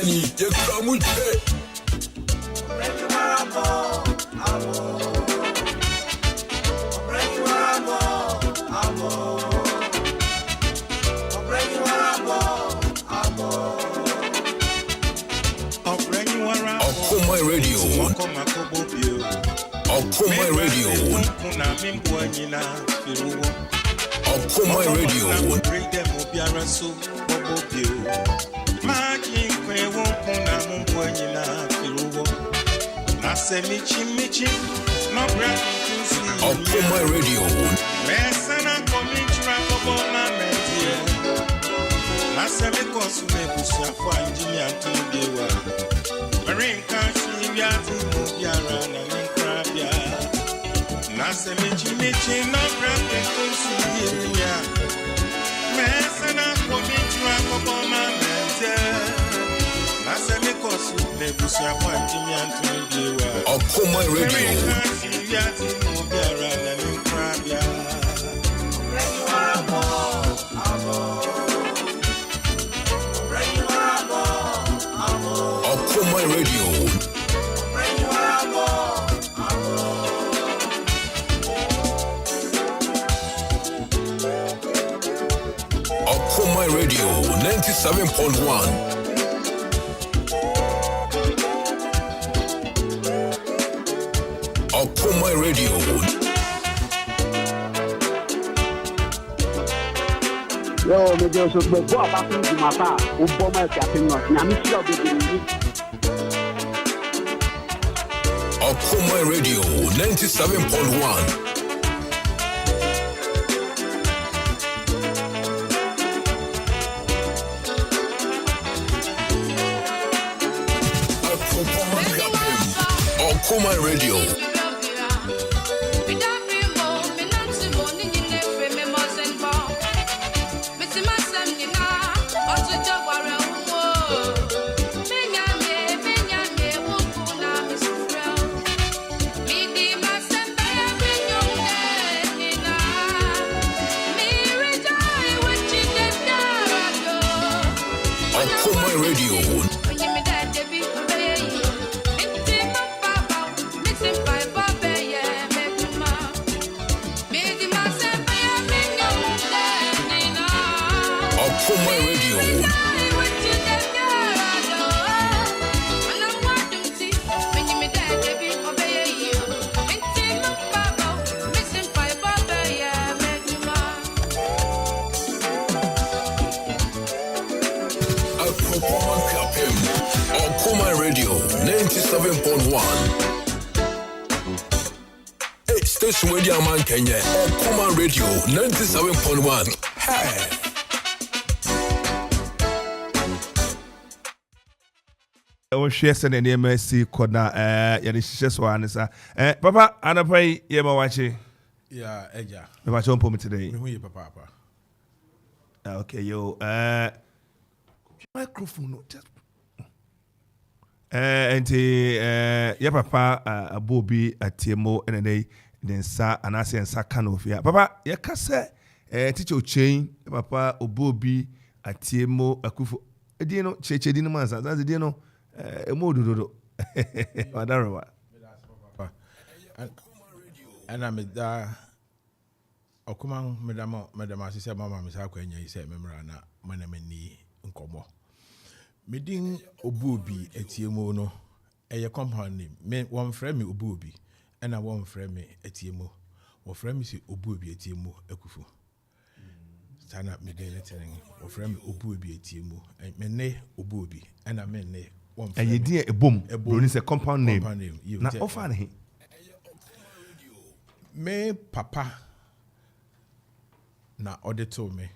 Jenny, you come with it. Okuma Radio. Okuma Radio. Okuma Radio. Okuma Radio. Okuma Radio. Okuma Radio. Okuma Radio 97.1. Okuma Radio. Yo, me just go back to my car. Obuobi Atiemo Akuffo. Okuma Radio 97.1. Okuma Radio. Okuma Radio 97.1. Hey, station where the man Kenya. Okuma Radio 97.1. Hey. Shares and MSC Kona, Yadishes one is Papa, Anapai, Yamawachi. Yeah, Eja. We watch home today. Papa. Okay, yo, microphone, just. Papa, Obuobi Atiemo and then sa and I say and Sakanofia. Papa, Yakase, teacher chain, Papa, Obuobi Atiemo Akuffo. Dino, Cheche Dinamas, that's the Dino. Modudo. Madarawa. And I'm da Okuma, Madame, I said, Mamma, Miss Aquania, he said, Memorana, Manamini, Uncomo. Meeting Obuobi Atiemo no, a compound name. Me one friend me Obuobi, and I one friend me Atiemo. Or friend me say Obuobi Atiemo Akuffo. Stand up me day telling, or friend me Obuobi Atiemo, and me Obuobi, and I mean ne. And you did a boom, is a compound name. Now, offer him. Me papa na order to me.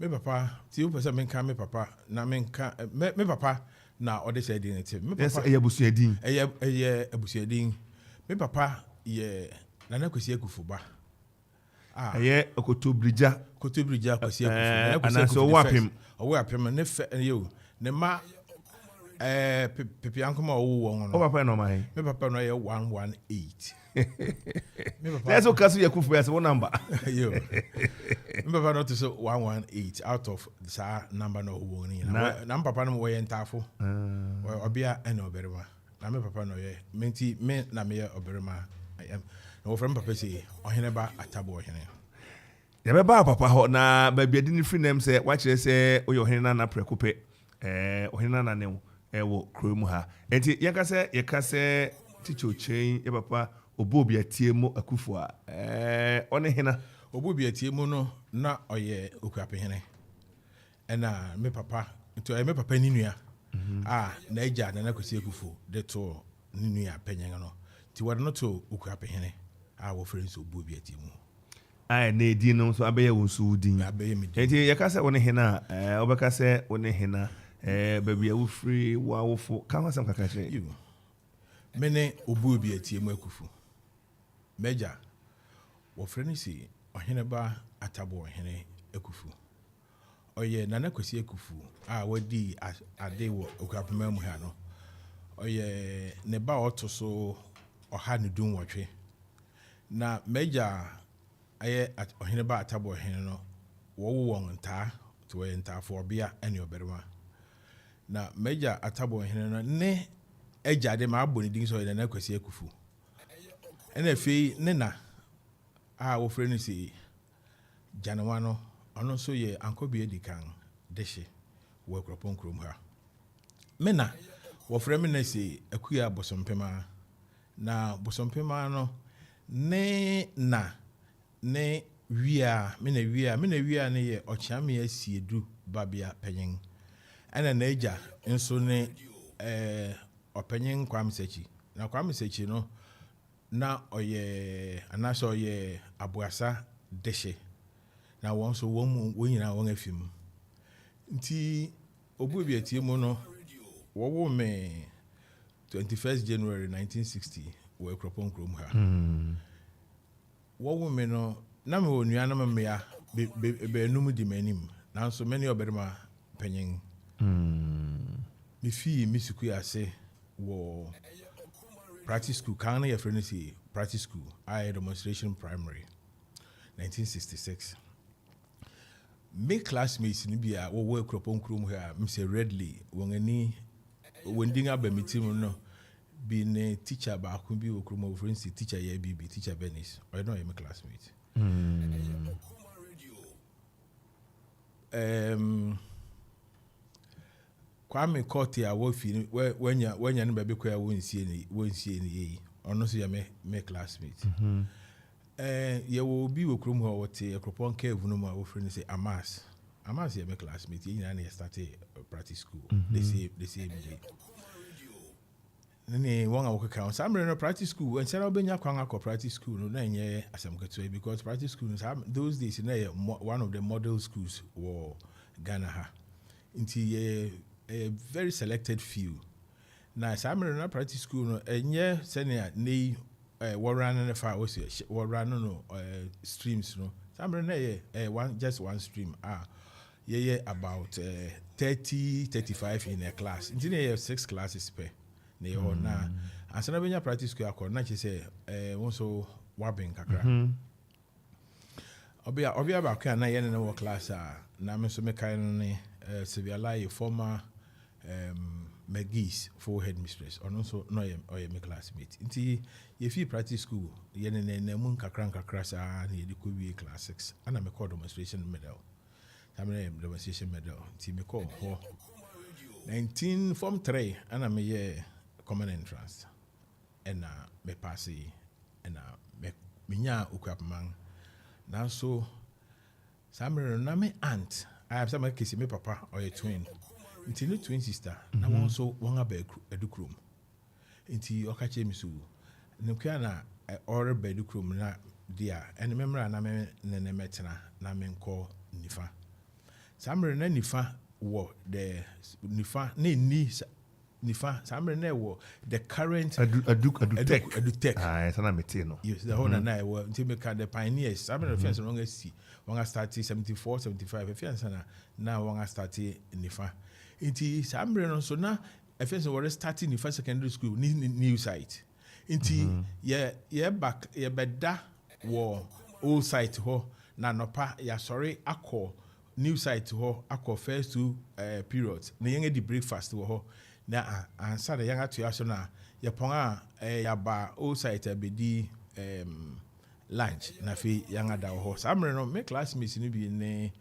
Me papa, ti upesa me kan me papa na me kan me papa na order say din ti. Me papa ebusuadin. Ebusuadin. Me papa ye Nana Kwesi Akuffo ba. Ah. Ye Kotobrija Kwesi Akuffo. Ana so wapem. Owo apem ne fe yo. Ne ma Pepe Ankoma wo no. Papa no my. Me papa no ye 118. Let's go cancel your Akuffo as one number. Yo. Papa not so 118 out of sa number no who ni. Na papa no we entafo. Obia and oberema. Na me papa no ye. Menti me na me oberema. I am. No from papa say oheneba atabo ohene. Ya be ba papa ho na ba bia di ni free name say wa kire say oyo ohene na prekope. Ohene na ne wo krom ha. Enti yeka say ticho chain ye papa Obuobi Atiemo Akuffo one hena Obuobi Atiemo no na oye Okuapeman ena me papa ni nua na eja na Kwesi Akuffo de to ni nua panyen no ti wade no to Okuapeman wo friends Obuobi Atiemo na edi no so abeye wo so din enti yeka say one hena obeka say one hena baby a wo free wa wo fo kan wasam kaka kire mene Obuobi Atiemo Akuffo Meja, wo freni si oheneba atabo ohene Akuffo. Oye nana Kwesi Akuffo wadi ade wo Okuapeman mu ha no. Oye ne ba oto so oha ne dun wotwe. Na Meja aye oheneba atabo ohene no wo won nta to we nta fo bia ene oberema. Na Meja atabo ohene no ne eja de ma aboni din so nana Kwesi Akuffo. Ene fi nena wo freni si Janawano ono so ye ankobi edikan deshe wo Akropong krom ha mena wo fremi na si akuya bosompema na bosompema no ne wia ne ye ochiame asiedu babia panyin ena na eja nso ne opanyin kwamsechi na kwamsechi no na oye anaso oye abuasa deshe na won so won nyina won afim nti Obuobi Atiemo no wo me 21st January 1960 wo Akropong krom ha wo me no na me onua na me ya be enum di manim na so many oberema panyin me fi misuku ase wo practice school kan ya friend say practice school demonstration primary 1966 me classmates ni bia wo Akropong krom ha Mr. Redley wongani wondinga ba meeting no bi ne teacher ba ko bi wo krom friend say teacher ya BB teacher Benis I know my classmate Kwame Court a wo fi wanya ne bebe kwa wonsie ni yi ono so ya me classmate ye wo bi wo krom ho wote Akropong cave no ma wo free say Amas ya me classmate yi na started practice school they say me nene won a wo ka samre no practice school and say obenya kwan akọ practice school no na enye asem keto because practice school those days na one of the model schools were Ghana ha inti a very selected few. Now, some na practice school no enye senior nei run na fa was run no streams no. Some na one stream yeah about 30-35 in a class. Inti na 6 classes per. Na na asana benya practice school akọ na che say won so wabin kakra. Obia ba ka na ye na wo class na me so me kai no ne Seviala former McGee's for headmistress or also no my classmate. Inti ye fi practice school ye ne mun kakra sa na ye ko wi class 6 ana me call demonstration medal. Demonstration medal. Inti me call ho 19 form 3 ana me ye common entrance. And me pass and me nya Okuapeman. Now so samere na me aunt I have some case me papa or a twin. Inti no twin sister. Na won so won aba edukrom. Inti okache mi so. Nkwa na ore ba edukrom na dia. En memra na me ne metena na me nko nifa. Samre na nifa wo the nifa ne ni nifa samre na wo the current edutech. Sana meti no. Yes, the whole na wo nti me ka the pioneers. Samre na fence no ngasi. Wanga start 74 75 efiansa na wanga start nifa inti samre no so na efiansa were start nifa secondary school new site inti ye back ye beda wo old site ho na nopa ya sorry akọ new site ho akọ first two periods na yɛn di breakfast ho na ansa da yɛn ato aso na yɛpɔn a ya ba old site abedi lunch na fe yɛn ada ho saa mmerɛ no me classmates no bi ne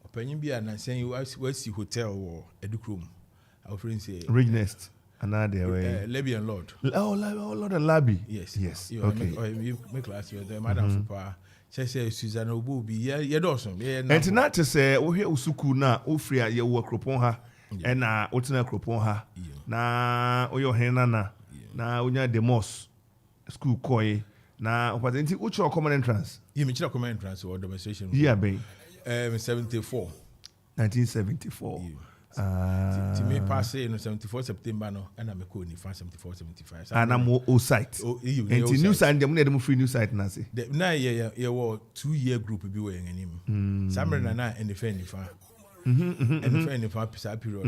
opanyin bi a na sɛn wasi hotel wɔ Edukrom our friend say Regnest another way Libyan Lord Lord and Labi yes okay me class with madam for say Susan Obuobi ye dawson and not to say we hear usuku na ofri a ye wo Akropong ha and na otina Akropong ha na oyo henana na onya demos school koi na opatenti ucho common entrance you me chira common entrance or demonstration yeah ben 1974 to me pass in 74 September no and I'm a 74 75 and I'm o site and new site dem free new site na say na ye 2-year group bi we enim samre na and the fan and the fan pisa period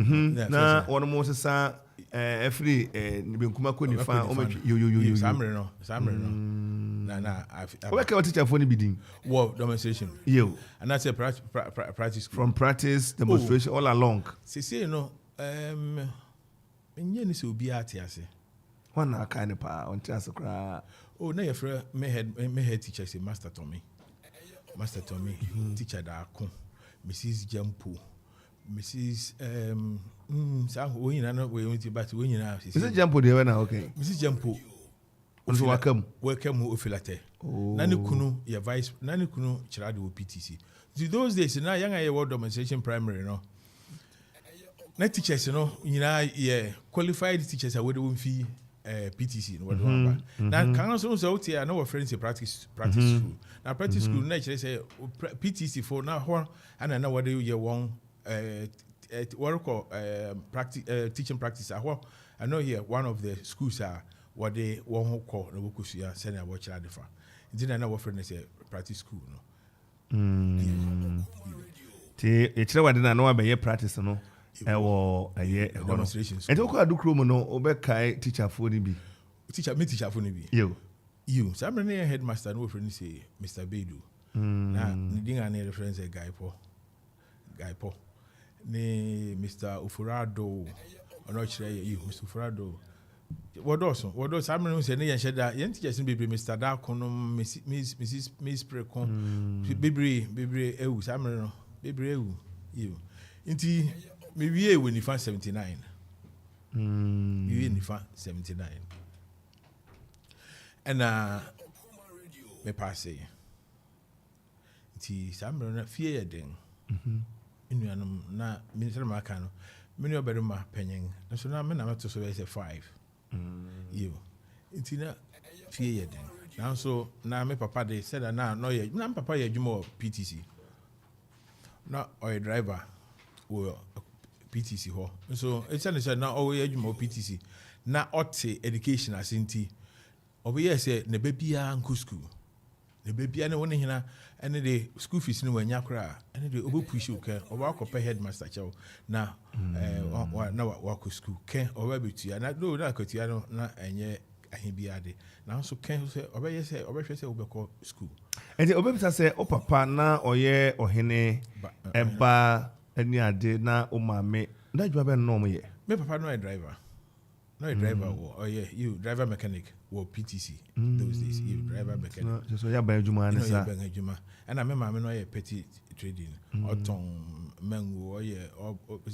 na one mo sa every benkuma ko ni fa o yo samre no na we ka teacher for ni bidin wo demonstration yo and that's a practice from practice demonstration all along say no enye ni se obi ate ase one na kind of pa on chance kra na your friend me head teacher say Master Tommy teacher da ko Mrs Jampo Mrs sa wo nyina no we went but wo nyina Mrs Jampo dey na okay Mrs Jampo so welcome ofilate nani kunu ya vice nani kunu chira de PTC those days na young aye word demonstration primary no na teachers no nyina ye qualified teachers a we dey fi PTC no what do na kan so so tie na we friends practice school na practice school na chere say PTC for na ho ana na we dey ye won what call practice teaching practice aho I know here one of the schools are what they won call no wokusua send a watch at the fa didn't na we friends say practice school no ti e chere wa de na no be practice no ewo demonstrations and okwa Edukrom no obekai teacher for ni bi teacher for ni bi you some na headmaster no friend say Mr. Bedu na ni dinga na reference guy po ni Mr. Ufurado ono chere you Mr. Ufurado wodo some no say na yen sheda yen teachers be Mr. Dakono Miss Precon bebre ewu some no bebre ewu you inti me wie when you find 79 we in 79 and me pass ti samro na fie yeden inuanum na minister maka no me no beru ma panyin so na me na to so say 5 you inti na fie yeden now so na me papa dey said na no ye na papa ye adwuma PTC na oil driver wo PTC ho so it's said now oh yeah you PTC na ote education asinti obi yes say ne bebia nko school ne bebia ne woni hina ene de school fees ni wanya kra ene de obo push okay obo akopɛ headmaster chew na na wa school ken obo betua na do na akotua no na enye ahibia de na so ken say obo yes say obo hwɛ say obo kɔ school enti obo bisa say o papa na oye ohene eba any ade na o mame na djua be no mo ye me papa no a driver or you driver mechanic or PTC those days you driver mechanic so ya ban adwuma na sa and I remember no petty trading or ton mango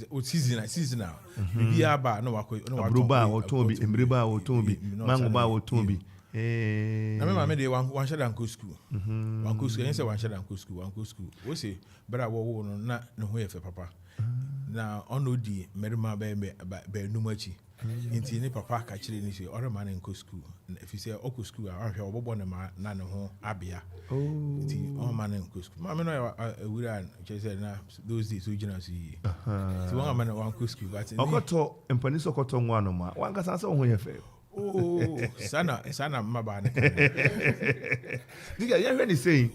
or seasonal bibia ba no wako no wako o ton bi emriba o ton bi mango ba o ton bi na remember dey one shot and go school one go school say one shot and go school we say better wo no na no ho ye fe papa na ono di merima be numachi inti ni papa ka kire ni say ore man nko school if you say oko school ahwe obobo na ne ho abia inti o man nko school ma me no ewura che say na those days so gina so yi ti won man wan ko school but okoto empani so okoto nwa no ma wan ka san se ho ye fe sana maba ne diga ye hwe ni say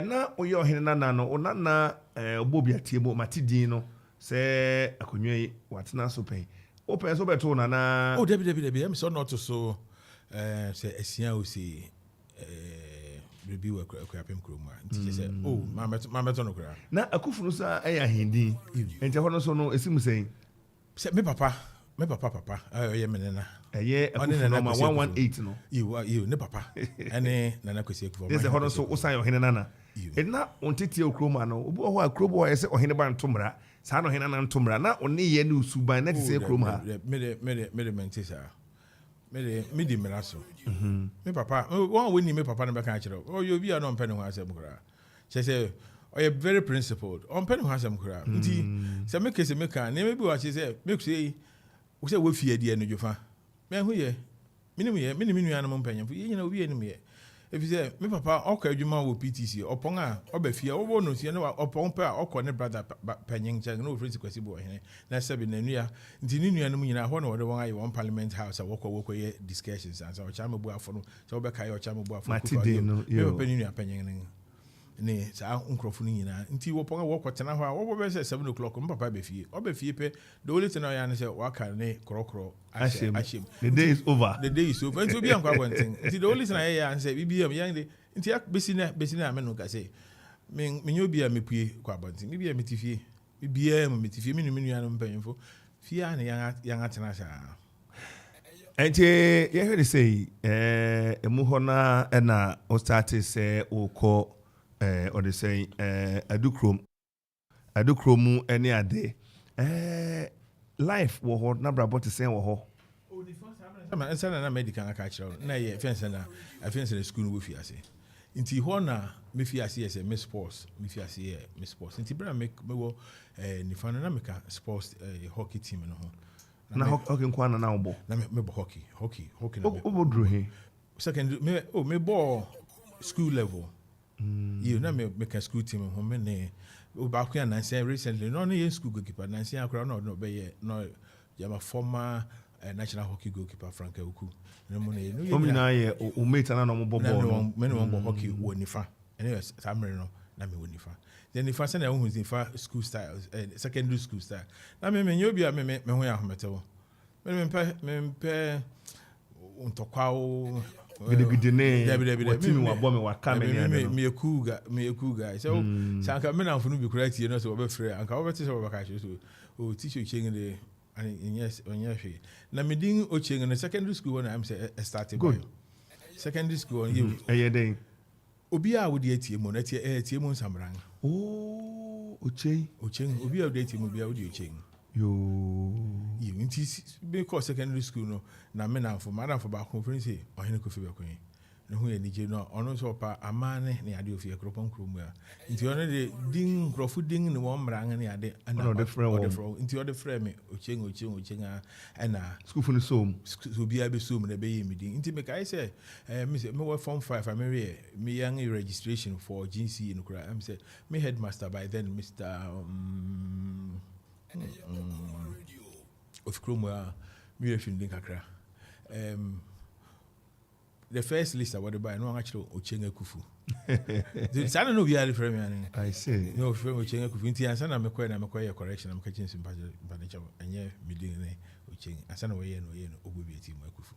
na oye ohene na no onana Obuobi Atiemo matidin no se akonwa yi watena so pen open so beto na debi am so not so say esia o say review Okuapeman kroma nti say oh ma beto no kra na Akuffo no sa eya hindi enti hono so no esimu sei say me papa aye menena eye Akuffo no ma 118 no you ne papa ene nana Kwesi Akuffo yes hono so usan yo hene nana na ontete okroma no obi ho akrobo ho yese ohene ba ntomra sa no hene na ntomra na oni ye ne usuban na tse kroma me mentisa me di meraso me papa one we ni me papa no be kan kire oh you be no mpene ho asem kra say oh you very principled on mpene ho asem kra nti say me kese me kan na me bi wa say make say we say we fie die no jofa me hu ye minim nua no mpene fo ye nyina obi enim ye if you say me papa okwa adwuma wo PTC opon a obafia wo no sie na opon pa okọ ne brother panyin check no friends Kwesi bo hene na sabi na nua nti ni nua no nyina ho na wo de won ayi one parliament house a wokọ ye discussions and so o chama bu afọ no so be kai o chama bu afọ ko yo pe ni nua panyin ne sa nkrofo no nyina nti wo pon a wokọ tena ho a wo be say 7 o'clock me papa be fie pe the only thing I say waka ne krokro ashim the day is over nti obi ankwa kwantin nti the only thing I hear and say bibia yang de nti besi na me no ka say me nyobi a mepue kwa kwantin bibia metifie bibia metifie me nua no mpanyimfo fie a ne yang atena sha enti ye hear say emu ho na o start say okọ or they say adukrom any ade life wo ho na brabo te say wo ho sama ensana na medical aka kire na ye fence na school wo fi ase nti ho na me fi ase yes me sports nti bra me wo ni fa na me ka sports hockey team no ho na hockey nkwa na obo na me bo hockey na obo dro he second me ball school level you na me ka school team ho me ne ba ku na say recently no ye school goalkeeper na say akra no be ye no ya former national hockey goalkeeper Frank Oku no mo ne no ye na ye o mate na no mo bo ball no me no bo hockey wo nifa anyway samre no na me wo nifa then nifa say na wo hu nifa school style secondary school style na me nyobi a me ho ya hometewo me mpe untokwa o gide ne watimi wa bɔ me wa kamera me ekuga so sanka me na mfunu bi kura tie no so obe frɛ anka obe te so obe ka so o teacher cheng de and yes onya hwe na me din o cheng no secondary school when I'm say starting boy secondary school on you den obi a wo de atie mo na tie mo nsamran o cheng obi a wo de atie mo bi a wo de cheng yo nti be call secondary school no na me na for madam for ba conference ohene Kofi Bekoyin ne hu ye nije no ono so pa amane ne ade ofie Akropong kromu a nti ono de din krofu din ne wo mran ne ade ana o de frame nti o de frame me ocheng a na school for the soom so bia be soom na be ye me din nti me kai say me say me wo form 5 me young registration for GC in kura am say me headmaster by then Mr. Of Chroma, me refunding kakra. The first list I would buy no actually Ochenga Kufu. I don't know we are from me. I say no from Ochenga Kufu. Inti ansana I'm a correction. I'm catching some badge and yeah, me doing Ocheng. Ansana way no Obuobi Atiemo Akuffo.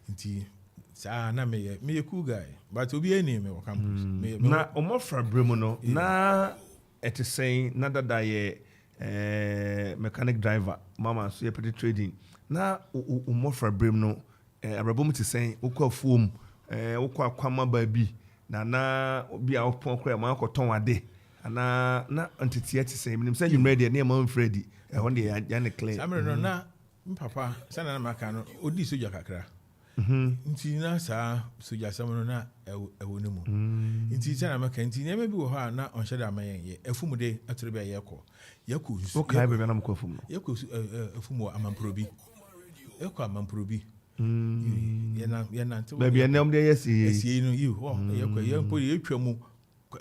Inti sa na me a cool guy, but obi any me campus. Na omofra bremo no na it is saying nada da ye mechanic driver mama so pretty trading na umofra brem no abrabom ti sen ukọ fuom ukọ akwama ba bi na obi a opon kra ma akoton ade na antete ti sen minim say you ready na ma Freddy ho de ya ne clear amre no na papa sana na maka no odi soja kakra nti na sa soja samono na ewo ne mu nti sana maka nti na bi wo ha na on sheda amayen ye afumude atore be yakọ o kai be na mko afum yakọ afumu amamprobi yakọ amamprobi ye na nti baby enam de yesi no you yakọ yempo ye twamu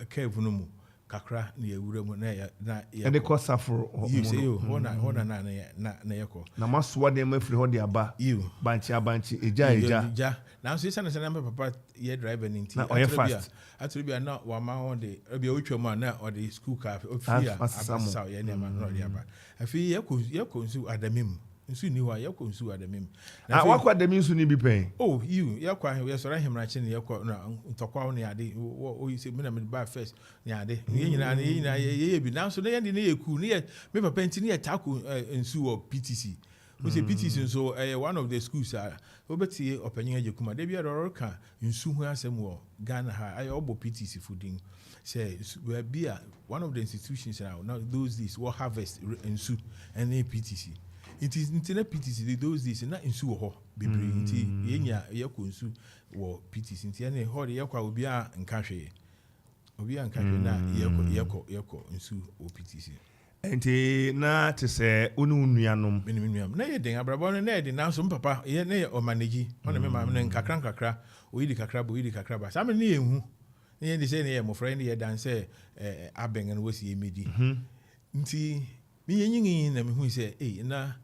cave no mu kakra na yewura mu na de ko safro you say you hona na yakọ na maso de mafiri ho de aba you banchi eja na so sana sana papa ye driver ninti atrebia na wa ma ho de bia otwamu na o de school car o fia afasa ye na ma no de aba afi yakọ nsu adamim nsu ni wa yakɔ nsu adamim wakɔ adamim nsu ni bi pɛn oh you yakɔ we sɔrɔ hemrachi ne yakɔ na ntɔkwa ne ade o yi se me na me ba first ne ade ye nyina ye bi na so ne ye ne yeku ne me papa nti ne tako nsu wɔ PTC we say PTC so one of the schools obeti opanyin agekuma de bia do ka nsu ho asɛm wɔ Ghana ha ayo obo PTC fooding say we be one of the institutions now those days will harvest nsu and PTC it is internet PTC those days na nsu wɔ hɔ bebre nti yenya yakɔ nsu wɔ PTC nti ene hɔ de yakɔ obi a nka hwee na yakɔ nsu wɔ PTC enti na te sɛ unu nuanom na ye den abrabɔ no na ye den na so papa ye na ye o manage ona me ma me nkakra oyidi kakra ba sa me ne ehu ne ye de say ne ye mo friend ye dan say aben no wasi emedi nti me ye nyinyi na me hu say na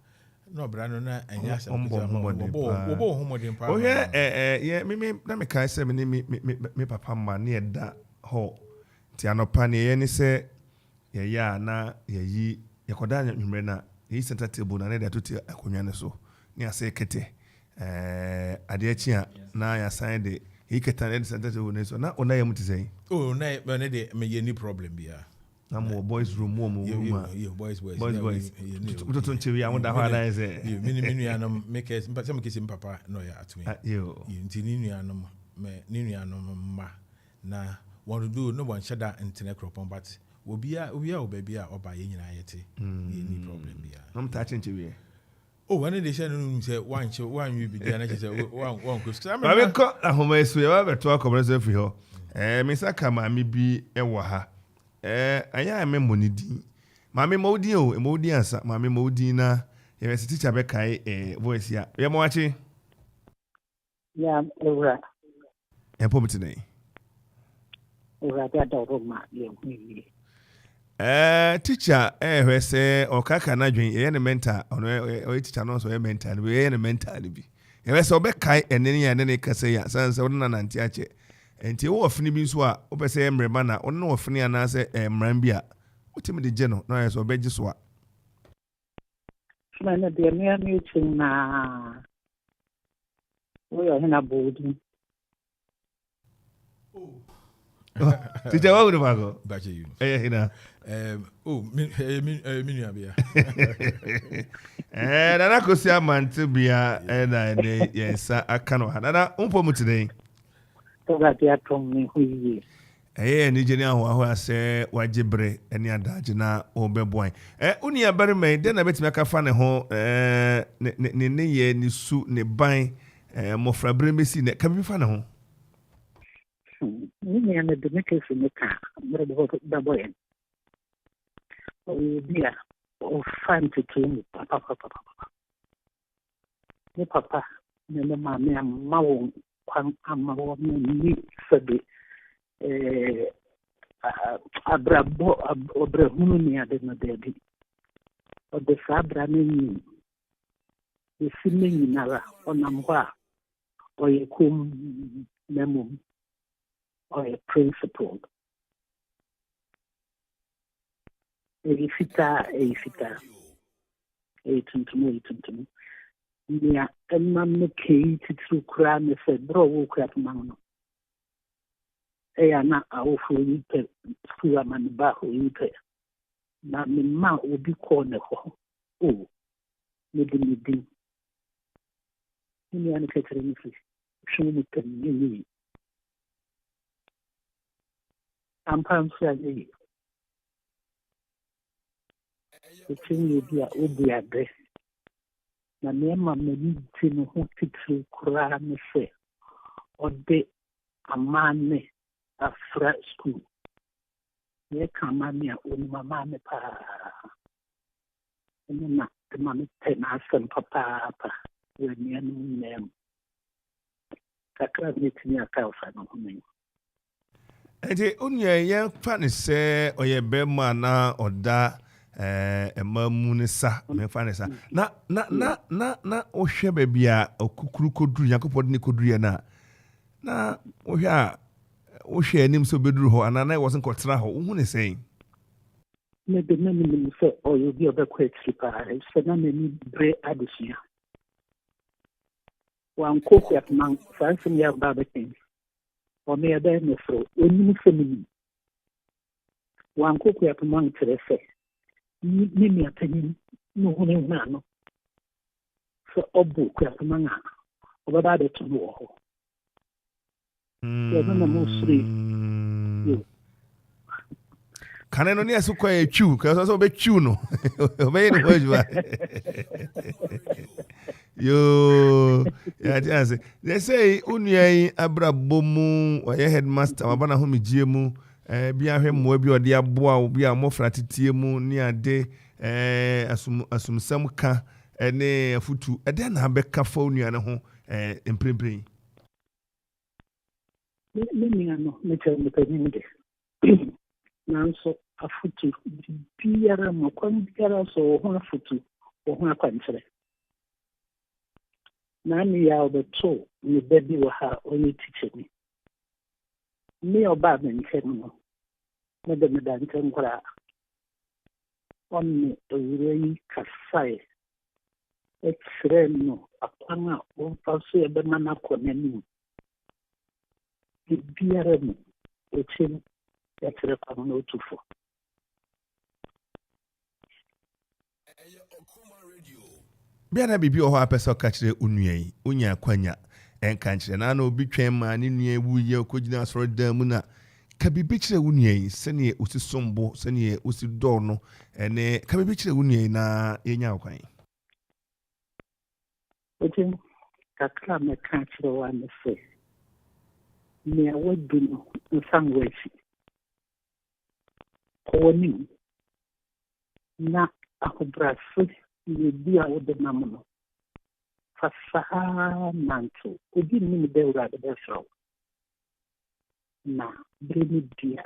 obra no na anya asem wo homodin pa o ye me na me kai say me papa ma ne ye da ho ti anopa ne ye ne say ya na yayi yakoda nwumre na yi center table na ne da toti akonwa ne so ne ase kete ade achi a na ya sign de yi keta ne center table ne so na ona yam ti say oh na ne de me ye ni problem bia na mo boys room mo boys to nchewi ya da ha na say mini anom make us some kesi papa no ya atwe nti ni anom ma na what do no one shada internet Akropong but obia baby oba ye nyina yete any problem bia no mta chenchewe when they say no say one we be there na say one question ba be ko ahoma esu ya ba beto akomreso fi ho misaka ma mi bi ewo ha anya me monidi ma me modin o modin ansa ma me modin na university teacher be kai voice ya ye mo wachi ya ora pomiti nei ora da do ma ye hu teacher hwe se okaka na dwen ye ne mentor ono o teacher no so ye mentor bi ye ne mentor bi ye se obekai enene ya ne kase ya sanse wo na nanti ache enti wo ofini bi so a wo pese emrema na wo no ofini ana se emran bi a utimi de je no na ye so obeji so a na de me chin na wo yo na bodi teacher wa uno bago bache you hina minu abia na kosi amante bia na ne yensa aka no na umpo mutine to ga dia tom ni huyi ni jeni ahụ ase wajibre eni adaje na obeboan uni abere me de na betimi aka fa ne ho ne ye ni su ne ban mofra bre mesi ne ka bi fa ne ho ni ya me de me ke ne ka mre bo da boyen o dia o fan to papa ni papa ne ma me ma wo kwan amma wo ni sabe obra hunu ni ade na debi o de sabra ni simi ni nara onam kwa o ye kum memo o ye principle fita tuntum ya emma ke titru kura me se bro wo kura manno na awofo yipe fuwa man ba ho yipe na me ma obi ko ne ho me di ni an ketere ni fi shunu te ni ampan sia ni chini dia obi ade na me ma me ni tinu ho titru kura me se ode amane afra school ye kamania unimamane pa na mami tena san papa we ni nem kakra mitini akaufa no humi ente unya ye fa ne se oyebema na oda emamu ne sa me fa ne sa na ohwe ba bia okukuru koduru yakopod ne koduru ye na ohwe a wo hwe anim so beduru ho ana na wasn't kotra ho hu ne sei maybe many say, oh, you'll be a quick sleeper. So now many bread addition. One Okuapeman, fancy me about the king. Or may I then throw only feminine. One Okuapeman to the say, Mimi opinion, no one man. So Obu Akuapeman, over that to know. You're not most free. Can I only ask you a chew? Because I also be chew no. Obey the word you are. Yo, yeah, they say, Unyay Abra Bomu or your headmaster, Abana Humi Jiemu, be a him, will be a dear boy, be a more fratitiemu near day, assume some car, and a futu, and then have a cafone and a home, and pre. Many are not making the community. Now, so a futu, Pierre Moquan, so one futu, or one country. Nani ya the two, you baby will have only teaching me. Me or bad in Kemno, Madame Danton Gra. On a way Kassai. Extremo, a pana, or falsely a banana conenu. The BRM, which in that's a no to for. Biana bibi o ha pesa kachire unye unya kwanya enkanchire na na obi twen ma ne nua wuye okogina soro dan mu na ka bibi chire unye sene osisombo sene osidor no ene ka bibi chire unye na yenya kwan Otin kakra me kachire wa ne se me awodu no nsanwechi ko ni na ahobrafo you be out the nominal. Fasaha mantle. Could you mean the rather best row? Now, bring it dear.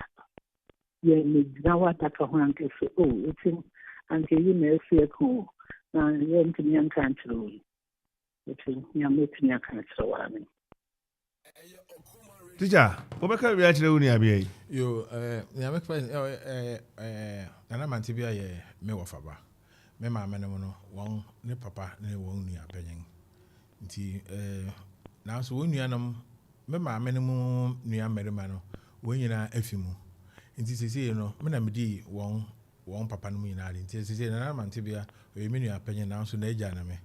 You need now attack a hank if it's in and you may see a cool. Now, you to me and country. It's in your meeting a country. Teacher, what can we actually only be? You, make friends, and I'm antibia, me wafaba. Me ma mene no won ne papa ne won nua panyin nti na so won nua nam me ma mene mu nua merima no won nyina afimu nti sese no me na medi won papa no nyina ali nti sese na mante bia o me nua panyin na so na agya na me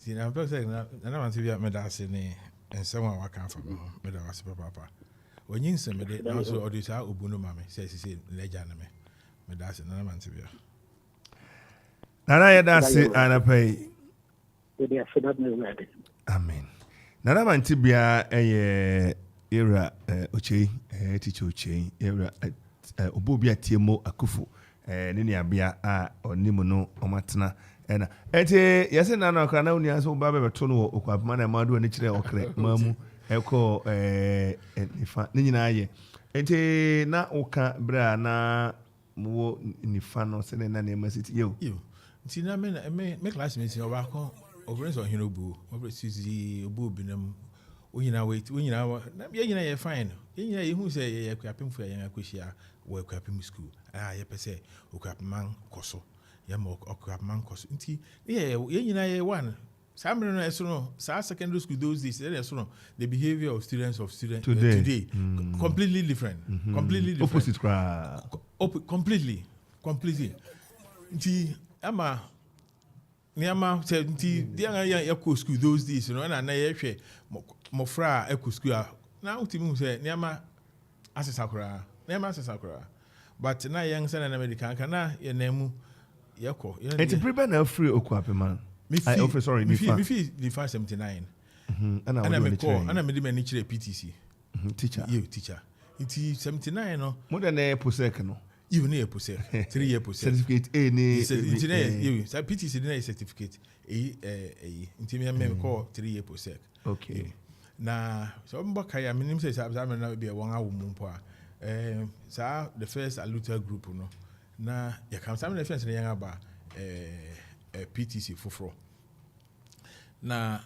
nti na pɛ sɛ na mante bia me da ase ne ensɛm a waka afa me da wase papa wonyin sɛ me de na so odi sa obu no ma me sese na agya na me da ase na mante bia Nana yadase anapai. Amen. Nana mantibia era oche teacher oche era Obuobi Atiemo Akuffo nini abia a onimu no omatena ena ente yese nana okra na unia so ba beto no Okuapeman na madu ani kire okre mamu eko nifa ni nyina aye ente na oka bra na mo nifa no se na na masiti yo nti na me classmates o ba ko obere so hino bu obere sisi Obuobi nam onyina wait onyina na ye nyina ye fine ye nyina ye hu se ye Akuapemfo ye akohia wo Akuapem school ye pese Okuapeman koso ye mo Okuapeman koso nti ye nyina ye one samre no eso no secondary school those days eso no the behavior of students today completely different completely different opposite cra completely nti ama niama say nti dia ya ko school those days no na ye hwe mo fra e ko school na utimi say niama asesa kora but na young son na medical kana ye na mu ye ko enti prepare na free Okuapeman I offer sorry me fee the 579 ana me di mani kire PTC teacher nti 79 no more than a posek no even a posek 3 year posek certificate a ni you PTC na certificate nti me call 3 year posek okay na so mbaka ya minim say sa na be won awum mpo a the first Luther group no na ya kam some reference na yan aba PTC foforo na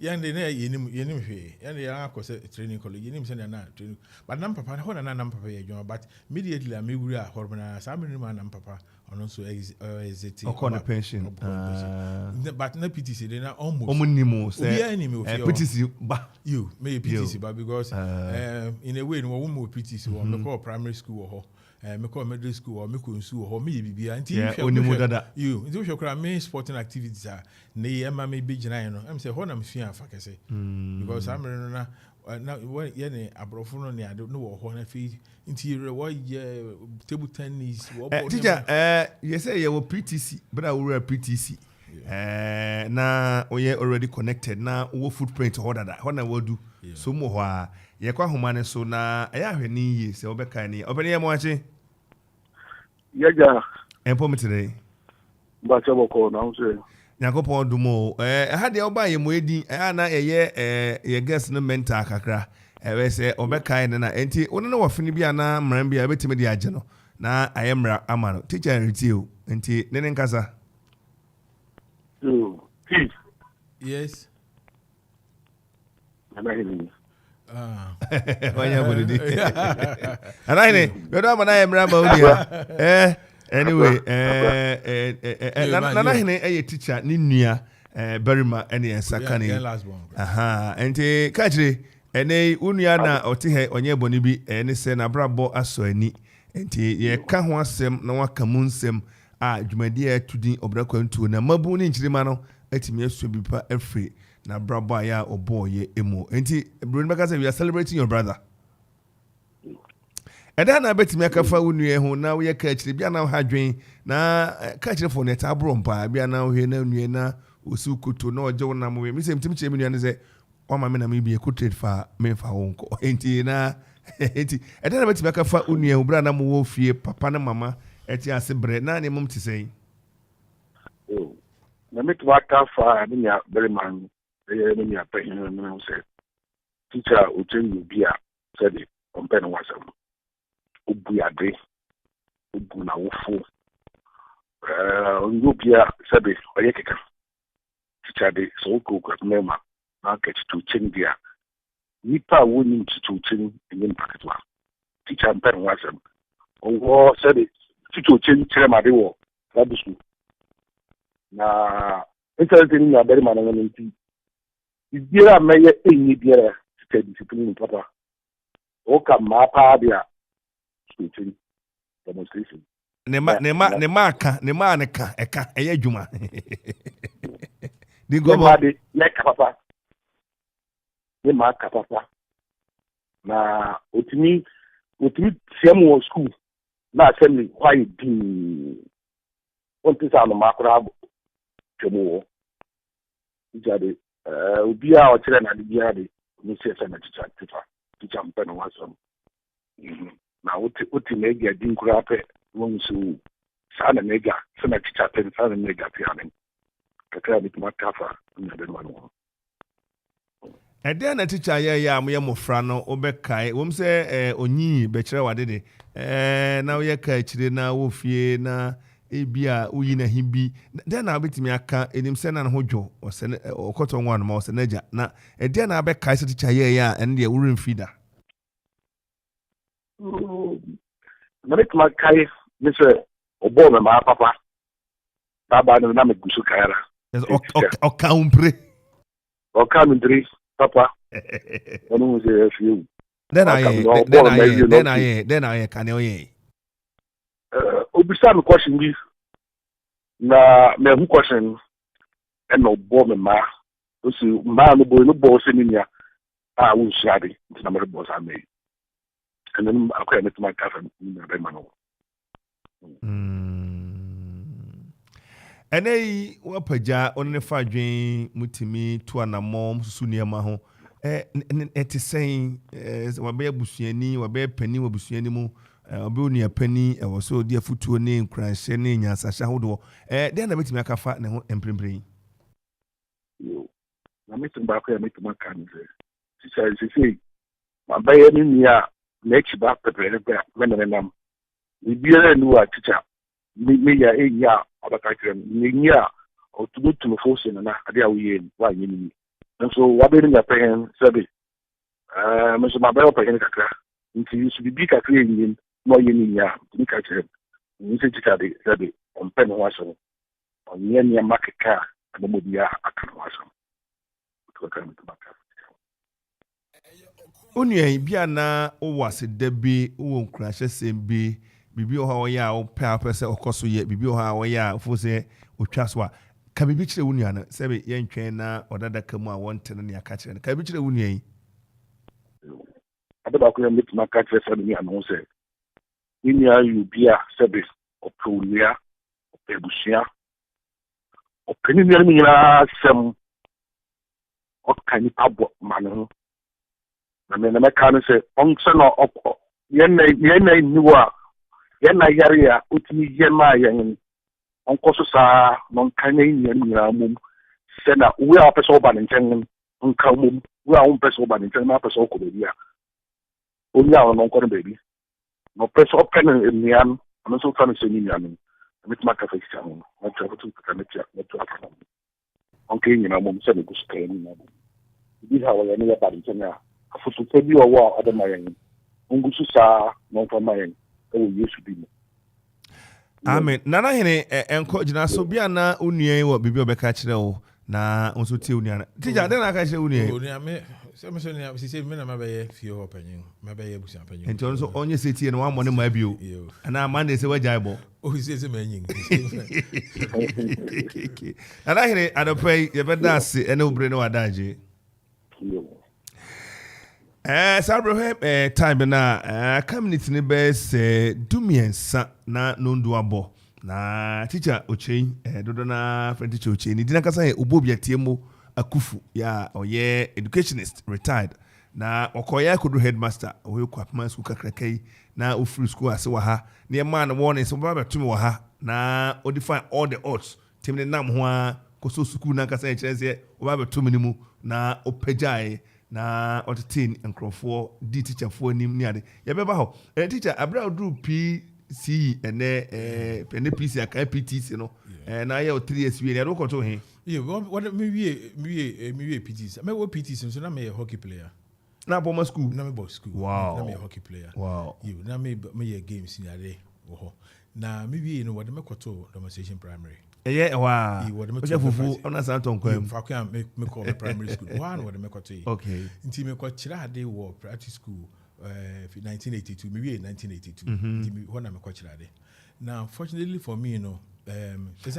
Yande na yenim hwe. Yande ya akose training college. Yenim se na training. But nam papa na ho na nam papa ye dwuma but immediately am wuri a hormona sa me ma nam papa ono so exit. On pension. But na PTC dey na almost. Omunimo say. PTC ba. You me PTC ba because in a way no wo mo PTC wo me call primary school ho. Me call middle school or me call school or me bibia nti you nti we kra me sporting activities are na ye ma me be gina no am say ho na me fia afa kese because am no na ye ne abrofo no ne ade no wo ho na fi nti wo ye table tennis wo teacher you say you were PTC but I were PTC na we already connected na wo footprint ho dada ho na wo do so mo ho a ye kwa homane so na ya hwe ni yi se obeka ni obene ye mo ache yaja empo mitere ba chabo ko na unse Yakopon dumo ha de oba ye mo edi na ye guest no mental kakra we se obeka ni na enti wona na wafini bia na mran bia betime de age no na ayemra ama no teacher retio enti ne nkasa yes Wanya bodidi. Anaine, we do mana emra ma odi anyway na hine teacher ni nua Berima ene ensakane. Enti kachire ene unua na ote onye boni bi ene se na brabo aso ani. Enti ye ka ho asem na waka mu nsem a dwumadi atudi Obra Akwantu na mabu ni nchirima no atimi aso bi pa afri na brabo ya oboye emo enti Bruno Bakasa we are celebrating your brother eda na betimi akafa unue ho na we ka akire bia na hadwen na ka akire fo ne tabro mpa bia na we na unue na osukuto na oje wona mo we sem timche me ne ze o ma me na me bi ekutrade fa me fa wonko enti na enti eda na betimi akafa unue ho bra na mo wo fie papa na mama eti ase bre na ne mum tisei na me twa ka fa ni ya Berima ni ya pe no se teacher utenyu bia said compare wasam obu ade obu na wofo onyo bia said oye keka teacher de so ko Okuapeman na ka to change dia nipa woni to change in paketwa teacher compare wasam owo said to change chere de wo rabusu na interesting ni ya Berima na nti Ibiara meye enyi biara te discipline papa. Oka mapa dia speaking demonstration. Ne ma ka eka eye dwuma. Di go ma de like papa. Ne ma ka papa. Na otimi siamu school na assembly why di on tisa no makra temo. Ijade ubia o chere na bia de ni se na teacher mpe no wasom na oti mega din kura pe won su sa na mega se na teacher pe sa na mega pe amen kakra bit makafa na de no ede na teacher ya am ye mofra no obekai wom se onyi be kire wadede na wo ye ka akire na wo fie na ebia uyi na himbi de na betimi aka enim se na ho dwo osene okoto nwan ma osene ja na de na be kai se teacher ya en de wurin fida na betimi kai me se obo me ma papa baba na me gusu kaira okampre papa onu se fiu then I can you obisa me question bi na me hu question and no bo me ma o si ma no bo se ni nia a wo shade na me bo sa me and then akwa me to my cafe na be ma no enei wapaja onne fadwen mutimi to anamom susu niema ho etisen wabe abusuani wabe pani wabusuani mu obi oni apani ewo so di afutuo ne nkranhye ne nyansahye hodo den na betimi akafa ne ho emprempren yo na metin ba ko ya metin kan ze sisi ma baye ni nia na chi ba pepere ba menenam ni biere nu a teacher me ya enya abaka kire ni nia otubutu fo se na ade a wo ye wa nyini And so what did you pay him? Sabi, Mr. Mabel pay him kakra. Nti you should be kakra in no yin ya. You catch him. You say Sabi, on pen washer. On yen ya market car and the Modia Akan washer. Onye bia na o wase dabi o nkrahye sembi bibi o ha o ya o pa pese okoso ye bibi o ha o ya fo se o twa so a ka bibi kire wonua na se be ye ntwen na odada kamu a wonte ne aka kire ka bibi kire wonua yi adaba ko yamit ma ka kire se ni anu se ni ya yu bia se be o prunia o pebusia o peni ni mi na sem o kan ni abo manu na me na ka no se on se no opo yen na ni wa yen na yare ya otimi yen ma yen on koso sa non kan ni ni na mum se na we a person ba ni nchen on ka mum we a on person ba ni nchen na person ko be dia onye a non ko no baby no person pen ni am am so kan se ni am mit ma ka fa isa no na tra to ka na tia na to apa on ke ni na mum se ni gusto ni na bi ha wa ni ya ba ni nchen na afutu bi owo adamayen ngusu sa no famayen e wo yesu bi. Amen. Nana hene enko jina so bia na onuan wo bibi obeka kire wo na onso tie onuan. Teacher den aka kire onuan. Onuan me se me so ni se me na mabaye fie ho panyin. Mabaye busia panyin. Enti onso onye se tie no wa mo ne ma bio. Ana Monday se wajai bo. O se manyin. Nana hene adopai ye beda ase ene obre ne wadaje. Sabro time na community ne be se dumiensa na nondu abo na teacher Ochen dodo na friend teacher Ochen ni dina kasa Obuobi Atiemo Akuffo ya oye educationist retired na okoya kodu headmaster oye Okuapeman school kakrakai na ofru school ase wa ha na man warning so baba tumi wa ha na o define all the odds tim ne nam ho a koso school na kasa chense o baba tumi ni mu na opejai na otetin nkrofo di teacher fo nim ni ade ye beba ho teacher abra odru PC ene ene PC aka PTC no na ye o 3 years we ne do koto he what me we PTC me wo PTC so na me hockey player na bomb school na me boys school wow na me hockey player wow you na me ye games ni ade wo ho na me we no what me koto demonstration primary wa oje fufu ona san ton kwam fa kwa me call the primary school one what me koto okay nti me ko kira ade wo practice school 1982 me we 1982 nti me ho na me ko kira ade now fortunately for me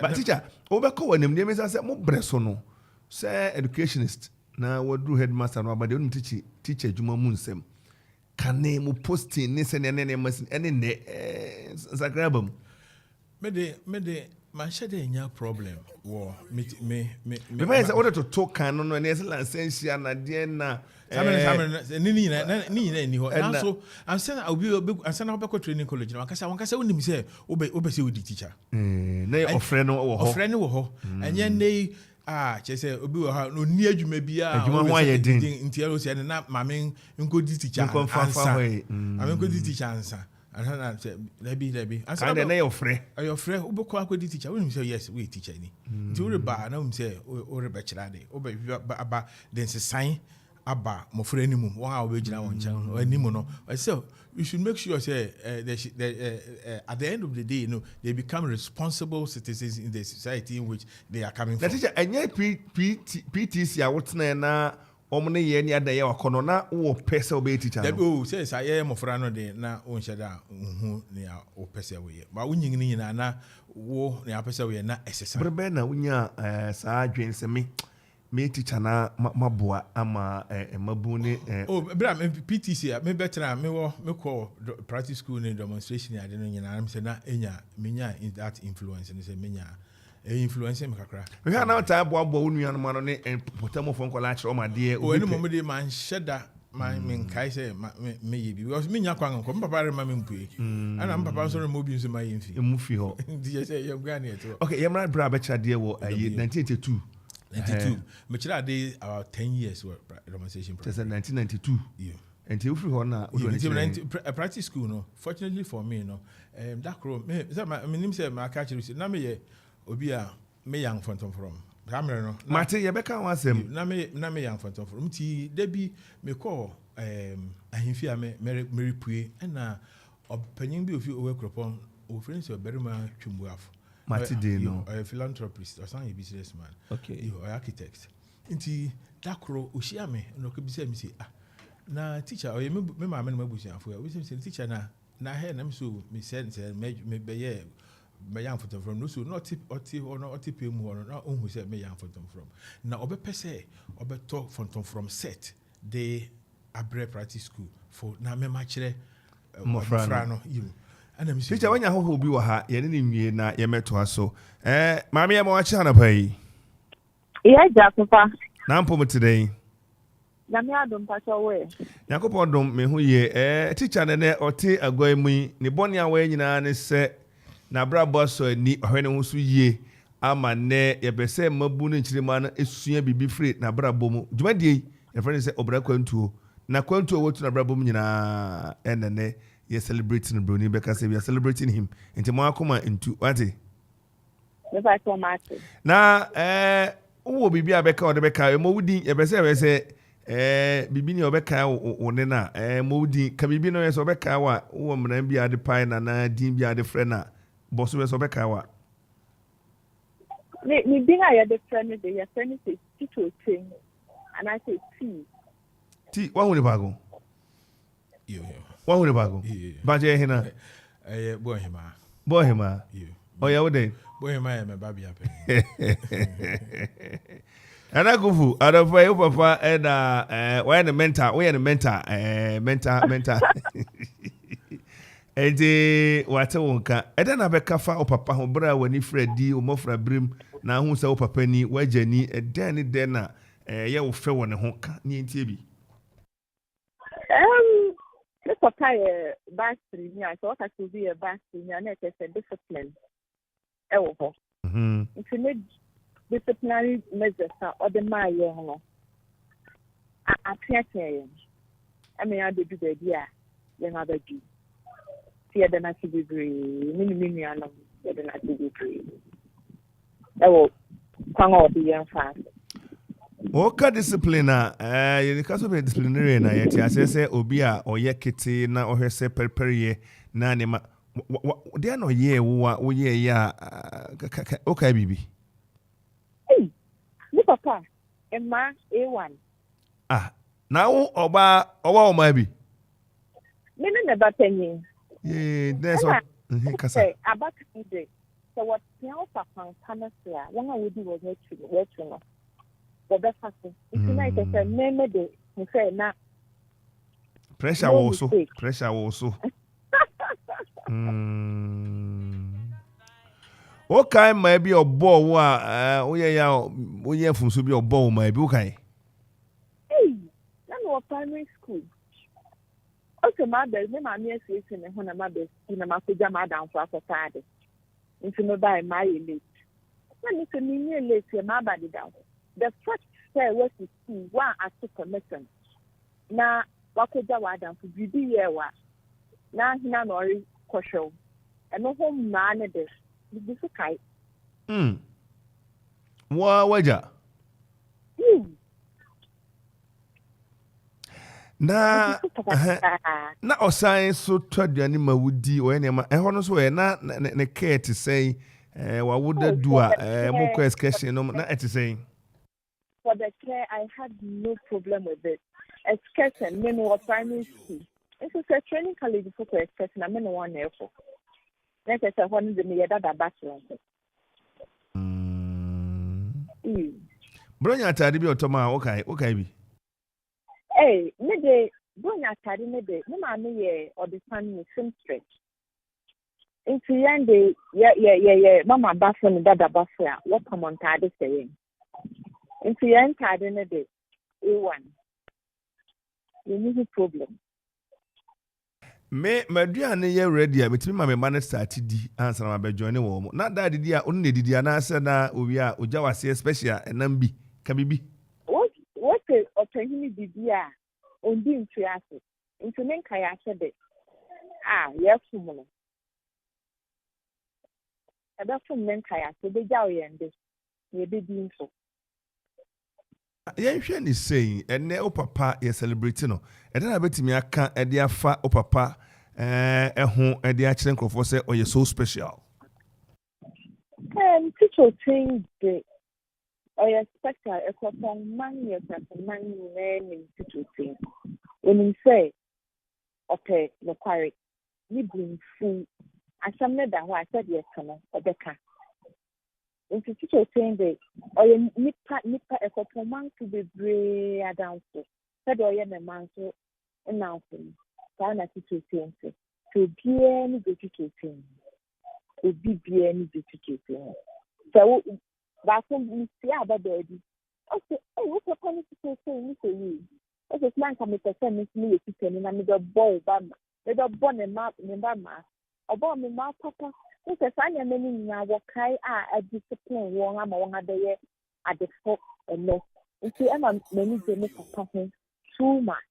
but teacher obeko wanem ne me say mo breso no say educationist na wodru headmaster no abade onu teacher adwuma mu nsem kane mo posting ne se ne masin ene ne sagrabam me de man shade nya problem wo me say order to talk kan no ne se license na de na ni ho na so I'm saying I'm saying obeko training college na kasa wonim say obe say we teacher na ofre no wo ho enye nei chese obi wo ha no ni adwuma bia adwuma ho aye din nti ero se na mame nkodi teacher ansa mame nkodi teacher ansa ana say lebi ansa na your friend ubeko akodi teacher we say yes we teacher ni nti we ba na we say o reba kira de oba aba den sign aba mo friend ni mu won a we gina won chan animu no so we should make sure say at the end of the day they become responsible citizens in the society in which they are coming from. That teacher enye PTC a wotna na omne ye ni adaye wakono na wo pese obe teacher no say say mo fra no de na o nhyeda hu ne a o pese we ba unyin ni nyina na wo ne a pese we na esesa brebe na unya saa adwen se me teacher na maboa ama mabu ne bra PTC me better me call practice school ne demonstration ya de no nyina am say na menya that influence ne say menya influence me kakra we ha na ta boa unua no ma no ne potamo fon kola akere o ma de o eni mo de man sheda man men kai say me ye bi because me nya kwan ko papa re ma me mpue ana papa so re mo bi so ma ye mfi emu fi ho di say ye gani eto okay ye mra bra be kira de wo 1982 me kira de about 10 years work demonstration process 1992 yeah and you free honor practice school no fortunately for me that crow me say my name say my catch na me ye obi a me young from Camera no. Mate yebeka wasem. Na me yang photo from ti debi me call ahimfia me pue na opanyin bi ofi Akropong o friends of Berima Twumbuafo. Mate dey no. A philanthropist or some businessman. Okay. You architect. Inti dakro oshia me no ko bi say me say na teacher o me ma me mabusiafo we say teacher na he na me so me send me be ye me young photo from no so not oti mu or na ohun say me young photo from na obepese obeto photo from set they abre practice school for na me ma kire mofra no you ana me teacher wanya ho bi wa ha ye ne nwie na ye meto aso maame ye ma wa cha na pai yeah Jacopa na mpom today na me adom pa so we Yakopon dom me hu ye teacher ne ote agwa mu ni boni a we nyina ne se na brabo so ani ohwe ne ho so yie ama ne ye bese mabu ne nchirima na esua bibi free na brabo mu dwumadie ye friend say Obra Akwantu na Kwantu wotu na brabo mu nyina enene ye celebrating broni beka say we are celebrating him nti mo akoma ntu wate me ba so mate na wo bibi abeka o de beka mo wudi ye bese we say bibi ni obeka one na mo di ka bibi no yeso obeka wa wo mran bi ade pai na din bi ade frɛ na boso yeso obeka wa ni din ya de friend de ya friend say tito thing and I say ti wa hu ni bago yo wa hu ni bago ba je hina boy hima o ya wode boy hima ya me babia pe Ana Akuffo adafa yo papa na we na mentor enti wate wonka eda na beka fa o papa ho bra wani fredi o mofra brim na hu se o papa ni wajani eda ni de na ye wo fe woni ho ka ni enti bi the papa bastri ni I thought I should be a bastri ni and it is a discipline ho it's a disciplinary measures or the my no I think I mean I do the idea then I do see the na be mini ano the na be kwang o the yan fast Oka discipline you can be disciplinary na yet asese obi a oye kete na ohwese perperiye na ne ma they no ye wo ye ya okay bibi ni papa emma A1 na wo oba o ma bi me ne ba penny that's what kasa about today so what now papa panasia one I would do was let you know the best person if you like say me de say na pressure wo so Okay, maybe a ball wa we funso bi obo ma bi okay. Hey, na no primary school. Okay, my best me ma me asiesie me ho na my best na ma ko jama dan for afotade. Nti no buy my late. Na me se me late ma ba down. The first say was to see one as to commission. Na wa ko jama dan for bibi ye wa. Na hina no ri kwhwew. Eno ho ma na de this okay. Waja. Na osan so twaduane mawudi o ene ma eho no so e na ne care to say wa woda do mo ko excursion no na et say for the care I had no problem with it. Excursion men were primary school. It's a training college for excursion I mean one for. Let us have one of the Miyada bachelor. Bronya atade bi otoma okay bi. Hey, me de bronya atade me de me ma me ye odifan me stretch. Into yande yeah mama Baffour and dada Baffour what come on tade saying. Into yan tade me de A1. You need a problem. Me maduane ye ready a metimi ma me man start di answer ma be join wo mo na da didi a on ne didi na ase na owi a oja wase special enam bi ka bibi what otahini didi a ondi ntuase ntu ne nka ya hede yefum no ebe fum ne nka ya se be jaw yende ye be doing so. Yɛnhwɛ ne sei ɛnɛ o papa yɛ celebrate no ɛdɛ na bɛtumi aka ɛde afa o papa ɛho ɛde akyerɛ nkurɔfoɔ sɛ ɔyɛ so special. Teacher think the ɔyɛ special Akropong man yɛ man name teacher think when he say okay the quarry ni bring food asam ne da hɔ a sɛ deɛ ka no ɔbɛka. Nti teacher saying that ɔyɛ nipa Akropong man to be brave adanfo sɛ deɛ ɔyɛ ne man so nnamfo no saa na teacher saying sɛ obiara ne bɛ teacher saying obiara ne bɛ teacher saying so baako nsi aba baabi ɔsɛ wopɛ kɔ ne teacher saying ne sɛ yi ɔsɛ sɛ nka mepɛ sɛ me yɛ teacher ni na mebɛbɔ wo ba ma mebɛbɔ ne ba ma ɔbɔ me ma papa nso saa nyɛma no nyinaa wɔkae a discipline wɔn ama wɔn abɛyɛ adefo ɛnɛ nti ɛma m'ani gye me papa ho too much.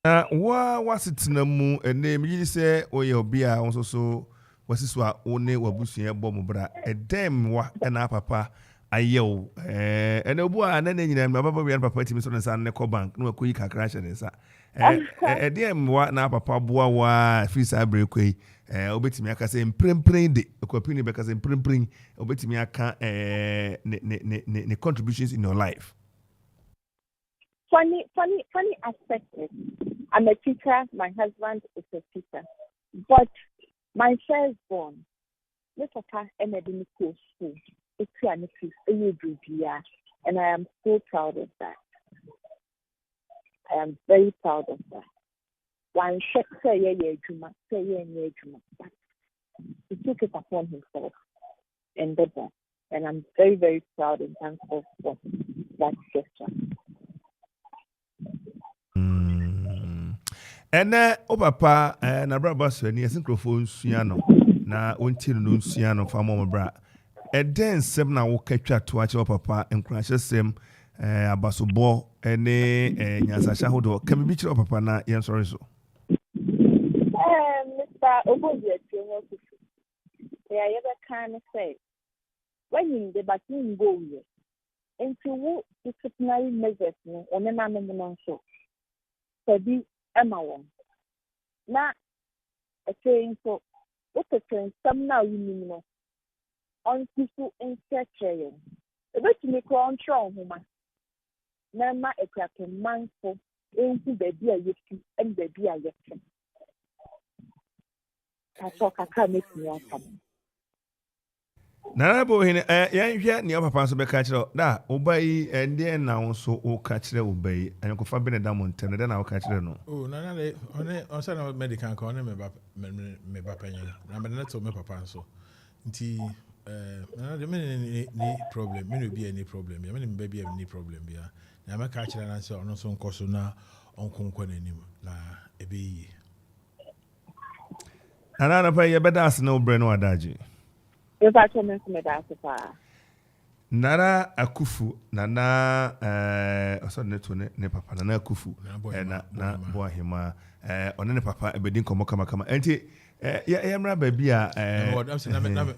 Na wasetena mu ɛnɛ megye sɛ ɔyɛ obi a nso so wasi so a wo ne wabusua bɔ mu bra ɛdɛm wa ɛna papa ayɛ wo ɛnɛ obu a na nyina me baba wia papa timi so ne nsa ne kɔ bank na wakɔyi kakra hyɛ ne nsa ɛdɛm wa na papa boa wa free cyber kɔyi obetimi aka sɛ mprempren de Okuapeman bɛka sɛ mprempren obetimi aka ne contributions in your life. Funny aspect is I'm a teacher, my husband is a teacher. But my firstborn, this papa and I didn't go school. It's and I am so proud of that. I am very proud of that. One check say but he took it upon himself and did that. And I'm very, very proud and thankful for that gesture. Ene o papa na braba so ani asinkroфo nsua no na onti no nsua no fa mo bra eden sem na wo katwa to ache o papa enkurahye sem abasobo ene nyansahya hodo kam bi kire o papa na yen sorry so Mr. Obuobi Atiemo Akuffo ya yeba kan say when you the batin go here into wo disciplinary measures no onena no no so sabi Emma won. Na saying so what a some now you know on people in searching. A bit to make control homa. Nama a crapping man for into the dear you and the dear yet. I talk I can't make me come. Na bo hene yanhwe ne papa so be ka kire da obai ende na so o ka kire obai ankofa be ne da monten de na o ka kire no na le on say na medical ka on me ba panyin na me na to me papa so nti na de me ni problem me no be any problem ya me be be any problem bia na me ka kire na say on so nkoso na onkonkɔ nanim na ebe yi ana pa ye beda as na obre no adaji Nana Akuffo Nana also ne papa Nana Akuffo na boy hima on ne papa ebedin komo kama enti ya mra ba bia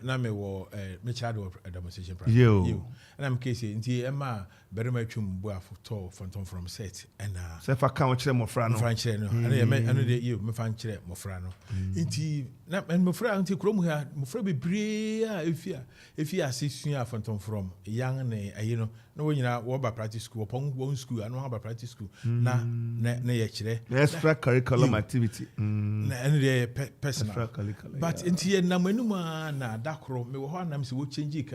na me wo me child demonstration practice you and I'm case enti ema berema twum bo afoto phantom from set and se fa kan kire mofra no and you me fan kire mofra no enti na mofra enti krom ha mofra bebre a efia asesua phantom from young ne ayi no na wonyina wo ba practice school upon one school and one ba practice school na ye kire extra curriculum activity na and the personal but enti na manuma na dakro me wo ho anam se wo change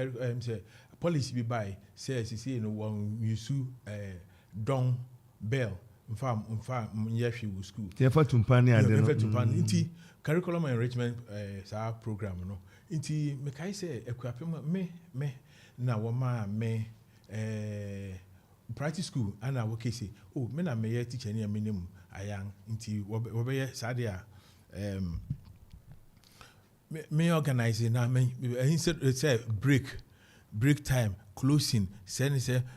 say policy be by says you know one use don bell mfa nyehwe wo school te fa tumpani ade no nti curriculum enrichment program no nti me kai say Okuapeman me na wo ma me practice school ana wo kese me na me teacher ni minimum ayan nti wo be sade a me organize na me say break time closing say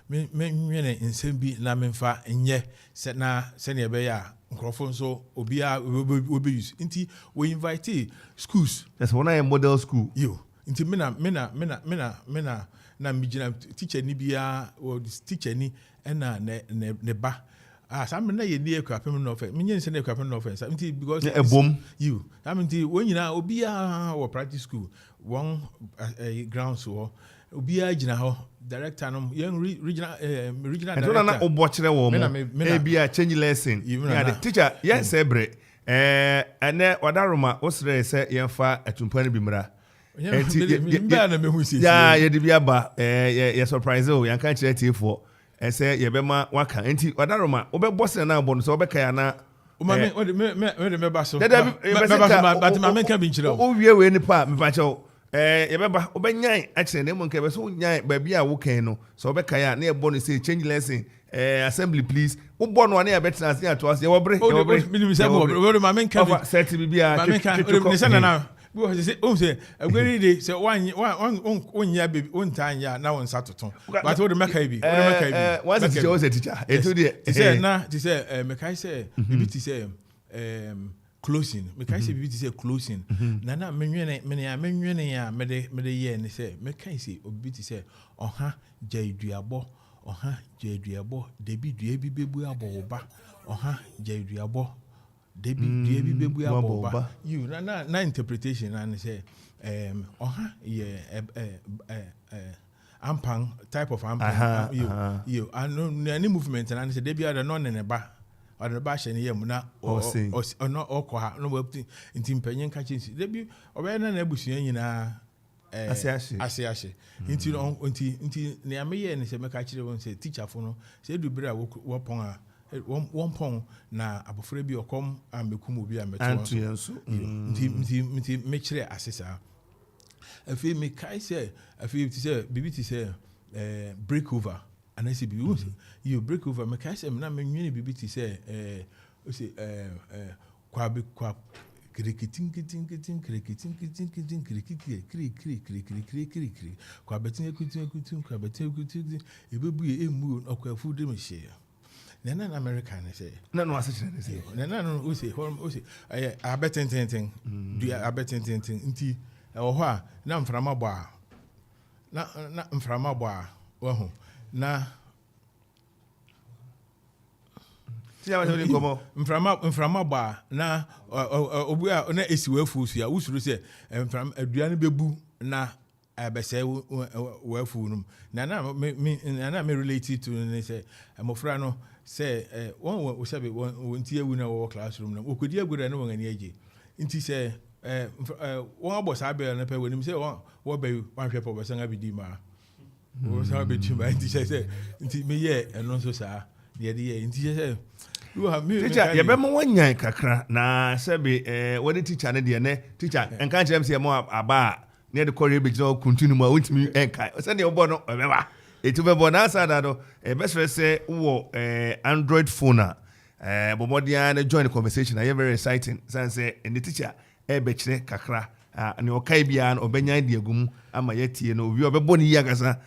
me nwene nsem bi na memfa enye se na se ne be ya nkrofo so obia we use nti we invite schools that's one a model school you nti me na mijina teacher ni bia or teacher ni na ne ba some na ye near Okuapeman no offense me nyen se na Okuapeman no offense nti because a boom you I mean nti when nyina obia or practice school one ground so obia gina ho director no young regional director and na obokere wo mo e bia change lesson yeah the teacher yes ebre ene wadaroma osre se yemfa atumpa no bi mra yeah ye de bia ba ye surprise o yan kan kire tiefo say ye be ma waka enti wadaroma obebose na abo no so obeka ya na me ba so but ma men kan bi nkire o wie we ni pa me pa che ye beba obenyan akire na mo nke be so nyan ba bia wo kan no so obeka ya na ye bo no say change lesson assembly please wo bo no na ye betina as ya to as ye wo bre minimum say wo ma men kan bi set bi bia ma men kan ni say na because say agweri dey say one nya baby one time ya na one satoton but wo de meka bi once teacher was a teacher eto dey say na ti say meka say bibi ti say closing meka say bibi ti say closing na menwene ya me de ye ni say meka say obi ti say oha jaiduabo debi dua bi bebu aboba oha jaiduabo debi dua bi bebu aboba you na interpretation and say oha ye ampang type of ampang you and any movement and say debi ada no ne ba or the ba hye ne yam na or no okwa no we nti mpanyin ka chinsi debi obe na abusua nyina asiashe nti ne ameye ne se meka kire won se teacher fo no se dubere a wo pon a won pon na abofra bi okom amekum obi ameto so nti me kire asesa afi me kai se afi ti se bibi ti se break over and I say bibi you break over me kai se na me nwene bibi ti se o se kwa krikitin kwa betin kutin ebebu emu okwafu de me share na America na say na no asechire na say na no o say abetententin do abetententin nti ho a na mframa bo a na mframa bo a wo ho na mframa ba na obu a na esiwe fusu ya usuru se mframa aduane bebu na abese wafu num na me related to ne say amofra no say won wo sabe won tie wu na wo classroom na okodi agura na won ani age nti say won abo sabe na pe woni say wo be wan hwe po be san abidi ma wo sabe chima nti say nti me ye eno so sa ye nti say teacher ye be mo wanyan kakra na sebe what the teacher ne de ne teacher enka kire say mo aba ne de kore be jina continue mo wontimi enka say de obo no be ba etu be bo na asada do best friend say wo Android phone bomodia na join the conversation na very exciting say the teacher be kire kakra ne okai bia na obenyan de agum ama yetie no obi obebo ne yagasa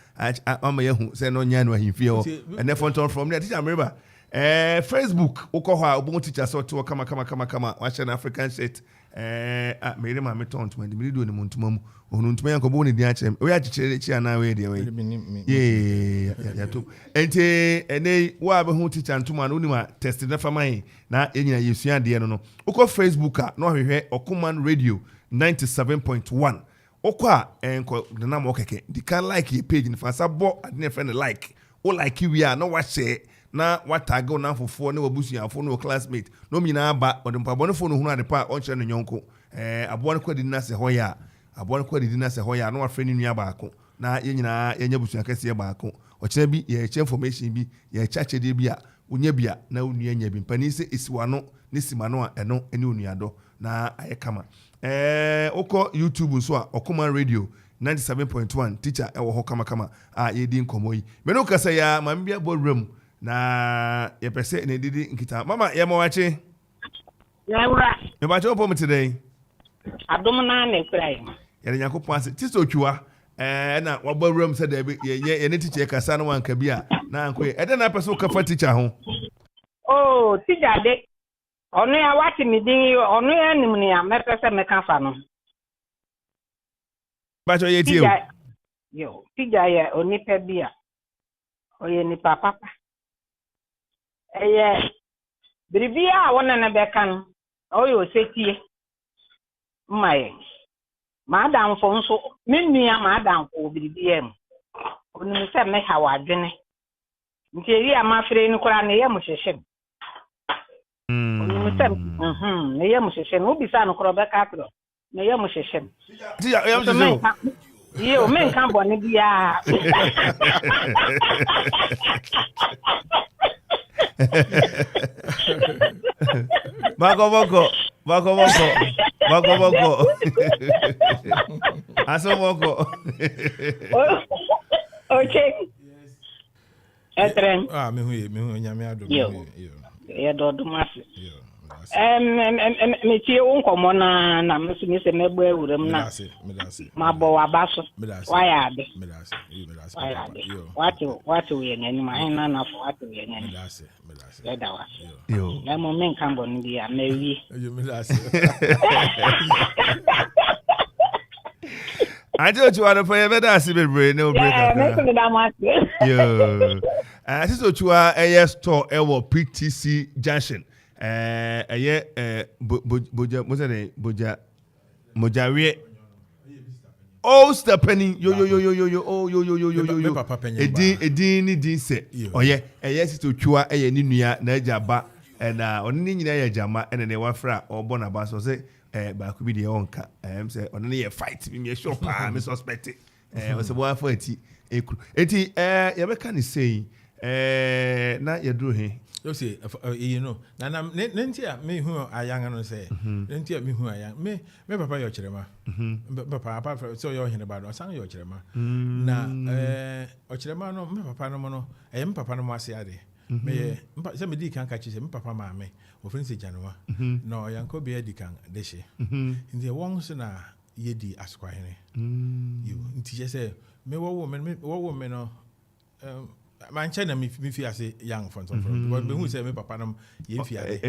ama yehu say no nya no ahimfie ho and then from there teacher remember Facebook ukoha obo teacher so to kama wa African shit mere ma meton to me do ne montuma mu onu ntuma yanko bo ne di achem we achichere chi ana we de we yeah to ente ene wa be hu teacher ntuma no ni ma test na famai na enyina yesua de no uko Facebook no hwehwe Okuman Radio 97.1 okwa enko na mo keke di kan like your page ni fa sabo adine friend like o like we are no wa share na watago na fofo ne wabusuafo no classmate no nyina ba odempabo no fo no hunu adepa on kire no nyonko abo no kwadi na se hoya na wa freni nua baako na ye nyina yenya busua kase baako o kire bi ye che information bi ye chache de bi a unya bia na unua nya bi pani se esiwano ne simano a eno ene onuado na ayekama oko YouTube nso a Okuman Radio 97.1 teacher ewo ho kama ye di nkomo yi meno kasa ya mambia boardroom na ye pese ne didi nkita mama ye mo wache ya wura me ba cho po today adom na ne krai ye nyakopon ase ti so twa na wabɔ room said ye ne teacher kasa no wanka bia na anko e na person ka fa teacher ho oh teacher de onu ya wati mi din onu ya nim ni ya mepese meka fa no ba cho ye tie yo teacher ya oni pe bia oye ni papa eye biribia wona na beka no oyo setie mmaye madam fo nso menua madam fo biribia mu onu se me ha wadwene nti eri amafre ni kora na ye mo hyehyem onu se na ye mo hyehyem obi sa no kora beka atro na ye mo hyehyem ti ya mo hyehyem yo men kan bone bia Bako. Aso boko. Okay. Etren. Me hu nyame adom yo. Ya do masi. Me tie unkomo na me se mebo awuram na. Ma bo wabaso. Why ade? What we nyani ma hina na fo what we nyani. Yo. Na mo men kan bon bia na wi. Yo me dase. Ante Ochua no for you better see bebre no break. Yo. Ante Ochua store ewo PTC Junction. Mojawe. Oh, stepping yo. Oh, yo. Edin say. Oh yeah. Yes to Ochua ni nua na jaba na oni nyina ya jama na ne wafra obo na ba so say ba ku bi de onka say oni ye fight me shop me suspect o se bo afa ati ekru eti ye be kan say na ye duro he you say you know na nentia me hu ayanga no say nentia me hu ayanga me papa yo kirema papa so yo hene ba do san yo kirema na o no me papa no mo no me papa no mo ase ade me se me di kan ka chi se me papa ma me o frin se janwa no yanko be di kan de she nti won so na ye di askwa hene you nti je say me wo me no man china me fi ase young from because me hu say me papa nam ye fi ade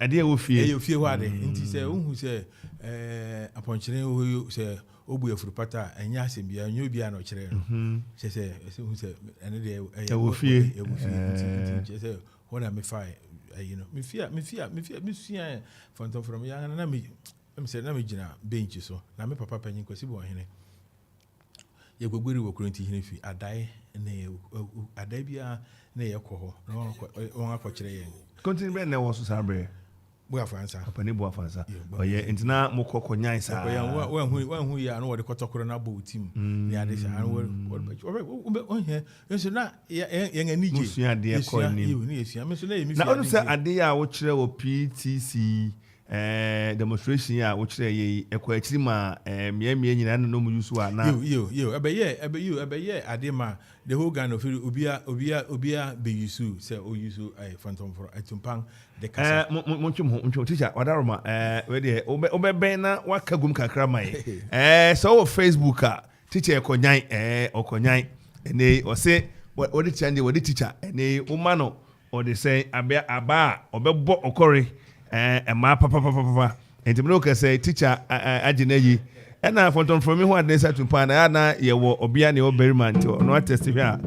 ade e wo fie ye fie ho ade nti say hu say aponchire ho say obu afuru pata anya asem bia nyo bia no kire no say hu say ene de e wo fie nti say when me fi you know me fia from young na me say na me gina bench so na me papa panyin kwasi bo hene ye gbogbori wo kurenti hene fi adai adai bia na ye kɔ hɔ na wɔn akɔkyerɛ yɛn continue be na wo so sabre bo afansa papa ne bo afansa oye entina mo kɔkɔ nyan sa wɔn hu ya no wɔde kɔtɔkoro na bo team ne ade sa an wɔn hɛ nso na yɛn ani gye musua de kɔ ni ne yɛsua me so na yɛ mi na onu sɛ ade a wo kyerɛ wo PTC demonstration ya wo kyerɛ ye ekɔ akiri ma miamia nyina no mu yusu ana yo ebeye ade ma the whole Ghana of obia be yusu say o yusu phantom for atumpan the kasa monchum teacher wadaroma we de obeben na wakagum kakra mai so Facebook a teacher okonyan ene o se what the teacher ene uma no o de say aba obebo okore ma papa enti me no say teacher agina yi na phantom from me who had nessa to pan na ye wo obia ne oberima nti no attest here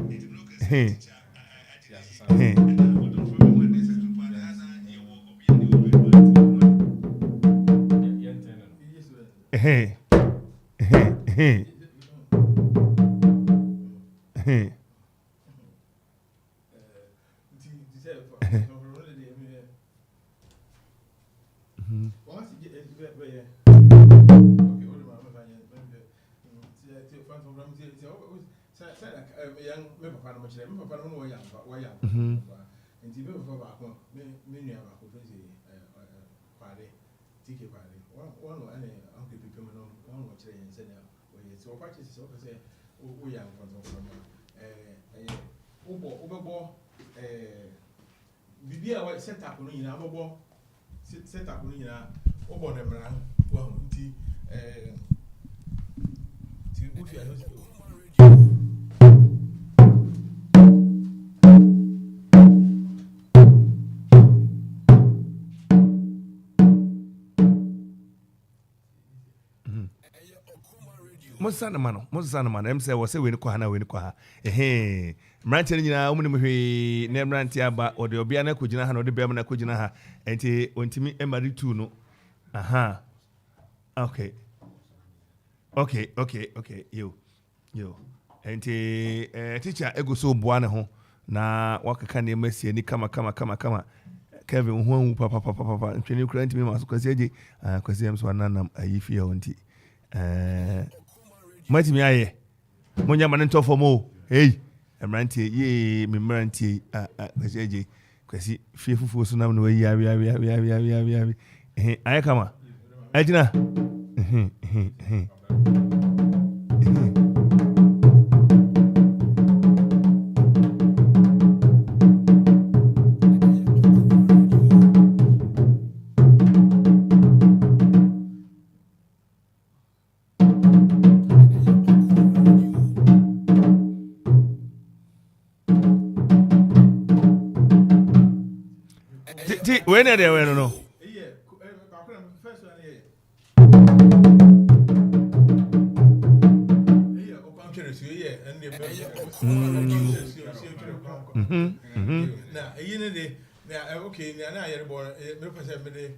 me papa no chere me papa no wo ya nti me papa ba ko me nua ba ko fense pare tike pare one ane uncle pipe me no one wo chere yen se na wo ye so pa chese so se wo ya nko ubebo bibia wa setup no nyina abobo setup no nyina obo na mran wo nti ti ufi ayo Mosana mano. Em say was say we ni kwa na we ni kwa ha. Mrantie nyina omu ni hwe na mrantie aba o de obia na kogina ha na o de bia na kogina ha. Enti ontimi emari tu no. Aha. Okay. Yo. Enti teacher ego so boa ne ho na wakaka ne masie ni kama. Kevin hu papa ntwene kura ntimi maso kwasi age kwasi am so nanam ayifi ya onti matimi aye monya man ntofo mo hey emrantie ye me mrantie kwasi age kwasi fie fufu so nam no wayi awi aye kama ajina when are they no okay na ya born me person me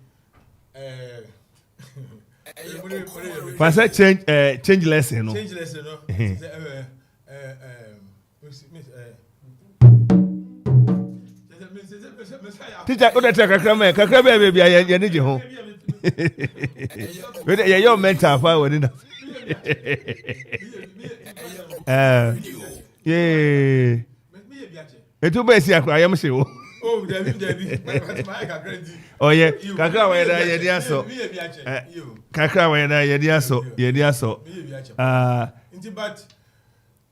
change lesson no teacher o da kakra be bia ye ni je ho we dey your mental fa we ni na yeah etu ba si akra yam se wo oh David my kakra di oh yeah kakra we da ye dia so kakra we da ye dia so inti but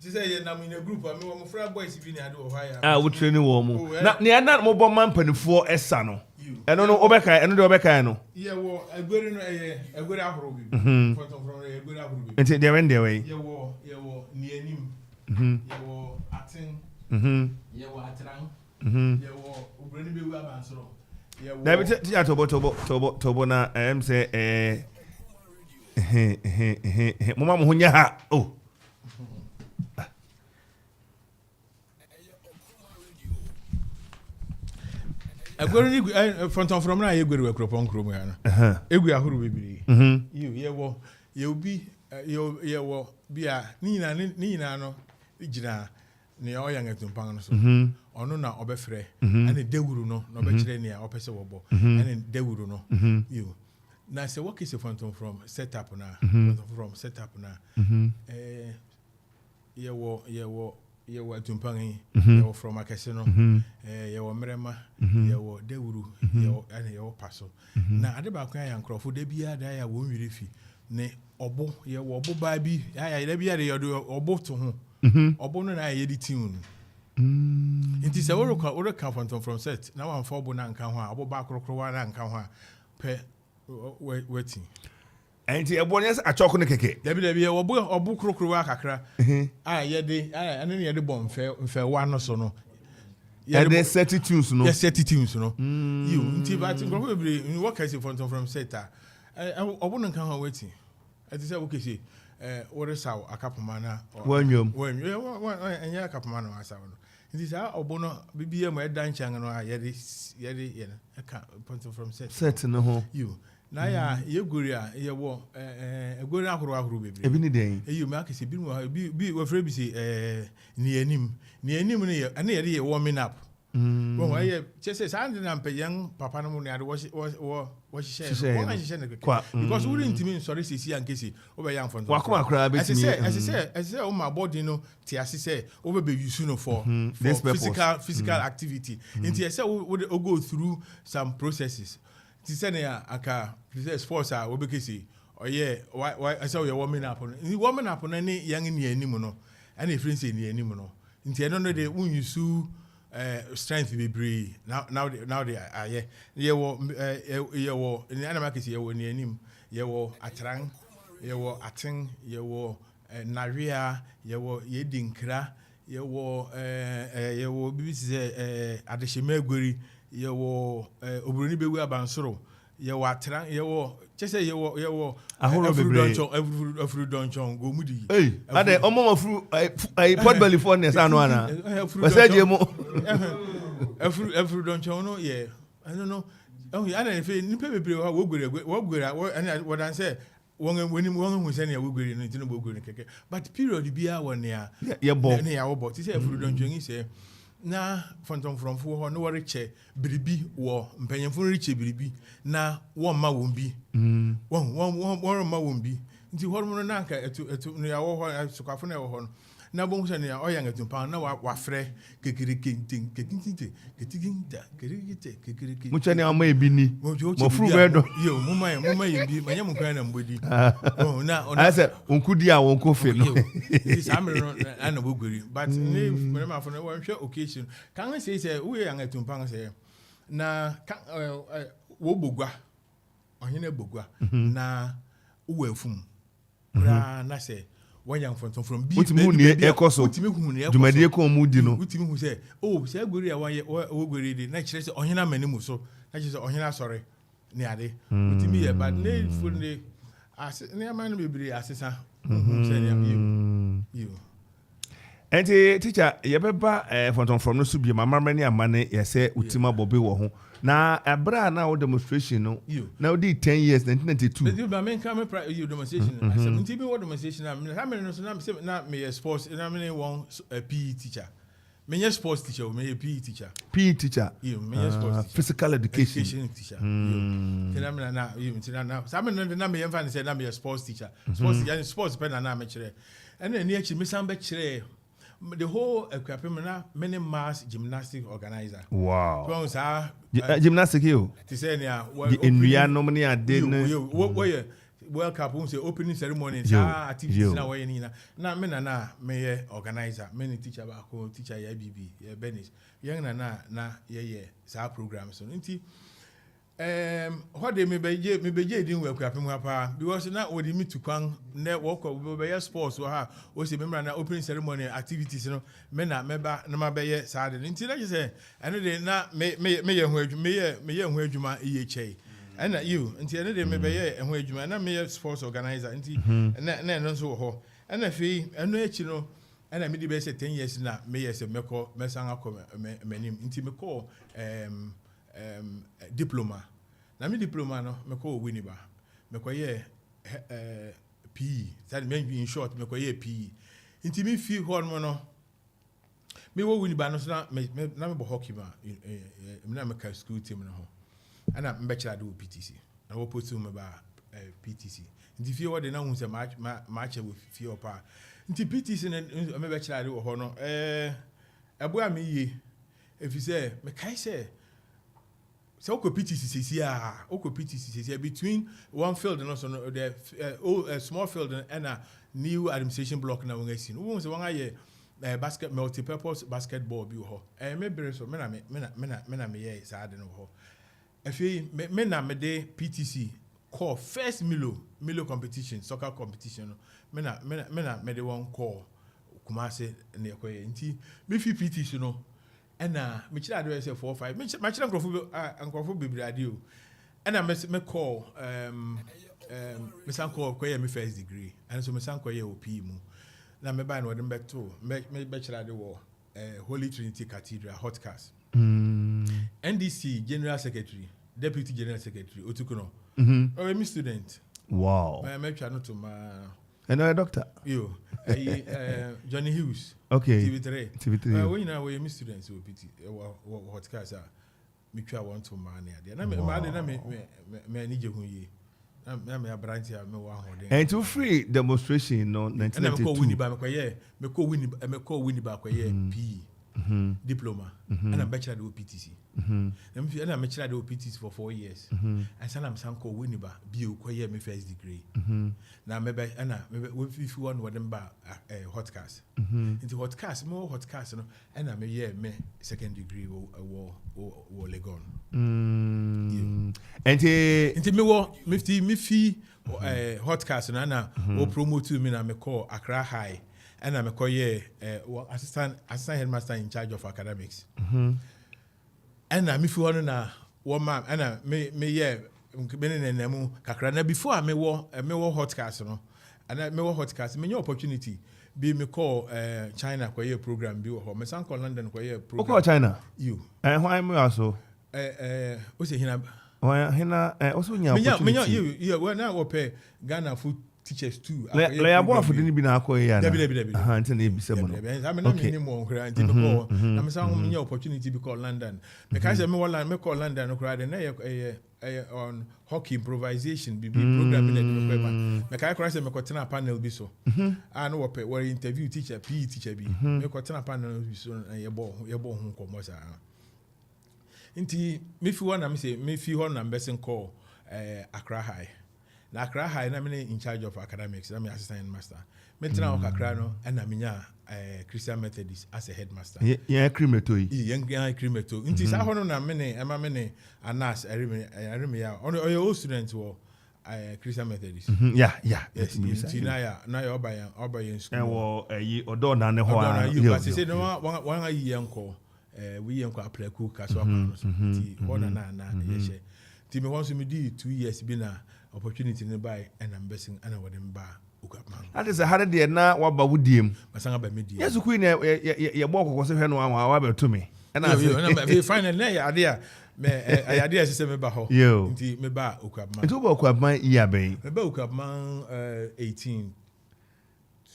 she say ye na in a group am we friend boys bi ni ade o haya we training wo mu na ne na mo bo man panifo esa no eno no obeka eno de obeka no ye wo agbere no agbere ahoro bi photo from agbere ahoro bi inti de when de way ye wo ni anim ye wo atin ye wo atran ye wo obrani be wu abansoro ye wo na bi ti tobo na say mama mo hunya ha oh Agwere ni from na yegwere we Akropong krom ya na egu ahuru bebiri ye wo ye obi ye wo bia ni nyina no gina ne o yang etumpan no so ono na obefre ane dewuru no na obekire ne a opese wo ane dewuru no you na se what is a phantom from setup na ye wo ye wo atumpan ye wo from akese no ye wo mrema ye wo dewuru ye wo ane ye wo paso na ade ba kan ya nkrofo da bia da ya wo nwire fi ne obo ye wo obo ba bi ya da bia de obo to ho obo no na ye di tin nti se wo ka phantom from set na wan fo obo na nka ho a obo ba krokro wa na nka ho a pe wetin enti ebonyes achoko ne keke dabi obu krokro wa kakra ye de ane ne ye de bom fe wa no so no ye de set tunes no you nti ba tin go be what can say from set obu no nka ho wetin ati say okay say what is how Akropong na wanwom enya Akropong no asa no nti say obu no bibia mo edan chan no ye de aka from set no ho you na ya yegori a ye wo egori ahoro bebre ebi ni den eyi ma akese bi mu bi we frɛ bi se ni anim no ye ana ye warming up bon wa ye chese sa ndi na mpyan papa no mu ne ade wo share because we didn't mean sorry sisi ankesi obe yan fon wakoma kra be timi say o ma body no ti asese obe be use no for physical activity nti say we go through some processes ti say na aka sports a we be kesi oye why say we warming up na ni yang ni anim no and e friend say ni anim no nti e no dey un use strength be bree now they are ye wo ni anama kesi ye wo ni anim ye wo atran ye wo aten ye wo naria ye wo ye dinkra ye wo bibisi adehema agweri ye wo obroni bewu abansoro you are trying, you just say you a whole every donjon go moody. Hey, and the Omo fruit, I put belly for this, I know. I said, you more. Every donjon, no, yeah. I don't know. Oh, yeah, and if you pay me, what I say, one who send you a wiggle into the wiggle, but period be our one near, yeah, boy, near our bot. He said, every donjon, he said. Na phantom from for no worry che biribi wo mpanyamfo riche biribi na wo ma won bi one ma won bi nti hormo na nka etu no ya wo ho sukafo na wo ho na bo hu se ne o yang etumpa na wa frɛ kekirikenti mucha ne ama ebi ni mo fru bedo yo muma ye bi manya mun kan na mbodi na I said unkudi a won kofe no this amre no ana bogori but ne ma for no wan hwɛ occasion kan say we yang etumpa say na wo bogwa ohene bogwa na wo afum ra na say one young from B. What moon near Ecoso? Do my dear Comudi no? What you say? Oh, say Guri, I read naturally on hina menimuso. That is on hina sorry. Nearly. What you mean, but nay, fully. As near man will be assessor. You. And teacher, Yabeba from no subi, my mamma and money, yes, say, Utima Bobby Wahu. Now, a bra now demonstration, no, you now did 10 years, 1992. But men come you demonstration. I said, TV what demonstration. I mean, how many not me a sports, and I mean, one a PE teacher. Me a sports teacher, me a PE teacher. PE teacher, you, me a sports physical education teacher. Tell me now, you now. Some of them me and said, I'm a sports teacher. Sports pen and amateur. And then actually, Miss Ambetchere. The whole Okuapeman many mass gymnastic organizer. Wow. Gymnastic you. To say in Ria normally I didn't. World Cup won't say opening ceremony. Activities now way in na me organizer. Many teacher about teacher BB Benis. Young na sa program so. What they may be didn't work up because now we meet to Kwang network of sports or how was a member opening ceremony activities, men are member no be sad until I say, and they not may where you my EHA and that you until they may be and where you man may sports organizer and then so ho and if he and no and I made the best 10 years now may as a meko mesanga menim into me call diploma. Na me diploma no me ko winiba. Me ko ye PE. That mean in short me ko ye PE. Inti me feel hormone no. Me wo winiba no so na me bo hockey ma. Me na me ka school team no ho. Ana me bachelor do PTC. Na wo post me ba PTC. Inti feel what they na hu se match with feel pa. Inti PTC na me bachelor do ho no ebo am ye. If you say me kai say so PTC between one field and also the small field and a new administration block now we see. We say one year basket multi-purpose basketball bi ho. Maybe so me na me sad no ho. Efi me na me de PTC call first Milo competition, soccer competition. Me na me de one call Kumase ne koye. Nti me fi PTC no and me chira do say 4 5 me chira nkrofo bebre ade o and me call me san call koye me first degree and so me san koye OP mu na me ba no dem back to me chira de wo Holy Trinity Cathedral hotcast NDC General Secretary Deputy General Secretary Otukuno me student wow me try not to ma and a doctor you Johnny Hughes okay TV3 when you we students will PT what cars are me try want to man there na me ni je hu yi na me branch ya me wa ho den and to free demonstration no 1992 me call win ba kwa ye PE diploma and I'm bachelor of PTC and I'm bachelor of PTC for 4 years and I'm sanko winiba bio kwa ye me first degree na maybe if you want them ba hotcast into hotcast more hotcast no and I'm me second degree wo Legon and me wo me fee hotcast na wo promote me na me call Accra High and I'm a assistant headmaster in charge of academics. And I'm if you want to one man and me nemu kakra na before me wo hotcast no and me wo hotcast me opportunity be me call China kwa ye program bi wo ho me san call London kwa ye program. Call China. You. Why me also? O se hina. Why hina also nya opportunity. You when I pay Ghana food teachers too. Le ya bo afudi ni bi na akọ ya na. Debi. Aha, nti na e bisa mo no. I mean na mo nkra nti because na me san nya opportunity be call London. Me ka say me call London no kra de na on hockey improvisation be program in the Okuapeman. Me ka kra say me ko tena panel bi so. Ah no we interview teacher PE teacher bi. Me ko tena panel bi so ye bo hu komo sa. Nti me fi one na me say me fi ho na mbesen call Accra High. Na Accra High na me in charge of academics, na me assistant headmaster. Me tena o kakra no na me nya Christian Methodist as a headmaster. Yeah, crimeto yi. Yeah, crimeto. Nti sa ho no na me ne Anas arime ya. Oyo student wo Christian Methodist. Yeah. Yes, nti na ya oba yen school. Wo yi odo na ne ho a. You say no one ayi enko we enko aplaku kaso akano. Nti bona na ye she. Nti me want to me di 2 years bi na opportunity ne buy and I'm basing and what them ba Okuapeman. That is a hard day na waba wudiem. Masanga ba media. Yes ku ni ye bọ kokọ se hwe no wa ba to me. Na we final na ya ade a me ade a se me ba ho. Nti me ba Okuapeman. Nti ba Okuapeman iya ben. Me ba Okuapeman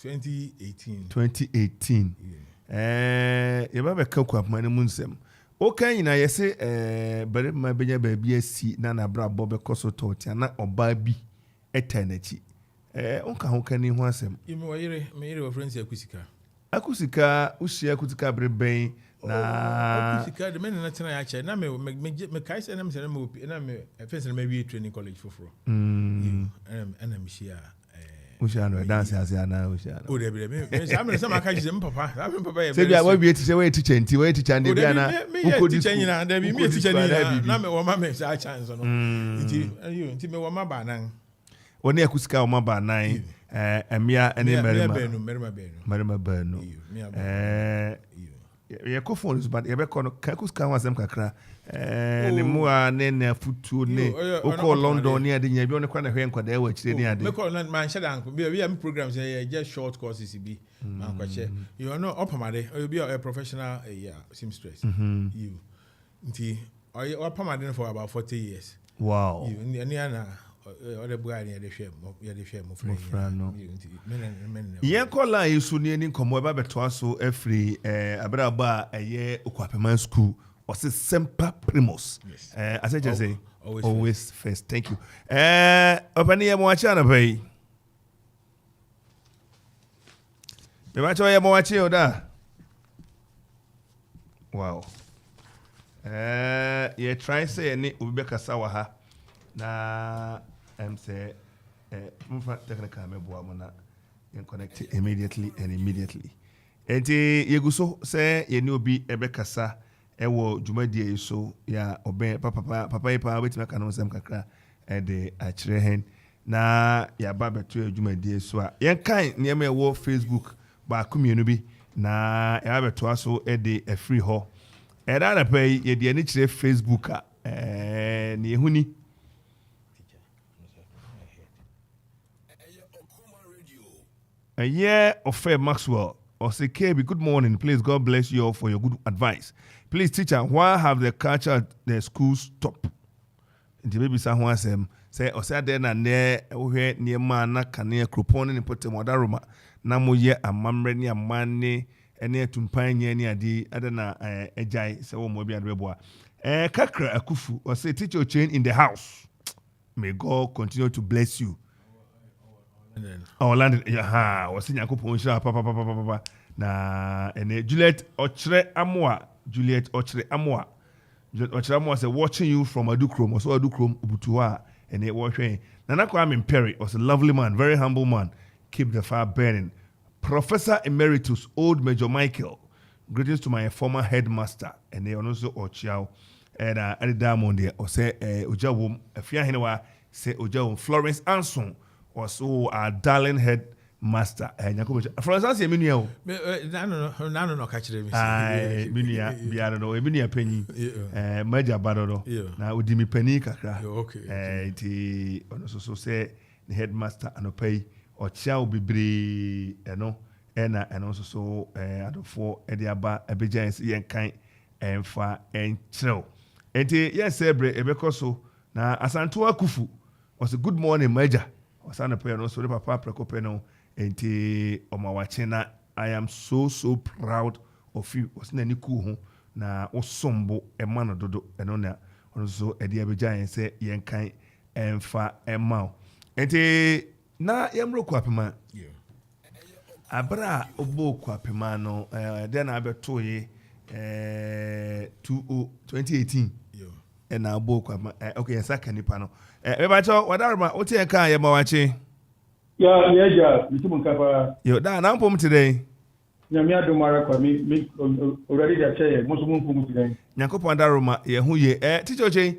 2018. 2018. Ye ba ka Okuapeman mu nsem. O kan nyina ye se bare ma benya ba bi asi na bra bo be koso to tia na oba bi etanachi. Onka ho kan ni ho asem. Imi wo yire me yire wo friends akusika ushia kutika bre ben na akusika de men na tena ya che na me kai se na me se na me na me first na me wi training college foforo. Ana me shia ushia no dance asia na ushia. O de me some aka je papa. Papa ye. Say bia we be teacher we teacher nti we teacher ndi bia na uko teacher nyina da bi me teacher nyina na me wo ma me sa chance no. Nti me wo ma ba nan. Oni akusika o ma ba nan emia ene merima benu ye ko phone but ye be ko no akusika ho asem kakra ne mu a ne futu ne o ko London ne ade nya bi on kwa na hwe nkwada e wa kire ne ade me ko man shada anko we am programs just short courses bi man kwa che you know opamade you be a professional seamstress you nti opamade for about 40 years. Wow. You ni ana other boy near the share mo friend. Yen kola yesu ni eni komo e ba beto aso afri abra ba Okuapeman school or say semper primus. As I just say always first. Thank you. Opani ye mo acha na bai. Me ba cho ye mo acha oda. Wow. Ye try say ni obi be kasa wa ha. Na say technical meboa mo na you connect immediately. Enti yeguso say ye ni obi ebekasa ewo dwumadie so ya oben papa ipa wetima ka no sem kakra de akire hen na ya ba beto dwumadie so a yen kan niam ewo Facebook ba kumienu bi na ya beto aso de free ho era na pay ye de ani kire Facebook a ni ehuni a year of Fair Maxwell or say KB, good morning. Please, God bless you all for your good advice. Please, teacher, why have the culture at the school stopped? The baby someone say or say then and there near mana can Akropong and put them Roma. Namo ye a mamre near money and near Tumpan near the other a jai so mobi and reboa. Kakra Akuffo or say teacher chain in the house. May God continue to bless you. London wasi Akropong sha papa na ene Juliet Ochre Amoa say watching you from Adukrom so Adukrom Obutuwa ene watching Nana Kwame Perry was a lovely man, very humble man, keep the fire burning. Professor Emeritus Old Major Michael, greetings to my former headmaster ene also Ochiao and at Diamond there or say Ojawum afia henewa say Ojawum Florence Ansong also our darling Master nyankopɔn for instance me nua o nano no catch them ai me nua biara no me nua panyi maja bado no na odi mi pani kakra ti ono so say the headmaster anopai o chia obibre eno eno so adofo e de aba abejan yen kan emfa enkyerɛw enti yes ebre ebekoso na Asanto Akuffo was a good morning maja wasana pay no so the papa prekope no enti omawachena I am so proud of you wasna ni ku ho na osombo ema no dodo eno na ono so e de abejan se yen kan emfa ema enti na yemro Okuapeman abra obo Okuapeman no den abeto ye 2018 and na obo Okuapeman okay yesa kanipa no ebacho wadarma oti en kan ye mawache yeah mitumun kapa yo da na mpom today nyame adomara kwa mi already da che mo so mo mpom today nyankopon daroma ye hu ye teacher oche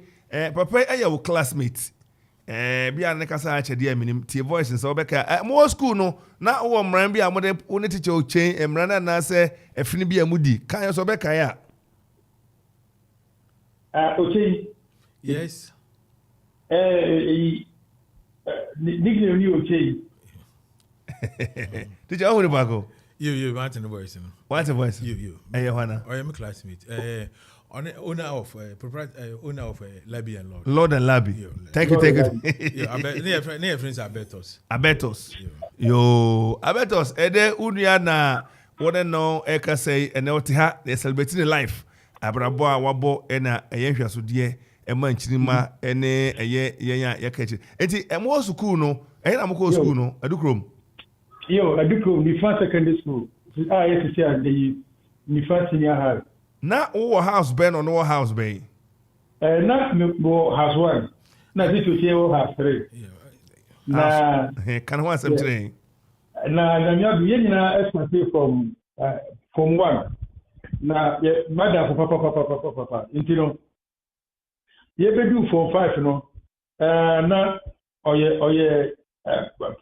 papa aye wo classmate bia ne kasa ache dia minim tie voice so obeka mo school no na wo mran bia mo de one teacher oche mran na se afini bia mudi kan so obeka ya oche yes nickname ni oche teacher who the bago you want the voice no what the voice you hwana I am a classmate owner of owner of Labby and Lord and Labby. Thank you. Near friends Abetos. Yo, Abetos. Ede Uniana. What I know, Eka say, and Otiha, they're celebrating life. Abraboa wabo ena eyehwa so de e man chinima ene eye catch. Enti e mo school no, e na mo ko school no, Adukrom. Yo, Adukrom, the first secondary school. Yes, the first senior high. Na o house ben or no house ben? Na mo house one. Na this to say house three. Na can one some today. Na you na expert from one. Na madam papa. You know. Ye be do from 5 no. Na oye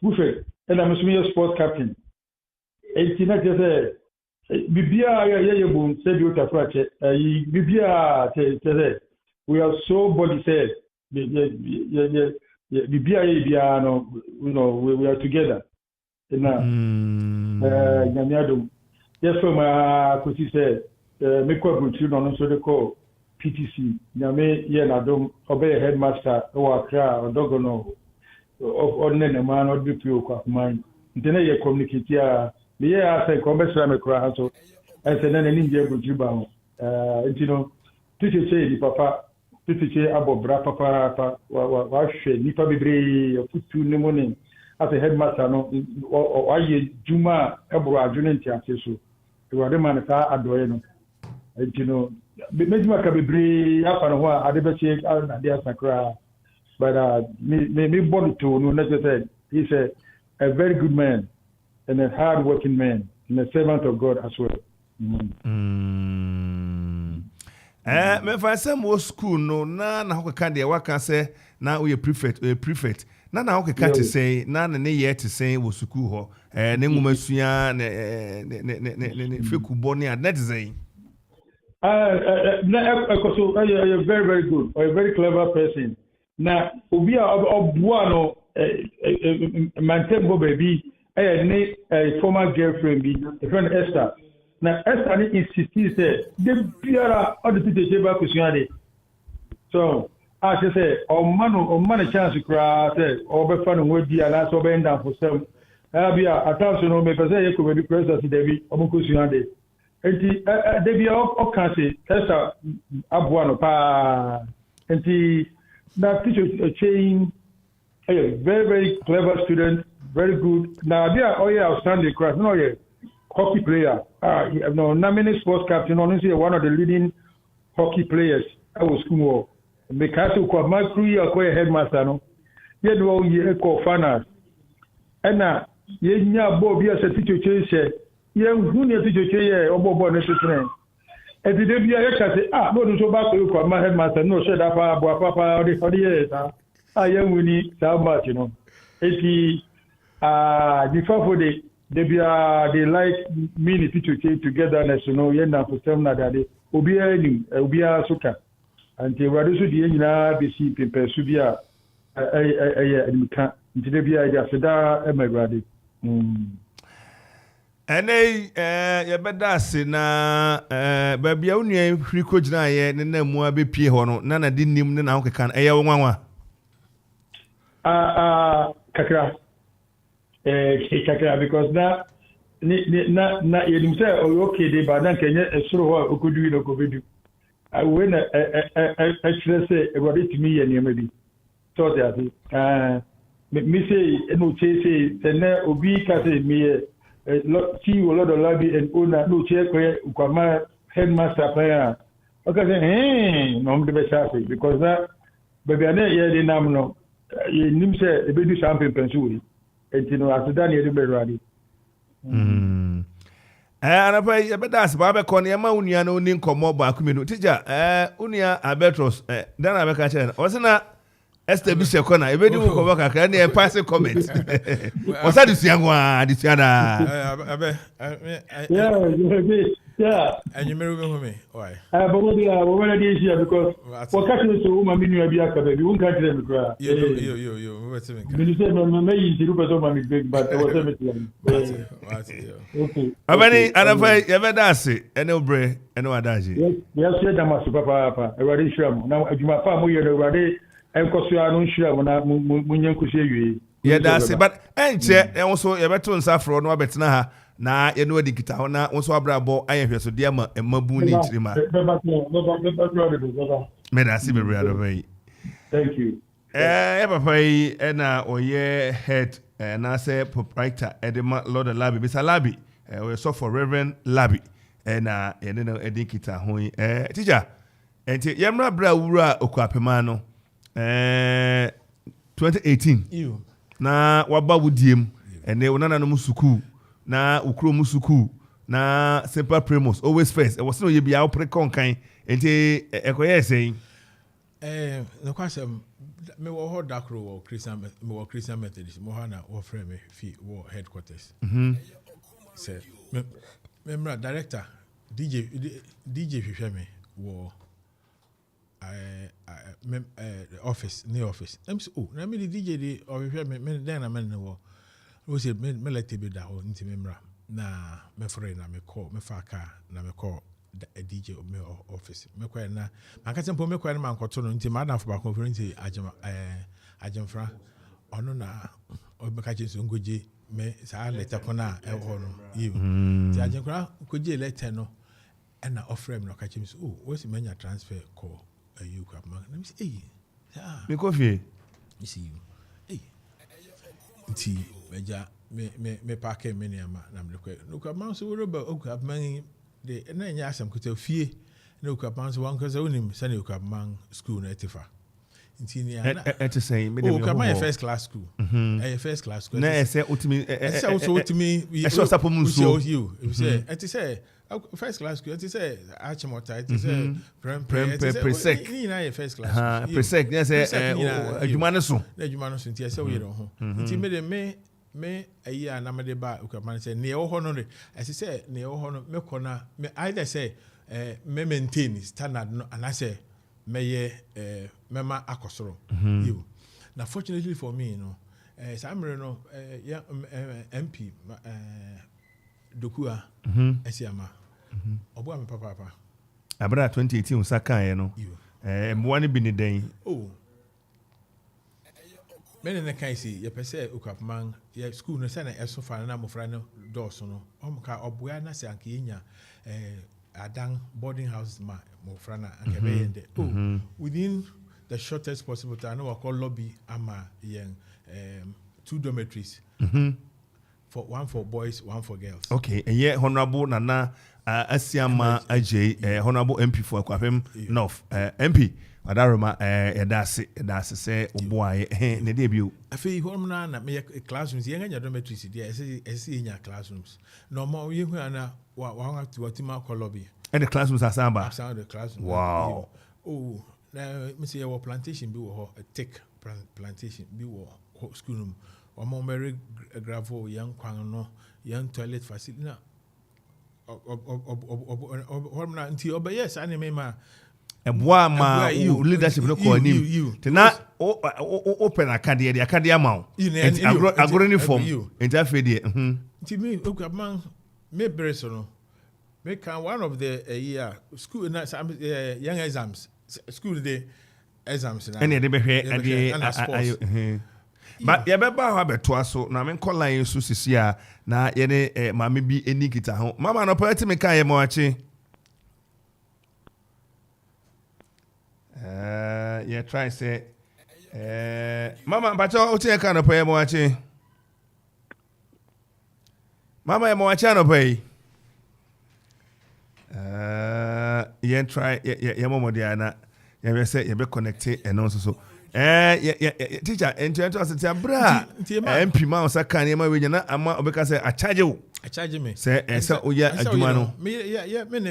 buffet. And I'm a sports captain. 18 just Bibia ye bun said you to frache. Bibia we are so body said. Bibia bia no, you know, we are together. Na nyamiado. Yes for my kosi say me kwa butu no so de call PTC. Nyame ye na dom obey headmaster o akra odogono of ordinary man or be Okuapeman. Ntene ye communicate ya me ya say conversation me kra so I say na ni nje bujuba ntino titiche di papa titiche abobra papa wa hwe nipa bebre futu ne moni as a headmaster no aye juma ebro adwene ntiase so ewade man ka adoye no ntino mejuma ka bebre afa no ho ade be che na dia sakra but me born to no necessary he's a very good man and a hard working man and a servant of God as well. Me fa some school no na ho ka de waka say na we prefect na ho ka to say na ne ye to say wo school ho ne nguma sua ne feku boni ad net say so you're very very good or a very clever person na obi obua no maintain go baby ne former girlfriend be friend Esther. Now Esther insisted say the biara all the teacher ba kusuade. So as I say o man chance kra say o be fa no wodi ala so be ndan for sem. Abia attention no me pese ye ko be pressure si David o mo kusuade. Enti David o kan say Esther aboa no pa. Enti that teacher change a very very clever student, very good. Now they are outstanding class. No, hockey player. No, nominate sports captain. Honestly, one of the leading hockey players. I was school. Because my crew acquire headmaster. No, you know you call finance. And now you nya Bob as a teacher say. You who need teacher say obo necessary. And the day I say no so back to my headmaster. No, said papa or the years. I am winning so much, you know. before for they like me and teacher togetherness, you know, yenda for some that they obia soka. And they were also the engineer, the sheep in Persubia, until be I just emigrated. Ene yɛbɛda ase na baabi a wonua hwiri kɔgyina yɛ ne na mu abɛpie hɔ no na na de nim ne na ho keka no ɛyɛ wo nwanwa kakra because na yedim sɛ okay de ba na nkɛnyɛ ɛsoro hɔ a ɔkɔdui na ɔkɔbɛdu wei na ɛkyerɛ sɛ awurade tumi yɛ nneɛma bi sɛ ɔde ase me sei ɛna ɔkyee sei sɛ nɛ obi ka sɛ meyɛ see a lot of lobby and owner no chair Okuapeman headmaster player. Okay, no, I'm the best because that baby I never the name no. You nim say the baby something pensuri. And you know after that you be ready. Ana pa yɛbɛda ase ba bɛkɔ no yɛma wo nua no ni nkɔmmɔ baako menu teacher wo nua Albertus dan abɛka kyerɛ no ɔse na Esther bi se kona ebedi wo ko baka ka na pass comment o sa disia ngwa disia da yeah and you meru me me why but we dey here because for catching so ma minu abi aka be won catch them kra yo we were saying me say me yin tiru person ma mi big but was say me okay abani anafa yɛbɛda ase ene obre ene wadaji yes da masu papa ewade hwam na adwuma pa mo yɛ ewade enkosia no nhwira mo na munye nkosia wie yɛda ase but enche ɛwo so yɛbɛto nsafro no abɛtena ha na yɛno adi kita ho na wo so abrabɔ ayɛhwɛ de ama mabu ne ntirima meda ase bebre adɔbɛyi thank you papa yi ɛna ɔyɛ head na sɛ proprietor edema Lord Labi bisa Labi ɔyɛ so for Reverend Labi ɛna yɛne no adi kita ho yi teacher enti yɛmra bra wura Okuapeman no 2018 na waba wudiem ene wonana no musuku na ukro musuku na simple primus always first e was no ye bia opre konkan enti ekoye sei no kwasem me wo ho dakro wo Christian Methodist mo ha na wo frame me fi wo headquarters say me director DJ hwehwe me wo office near office oh na me DJ the or me then na me no we say me let be da ho nti me mra na me free na me call me fa car na me call a DJ me office me kwa na aka tempo me kwa na man koto no nti ma da fo ba conference ajemfra ono na obeka cheso ngoje me sa letter kona e ho no you ti ajemfra koje letter no na offer me no ka cheso oh we say manya transfer call you Okuapeman let me say hey me Kofi you see you hey nti meja me park me niama na me kwa Okuapeman so we ba Okuapeman de na nya asem kuta fie na Okuapeman so wan ka so nim say Okuapeman school na etifa nti ni ana et say me dem Okuapeman first class school first class school na say utimi so utimi so sapomu so you say et say first class school it say Achimota it say presec ni na first class presec yes adwuma no so nti say we ho nti me ayi na me de ba Okuapeman say ne wo ho no say ne wo ho no me kona me either say me maintain standard no and I say me mema akosoro you now fortunately for me Samre no MP Dokua Esiama Obo am papa abra 2018 usaka ye no mwa ne bi ne den mene ne kan si ye pese Okuapeman ye school no se na eso fa na mofra no doors no omka oboa na se anka yenya adan boarding houses ma mofra na anka be yende within the shortest possible time no call lobby ama yen 2 dormitories for one for boys, one for girls. Okay, and yeah, Honorable Nana Asiama Ajay, Honorable MP for Akuapem North, MP. Adaroma, that's say boy, ne debut. I feel home na me classrooms. Young and your dormitories. There, I see in your classrooms. No more you na wa to what ma call lobby. And the classrooms are samba. Outside the classroom. Wow. Oh, now me say our plantation be a thick plantation be school room. omo very gravel young kwan young toilet facility na until yes anime ma eboa ma leadership no ko anim tena open akade de akade amount agro ni form interface de nti me Okuapeman me breso no me can one of the year school na young exams school the exams na ene de behwe ade but ye be ba ho abeto aso na me call line so sisia na ye ne mama bi eni kita ho mama no party me kan ye mo achi yeah try say mama bacho o tie kan no pa ye mo achi mama ye mo achi no pa yi yeah try ye mo dia na ye be say ye be connect eno so teacher ento asetia bra MP ma osa kan ye ma we nyana ama obeka say a charge me say esa oya adwuma no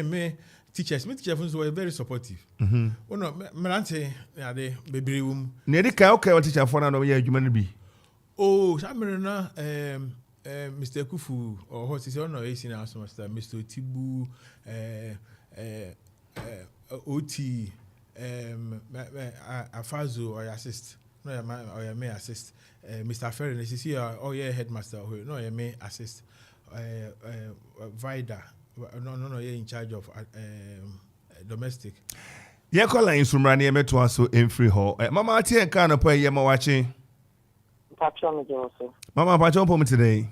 me teachers were very supportive no merante ya de bebrewum ne di kai okay teacher for na no ya adwuma no bi samere na Mr. Akuffo or what is on our senior master Mr. Tibu OT Afazo or assist no or may assist Mr. Ferry this is headmaster no may assist Vida no in charge of domestic yeah call line sumra ne me to aso free hall mama atie kan no pa ye ma wache patron Joseph mama patron pom today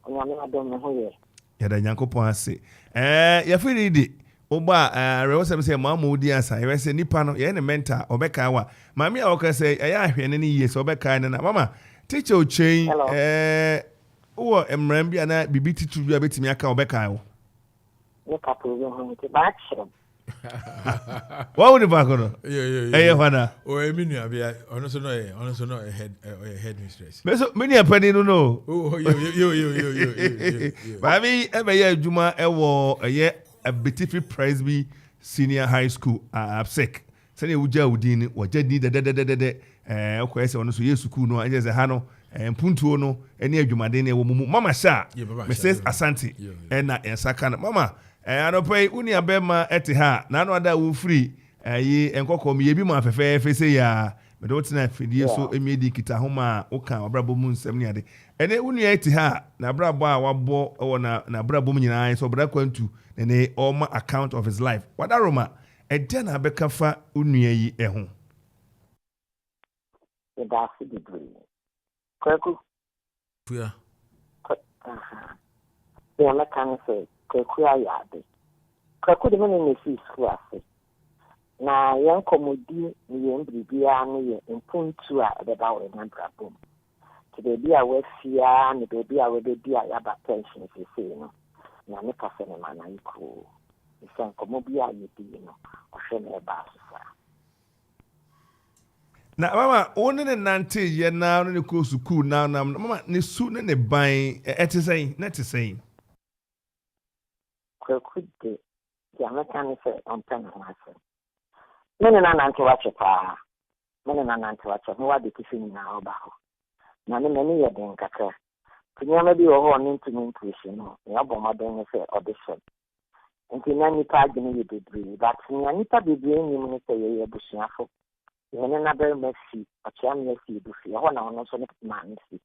onyame adom ho ye ya da nyankopon ase ya firi di oba rewosem say mama odi asa ye say nipa no ye ne mentor obeka wa mama ya woka say ya ahwene ne ye so obeka ne na mama teacher o chain wo emram bia na bibi titu bia betimi aka obeka wo ne kapo ho te ba chiro what would back on hwana eminu abia ono so no a headmistress meso many a penny no yo baby ebe ye adwuma ewo ye a Betifi Presby Senior High School APSEC sene wuja udini wajadi de okwa ese ono so ye school no anje ze ha no mpuntuo no ene adwumade ne wo mumu mama sha Mrs Asante na ensaka mama anopai uni abema eti ha na no ada wo free yi enkoko me yebi ma fefe se ya me do tina fidie so emiedi kita homa oka obrabo mu nsem ne ade ene uni eti ha na brabo a wabo wo na brabo mu nyina so Obra Akwantu ne all account of his life wadaroma ede na bekafa uni yi eho e da fi degree kwaku fuya ya mekan se kwaku ayade kwaku de me ne fi school ase na yan komodi ni yen bribia ni yen mpuntu a de ba we na brabo ti de bia we fia ni de bia we de bia ya ba pension se no na me ka se ne mana iko isan komobia ye di no o hwe na ba so na mama one ne nante ye na no ne ko school na mama ne su ne ban etisen na tisen kwaku de ya mekan se on tan na se mene na nante wache pa mene na nante wache mo wade kifini na oba ho na ne mene ye den kakra kunyama bi wo ho ne ntumi impression no ya bo ma den se audition nti na ni pa gine ye bebre but nya ni pa bebre ni mo se ye busuafo mene na be masi acha me si du fi ho na ono so ne man si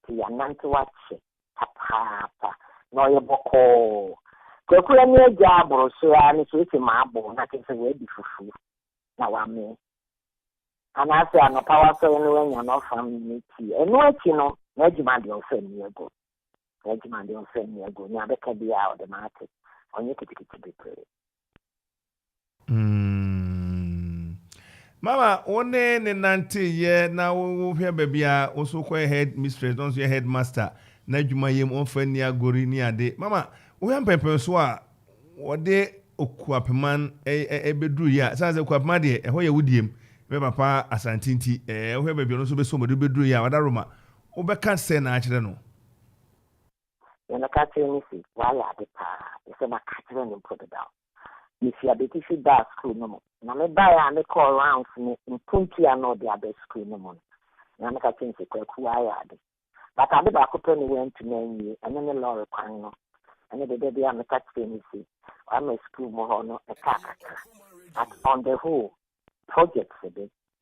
ti ya nante wache papa no ye boko kwekura ni eja aboro so ani so ese ma abo na kese we di fufu na wa me anase ano power so no wanya no family ti eno achi no na ejima de ofem yego nya be ka bia o de mate onye kitikiti be mama one ne nante ye na wo hwe babia wo so kwa head mistress don so headmaster na adwuma yem onfa ni agori ni ade mama wo yan pepe so a wo de Okuapeman bedru ya sanze Okuapeman de ho ye wudiem be papa asantinti wo hwe babia no so be so mo de bedru ya wadaroma wo be ka se na akire no yana ka tell me si wala de pa se ma ka tell no put it down if you be to that school no na me buy and me call around me in punti and no the other school no na me ka tell me kwaku aya de But I did a went to name and then the Laura Quano, and then the baby I'm a catch fancy. I'm a school more a cat. But on the whole, projects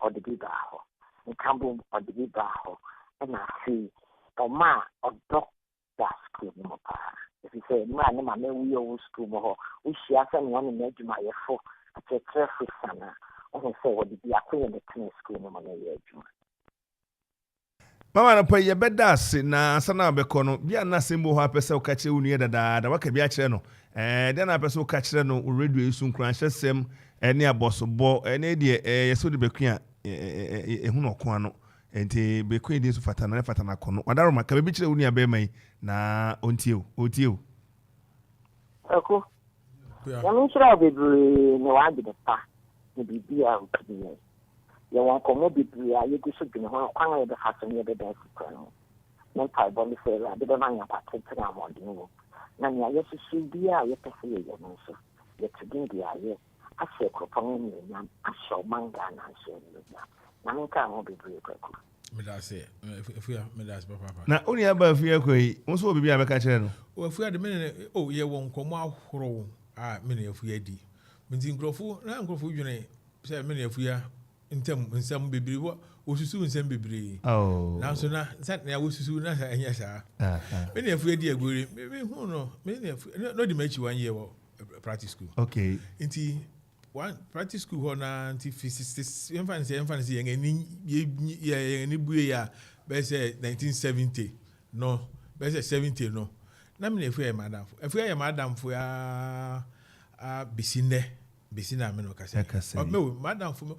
or the Bibaho, and Campbell or the Bibaho, and I see or ma or dog that school no pa. If you say, man, my name we always school more, we share someone in the my for a traffic sana, or say what the acquaint the tennis school no money. Mama na pay yebeda ase na sana beko no bia na sembo ho apese o ka kire unu dada waka bia kire no den na apese o ka kire no radio esu nkran hyesem ene abosobo ene de yeso de bekua ehunu okon ano enti bekua de su fatana kono wadaro maka be kire unu abe mai na ontie o Ako ya min kira bebre no wadi de pa ni bibia o kire you want to be you go to be ho kwan the fashion you be dance kwan no type body say la be man ya pattern na mo di no na ya yesu su bia you pese ye no so ye tudin bia ye ase Akropong ni nyam aso manga na so ni na nka mo be break ko me da say efua me da papa na oni aba afia koi won so bibia be ka kire no o efua de me ye won komo ahoro me na efua di minti nkrofo dwene say me na efua nsem bebre osusu nsem bebre na so na na osusu na anya sa me na afu di agore me hu no me na afu no di machi 1 year practice school okay nti one practice school ho na nti physics emphasis ye bue ya be say 1970 no be say 70 no na me na afu ya madam fo ya bisina me no kase me madam fo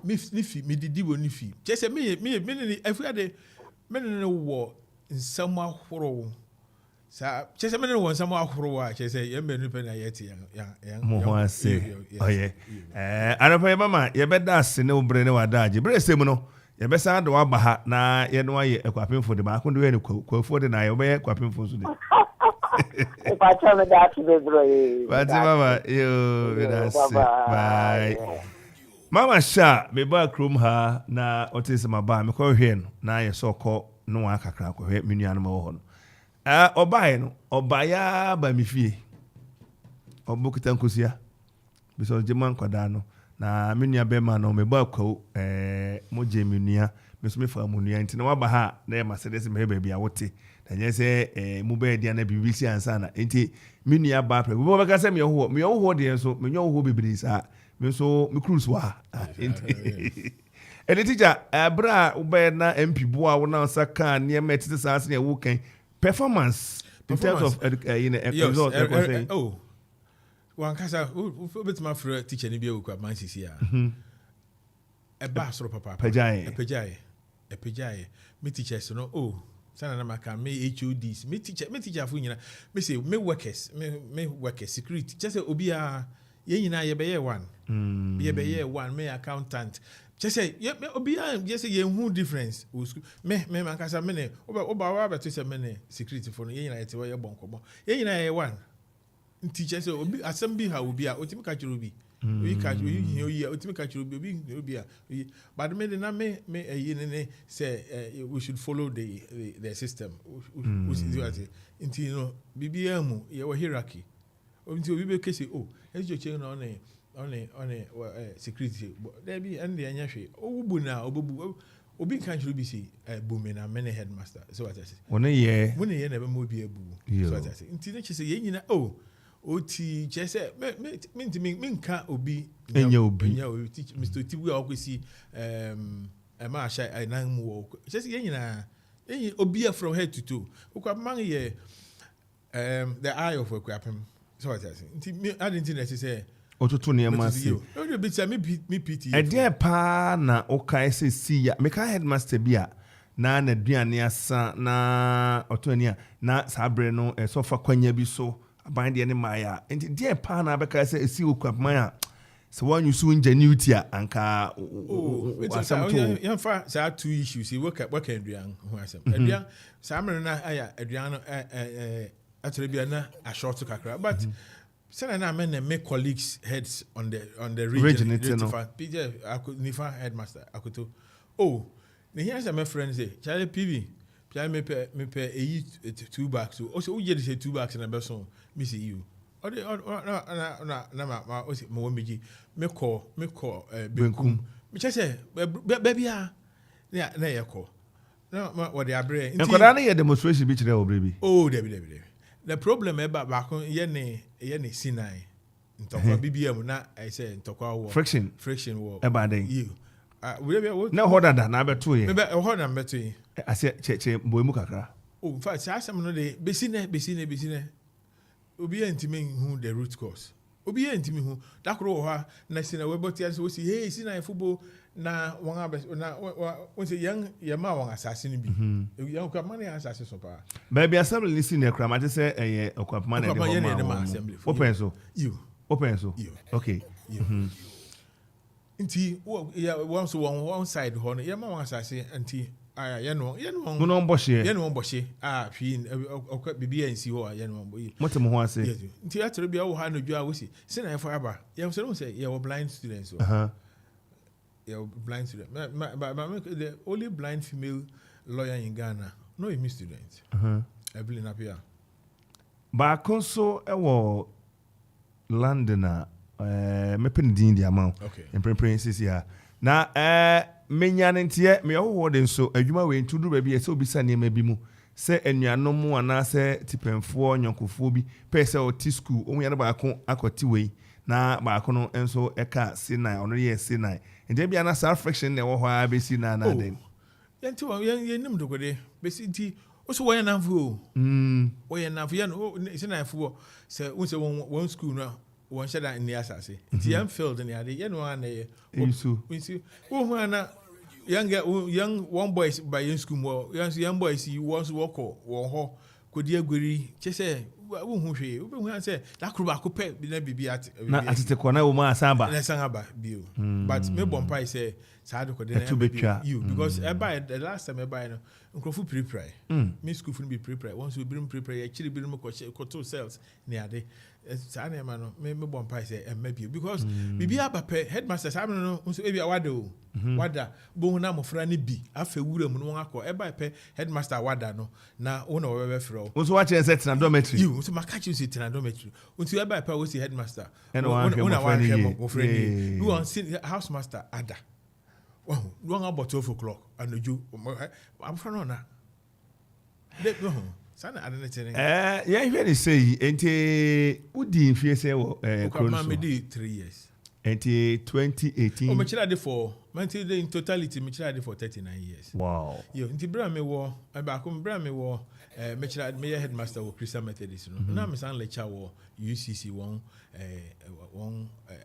me didi wo ni fi chese me afiade me ne wo nsam ahoro sa chese me ne wo nsam ahoro a chese ye me nipa na yeti yan mo ho ase oye anapa mama ye beda ase ne obre ne wadaje bre sem no ye be sa do aba ha na ye no aye Akuapemfo de ba ko de ne kwafo de na ye be Akuapemfo so de if I tell me that to be bro mama yo bye Mama Sha me ba krom ha na otese maba me ko hwe no na ye so ko no akakra ko hwe me nuanu mo ho no obae no obaya ba mi fie obukuta nkosia biso jeman kwada no na me nua be ma no me ba kwa mo je me nua me so me fa mo nua nti na waba ha na ye Mercedes me ba bia wote na nye se mu ba dia na bibisi ansa na nti me nua ba pre bo ba ka se me ho de so me nwa ho bibiri sa me so me cruise wa ene teacher bra ube na MP boa wo na saka ne metete sanse ne wo kan performance in terms of result oh one kasa bit my friend teacher ni bi Okuapeman sisi ya e ba soro papa pejai me teacher so no oh sana na maka me HODs me teacher fu nyina me say me workers security just obi a ye nyina ye be ye one me accountant just say ye obi a just say ye hu difference me mankasa me ne oba wa beto say me ne security for no ye nyina ye te ye bonkobo ye nyina ye one teacher say obi asem bi ha obi a otimi ka chiro bi we ka you otimi ka chiro bi obi a but me na me ye ne say we should follow the system we should do it until you know bibia mu ye wa hierarchy until we be kese oh ejo che no on security there be and the anya hwe obubu na obubu obi kan chiro bi say bumi na me headmaster so what I say one ye na be mo bi abu so what I say until na che say ye nyina oh oti che say me nka obi enya teach Mr. Tibu akwesi ma sha nan mu wo che say ye nyina obi from head to toe Okuapeman ye the eye of Okuapeman so what I say until I didn't know say otutu ne ma se o be say me PT e dey pa na o kai se si ya me ka headmaster bia na duane asa na otoni a na sabre no so fa kwanya bi so aban de ne maya enti dey pa na be ka se si Okuapeman a so one you so ingenuity anka asam to yan fa say two issues see work aduan ho asam aduan samre na aya aduan no actually be na a short kakra but say na me colleagues heads on the region PJ Nifa headmaster akoto oh here's my friend say, Charlie PB, Charlie me pay a 2 bags. Also, we get 2 bags and a person, Missy you. Or the me call Benkum. Which I say, baby, yeah, na call. No, what they are brave. And could I hear demonstration beach there, baby? Oh, Debbie. The problem about back on Yene Sinai. In Tokwa BBM, na I say in Tokwa war. Friction war. About you. No harder than number 2 years. Maybe a hard number 2. I said, Che Boymukakra. Oh, in fact, I some no day. Besine. Obi ntimi who the root cause. Obi ntimi who that crow ha na sina we boti as we say hey sina football na wan abes na we say young yama wan assassin bi. Young Okuapeman assassin so pa. Baby assembly listen e kra ma te say eh Okuapeman e dey home assembly. Open so. You. Okay. Nti once one side ho no yama wan assassin nti aya ye no no mboshe hwi bibia nsi ho ye no mbo yi motem ho ase nti atere bia wo ha no dwa wo si se na for aba ye say ye were blind students ye were blind student the only blind female lawyer in Ghana no a student Evelyn Apia ba konso e wo London mepen din dia ma in princess ya na menya ntie me ho de nso adwuma we ntudu ba bi e se obisa ne ma bi mu se anuanom ana se tipemfo nyonkofo bi pe se o ti school o ya ba ko akoti we na ba ko no enso eka sinai ono ye sinai nje bia na self friction ne wo ho a be sinai na den yanti wo yenim do gode be sinti o so wo yanafo wo yanafo ya no sinai fo se wo se won school no one shada in the assassin. It's young field in the idea, you know, and young one boys by young school, young boys, he wants to walk or could you agree? Just say, who say that could be at the corner of my samba, but maybe one price say, Sado could you because I buy the last time I buy Nkrofu prepare. Me school be prepare. Once we bring prepare, actually bring more two cells near the Sane man, me bon price maybe because bibi abape headmaster sabe no nso ebi awado wada bo na mofra ne bi afa wura mu no akọ eba pe headmaster wada no na wona we be frɛ nso wa che set na dormitory you nso makachi sit na dormitory nso eba pe wo si headmaster wona wa mofra ne you on house master ada oh no about 12 o'clock anoju am fra no na sana adenetene yeah you say enti udi mfie say wo Okuapeman me di 3 years enti 2018 o me chira de for mentally in totality me chira de for 39 years wow yo enti bra me wo ba ko bra me wo me chira me headmaster wo Christian Methodist no na me san lecture wo UCC one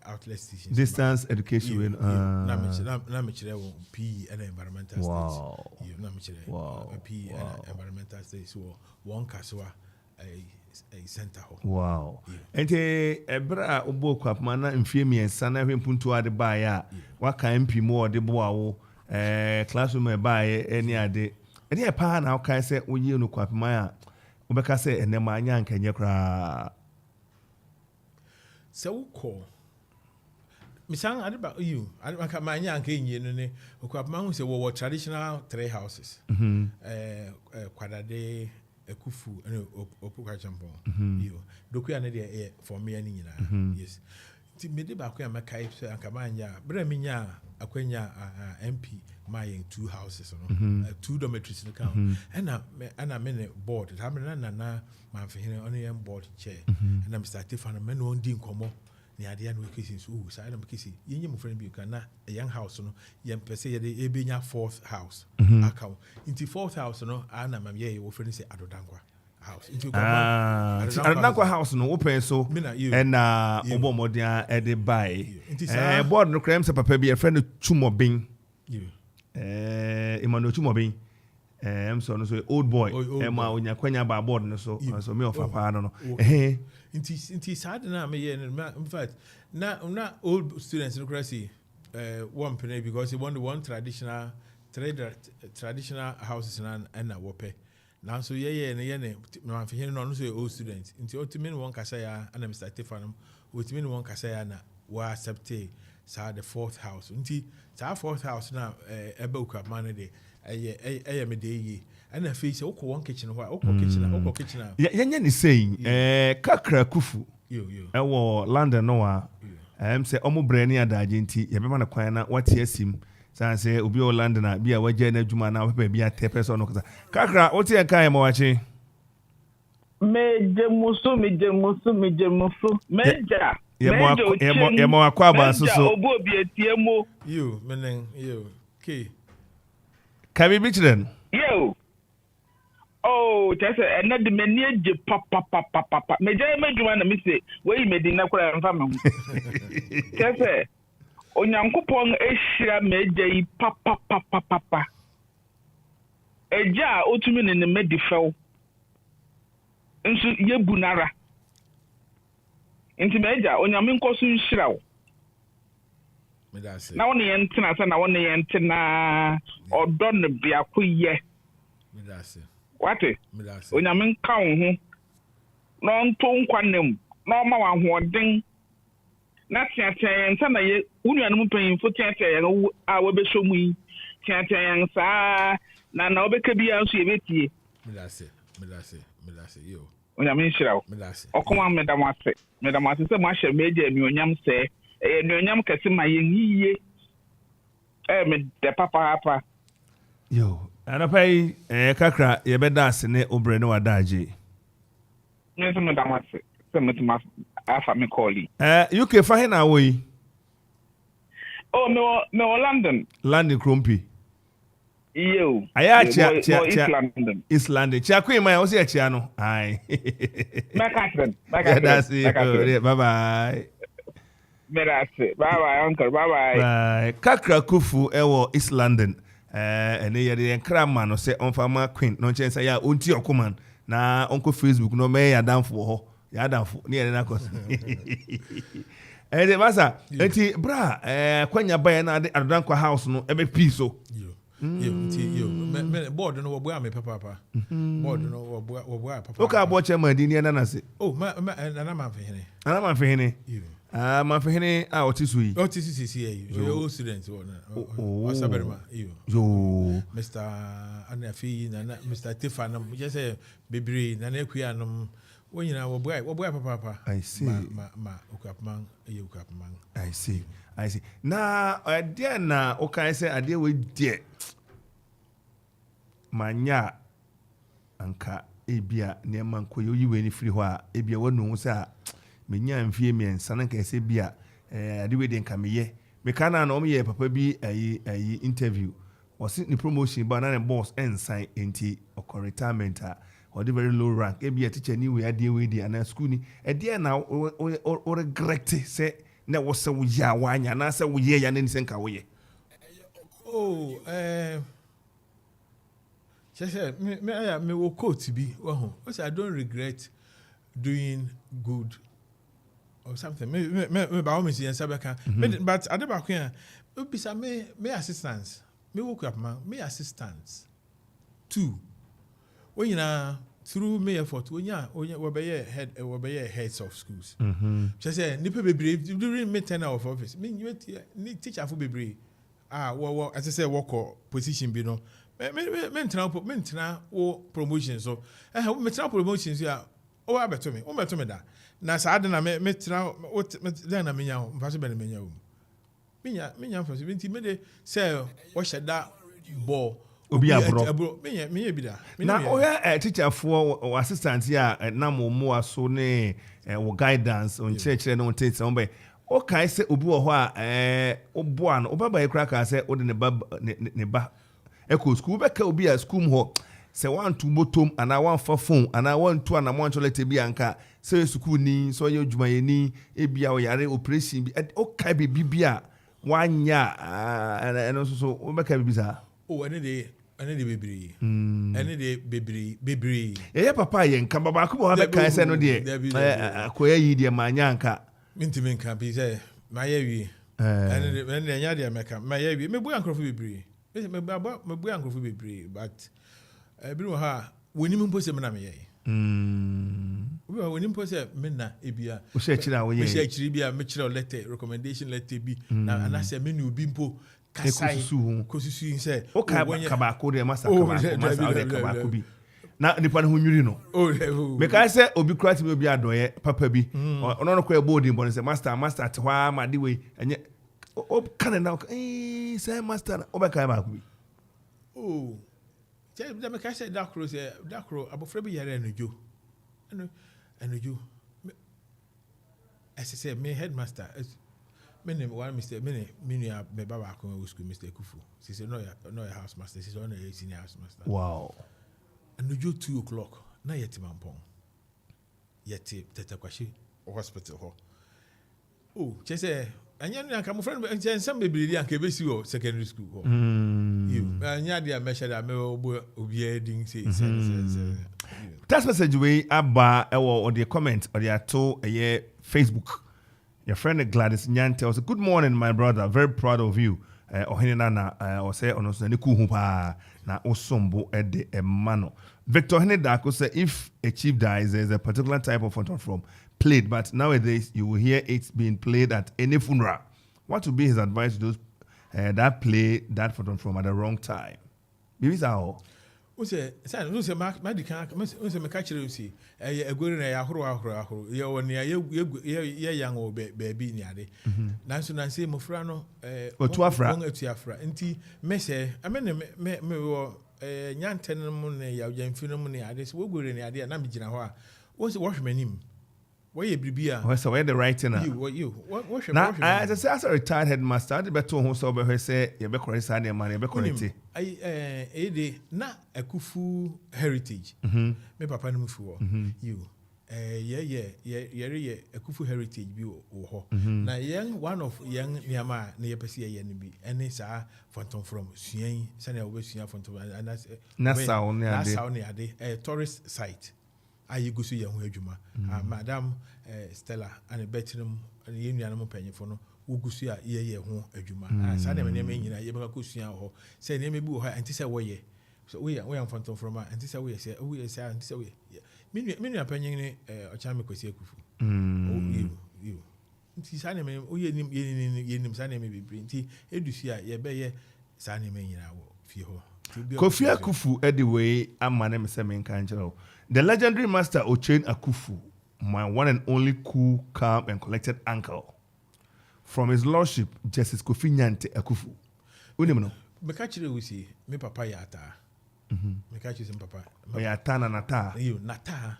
outlet station distance education na me chira wo PE and environmental studies yo na me chira PE and environmental studies wo one kaswa a center ho wow ente ebra obo Okuapeman na mfie miensa na hwempuntu ade ba ya waka MP mo ode bo awo classroom e ba ye eni ade eni e pa na waka se oyi no Okuapeman a obeka se enema anya nkanye kra se wukọ misan ade ba you aka manya nkanye no ne Okuapeman se wo traditional 3 houses kwadade Akuffo and Obuobi Atiemo you dokuya na dey for me ani nyina yes ti me dey ba ko ya makai so akamanya bra me nya akwanya MP my 2 houses no 2 dormitories no count and me board ha me na man fihine on your board chair and I'm starting fan me no ndi nkomo ni ade na wekisi so sa na mekisi yenye mo friend bi kana a young house no yem pese ye dey ebenya 4th house account into 4th house no ana mam ye wo friend say adodankwa house into adodankwa house no open so and obo modern e dey buy board no krem se papa bi e friend Tumobin Emmanuel Tumobin so no so old boy ma onya kwanya ba board no so me of papa no Inti sad na me ye in fact na old students no crazy one penny because they want one traditional houses and wope now so ye ne man fihine no so old students inti otimi one kasa ya and Mr. Stefanum otimi one kasa ya na wa accept sa the 4th house inti sa 4th house na ebe Okuapeman de ɛyɛ me de yi ɛna afei sɛ wokɔ one kitchen hɔ a wokɔ kitchen a yɛnyɛ ne saying kakra kufu yo ɛwɔ London no a sɛ ɔmo brɛ ne adagye nti yɛbɛma no kwan na wate asim san sɛ obi wɔ London a bi a wagya no adwuma na wopɛ bi atɛ pɛ sɛ ɔno kasa kakra wote yɛ ka yɛ ma wakye mejemusu meja yɛma wakɔ aba nso so Obuobi Atiemo yo menen yo ke ka bibi kyerɛ no yo oh just and the menu papa meja medwuma na me say we medi na kora mfa me ho just onyankopɔn ehyira meja yi papa eja otumi ne medifew nso yebu nara nti meja onyame nkoso nhyira wo medase na wone yentena sa na wone yentena odo ne biako ye medase wate medase onyame nka wo ho na onto nkwanem na oma wa hoɔden na tiatia nsa na ye unuanom panyimfo tiatia ye a wobɛhwɛ mu yi tiatia yan saa na wobɛka bia nso yebetie medase yo onyame nhyira wo medase ɔkɔma medamase sɛ mo ahyɛ media anuonyam sɛ ɛyɛ anuonyam kɛse ma yɛnyiye me de papa yo anapa yi kakra yɛbɛda ase ne obrɛ ne wadagye me nso medamase sɛ metuma afa me kɔɔli UK fa he na wo yi me wɔ London krompi yo aya East East London London chia queen my wo se chia no ai Maka that's it bye bye uncle bye kakra kufu ewo East London ene yede nkra ma no se onfama queen no chen say ya onti okoman na onko Facebook no me ya danfo ho ya danfo ne yede na kos masa enti bra kwanya bae na ade adodankwa house no ebe piso yo me board no wo bua me papa board no wo bua papa o ka bo chairman di ne na se na ma fehene ma fehene a otisu yi otisisi yo student o saberma yo Mr. Anafi na Mr. Tifana just say bebre na na akua no wo nyina wo bua papa I see ma Okuapeman Okuapeman I see na ade na o kan say ade we die manya anka ebia ne man koyo yiwe ni firi ho a ebia wonu say menya mfie miensa na ka say bia ade we de nka meye me kana na o me papa bi ayi interview was ni promotion ba na boss ensign enti o retirement a or the very low rank ebia teacher ni we ade we di ana school ni ade na o regret say na wo se wo ya wanya na se wo ye ya na ni se nka wo ye me will quote be I don't regret doing good or something. Me by all means but at the back here, me assistance. Me work up man, me assistance. 2. When you know through me effort, when you be heads of schools. She said, "Nipe be brave during me tenure of office. Me you teacher for be brave. Well, as I say, work or position be no." Mentena o promotion so mentena promotions ya o abeto me da na saa de na metena then na menya ho mfa so be na menya ho menya mfa so binti me de say wo hyeda ball obi abro menya bi da na o ya teacher for assistant ya na mo aso ne wo guidance on church no tate so be o kai say obi wo ho a oboa no obaba ekra ka say o de ne ba eko school be ka obi a school ho se wan tu motom ana wan fa phone ana wan tu ana wan toilet bi anka se school ni so ye adwuma ye ni e bia o yare operation bi o ka be bibia wanya eno so o be ka bi sa ene de bebre ye papa ye nka baba ko ba ka se no de akoya yi de manya anka mintimi nka bi se ma ye wi ene nya de meka ma ye wi me bu ankrofo bebre me bu ankrofo bebre but bi no ha woni mpo se me na me ye woni mpo se me na ebia o she kira wo ye me she kiri bia me kira letter recommendation letter bi na ana se me ni obi mpo kosusu say o ka kabako de masa kabako bi na nipa no nyuri no me ka say obi krati me obi adoye papa bi ono no kwa boarding bon say master te hwa ma de we enye o kan na say master o be ka ba ko bi je me ka say dakro abofra bi yare enojo say me headmaster me one Mr. me baba come school Mr. Akuffo. She said no your house master. She said no your senior house master. Wow. And we go 2 o'clock. Na yeti mampong. Yeti tetakwashi hospital ho. Oh, she say anya no anka mo friend ensem bebredi anka besi wo secondary school ho. You anya dia measure that me obi edin say. That's message we aba on the comment or the ato Facebook. Your friend Gladys Nyante was good morning, my brother. Very proud of you. Ohinana or say on na osombo ede emano. Victor Henedako say if a chief dies, there's a particular type of photo from played, but nowadays you will hear it being played at any funeral. What would be his advice to those that play that photo from at the wrong time? Maybe that's all. Say my decant, me catch you see. A good in a horo. You're young or baby near Nancy Nancy Mofrano, or Tuafra, Inti Messe, I mean, me Yan Tenamone, Yan Phenomone, I just will go in the idea, Namijina. What's the washman him? Where you be? What's the way the writing? What now, as I say, as a retired headmaster, I bet to who saw her say, you be correct, and your money be correct. Na Akuffo heritage. Me papa no fu you. Akuffo heritage bi o ho. Na young one of young niama na yepese ye ne bi. Ene sa phantom from suan, say na obesua phantom and that's Nassau ne ade. Tourist site. Ayi gusu ye ho adwuma. Madam Stella and Bettinum and ye nuanom panyefo no wogusu a ye ho adwuma. Sa na me nyina ye beka kosua ho. Say na me bi wo ha anti say wo ye. So we am phantom from anti say we say we say anti say we. Me nua panyin ne Ochame Kwesi Akuffo. You. Nti sa na me ye nim sa na me bibiri. Nti edusu a ye be ye sa na me nyina wo fie ho. Kofi Akuffo anyway amane me say me kan chero. The legendary master Ochen Akuffo, my one and only cool, calm, and collected uncle. From his lordship, Justice Kofi Nyante Akuffo. Unimno. Mekachire we see me papa yata. Mekachire sem papa. Yata na nata. You nata.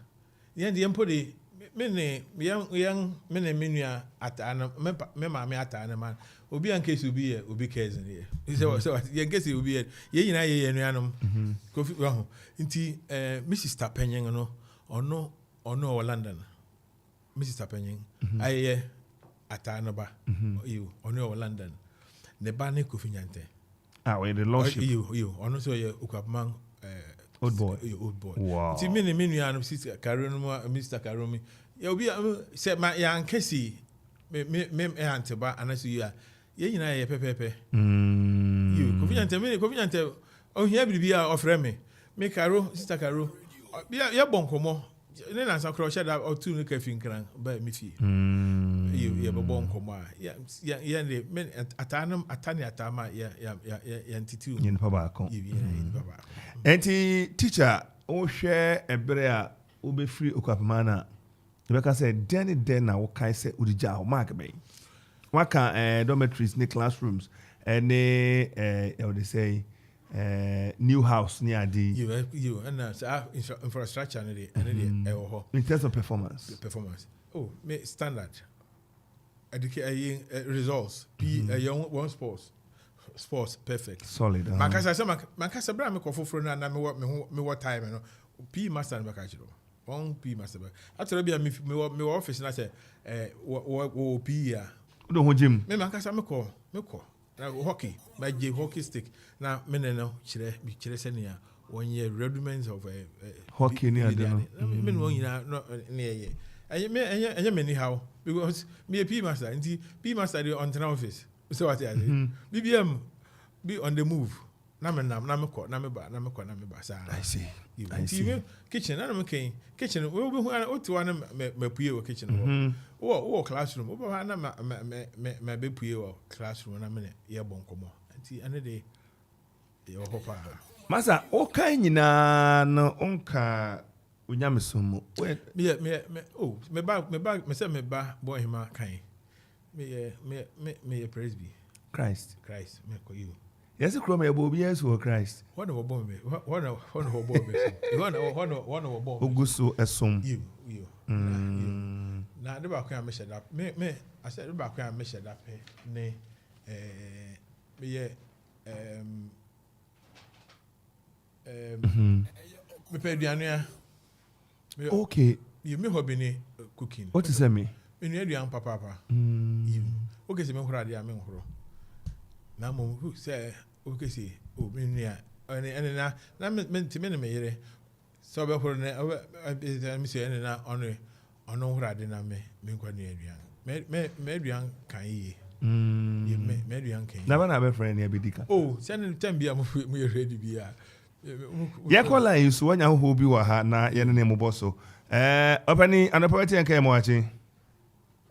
Yen di empodi me menua ata na me maame ata na man. Obi an case obi ye obi cares here. He say so yen case obi ye nyina ye nuanom. Kofi waho. Nti Mrs. Tapenyen no ono o London. Mrs. Tapenyen aye ata na ba. You ono o London. Ne ba ne Kofi Nyante. We the lordship. You ono so ye Okuapeman old boy. Wow. Nti me nuanom sister Karono Mr. Karomi. Ya obi say ma ya ankesi me anteba anaso you a ye nyina ye pepepe. You Kofi Nyante o hia bibia ofre me Karo sister Karo ya bonkomo ne na san crochet da o tu ne kafin kran ba mi fi. You ye bonkomo ya ne men atani atama ya ntitu. Yin pa ba kon. Enti teacher o hwe ebere a o be free Okuapeman na Rebecca said, Den na wokai se udija o mark be. Waka dormitories ne classrooms and they say new house near the you and infrastructure and in terms of performance. Oh, me standard. Educate results. One sports perfect. Solid. Makasa bra me kofofro na me what time no. P master na bakachiro. One P master. After be me office na say wo P ya. Do ho gym. Me makasa me call. Hockey, my hockey stick. Now me no chire senia 1 year rudiments of hockey near them. Me no no near ye. And me anyhow because me a P master and P master the on office. So what I say? BBM be on the move. Na me ba sa. I see. Kitchen na me ken kitchen we be o ti wa na me pue o kitchen o classroom o ba na me be pue o classroom na me ye bonkomo ti ane de yo hopa Masa oka nyina no onka unyamesomo me say me ba boy hima kan me presby Christ me ko you yes kro me bo bi yes for Christ one of bomb me one of bomb me one of bomb oguso esom you na de ba kan me sheda me I said de ba kan me sheda pe ne me ye me pe aduane okay you me hobby ni cooking what is that me me nu aduane papa you okay se me horo ade a me horo na mo who say okay say o me nu a na me ntime ne me yere so be horo na me say ene na ono horo ade na me nkwa nu aduane me aduane kan yi me aduane kan na ba na be friend ya bedika send time bia mo ready bia ya kola yisu wanya ho bi wa ha na ye ne mo boso opani anopawati enka mo achi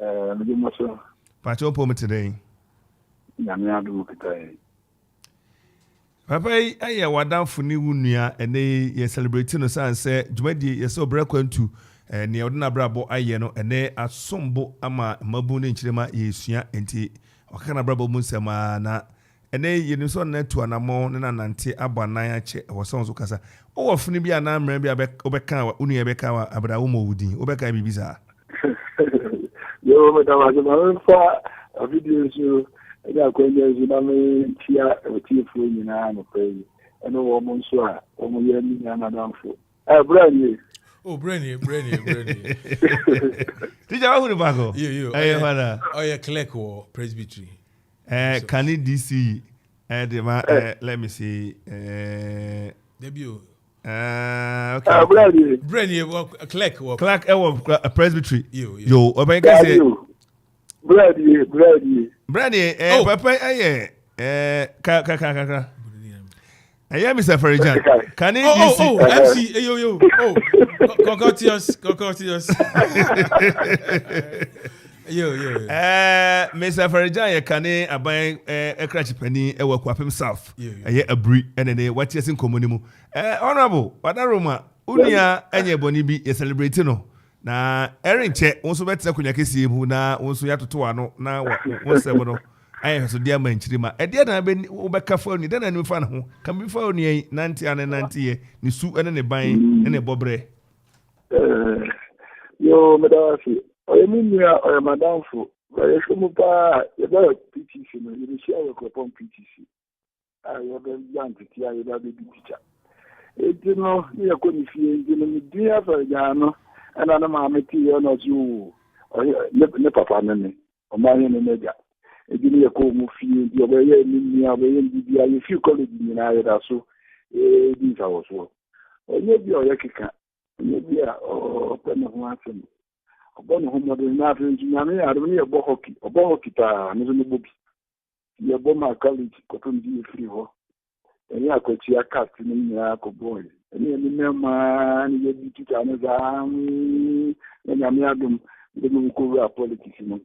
me mo so pacho po me today na me adu kitai papa aye wadamfo ni wunua ene ye celebrate no sanse dwumadi ye so Obra Akwantu ne odina brabo aye no ene asombo ama mabu ne nchirema yesua enti okana brabo mu nsema na ene yeni so na tu anamo ne nanante abanan ache woson so kasa o wofuni bia na mra bia obeka wa unu ye beka wa abra wo mowudi obeka bibisa yo madam azama fa video so ega kwenye zina me tia fu nyina no pe eno wo mo nso a wo mo ye ni na danfo brand Tija wa hunu bako yo ayo fada oya clerk or presbytery can it DC let me see debut okay brand clerk presbytery yo obenka say bread papa ka Aye, Mr. Farijan. Can it MC, yo. Cocotius. Yo. Mr. Farijan, you can aban crash penny e Okuapeman South. Aye, abri ene what yes in communimu. Honorable, Wadaroma, unia enye boni bi ye celebrate no. Na erin che won so beta kunya kesi hu na won so yatoto ano na won sebo no. Aye so dia man chirima e dia na be obeka fa ni na ni fa na ho kan bi fa ni nanti ye ni su ene ne ban ene bobre yo medasi o mi o madam fu o shomu pa ye ba PTC no ni shi ayo Akropong PTC ayo be yanti ti ayo ba be teacher e dino ni ko ni fi dino ni dia fa ja no ana na ma meti yo no zu o ne papa ne o ma ye ne meja egini ye ko mu fie di oboye ni oboye ndi bia ye fi college ni na ye da so di za wo so onye bi o ye kika onye bi a o pe no ho asem obo no ho mo de na afin ju na me ya do ni ye bo hockey ta no so no bobi ye bo ma college ko to ndi free ho eni akwachi cast ni ni akoboy eni me ma ni ye bi tuta no za na me adum de mu ko politics no.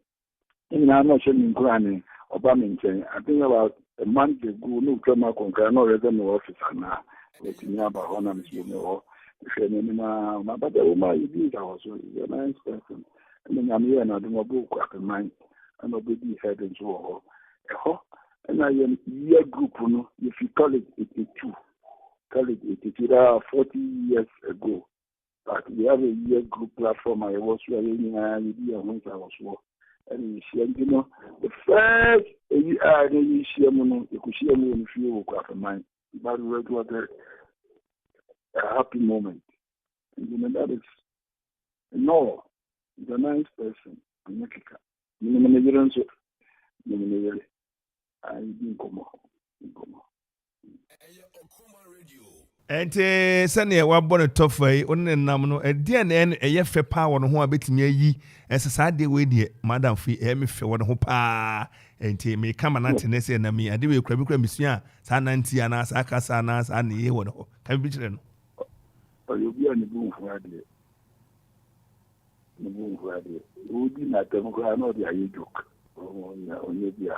I'm not sure in Granny or Bamington. I think about a month ago, no drama conquer, no revenue officer now. It's nearby honors, you know. But the woman you did also is a nice person. And then I'm here and I do a book at the mind and nobody head and so on. And I am year group, if you call it 82, there are 40 years ago. But we have a year group platform. I was wearing a year once I was working. And you know, the first year you see you could see in few Okuapeman, but it was a happy moment. And you know that is no, he's a nice person. I didn't come on. Ente sane wa bono tofai onne nam no ede na en eye fe pa wo no ho abetimi ayi esesa de we de madam fi me fe wo no ho pa ente me kama na tene se na mi ade we kura bi kura misua sa nanti ana sa kasa na sa ne ye wo no kan bi kire no oyo bi ani bu fu ade udi na temu ko na de ayi joke onye bi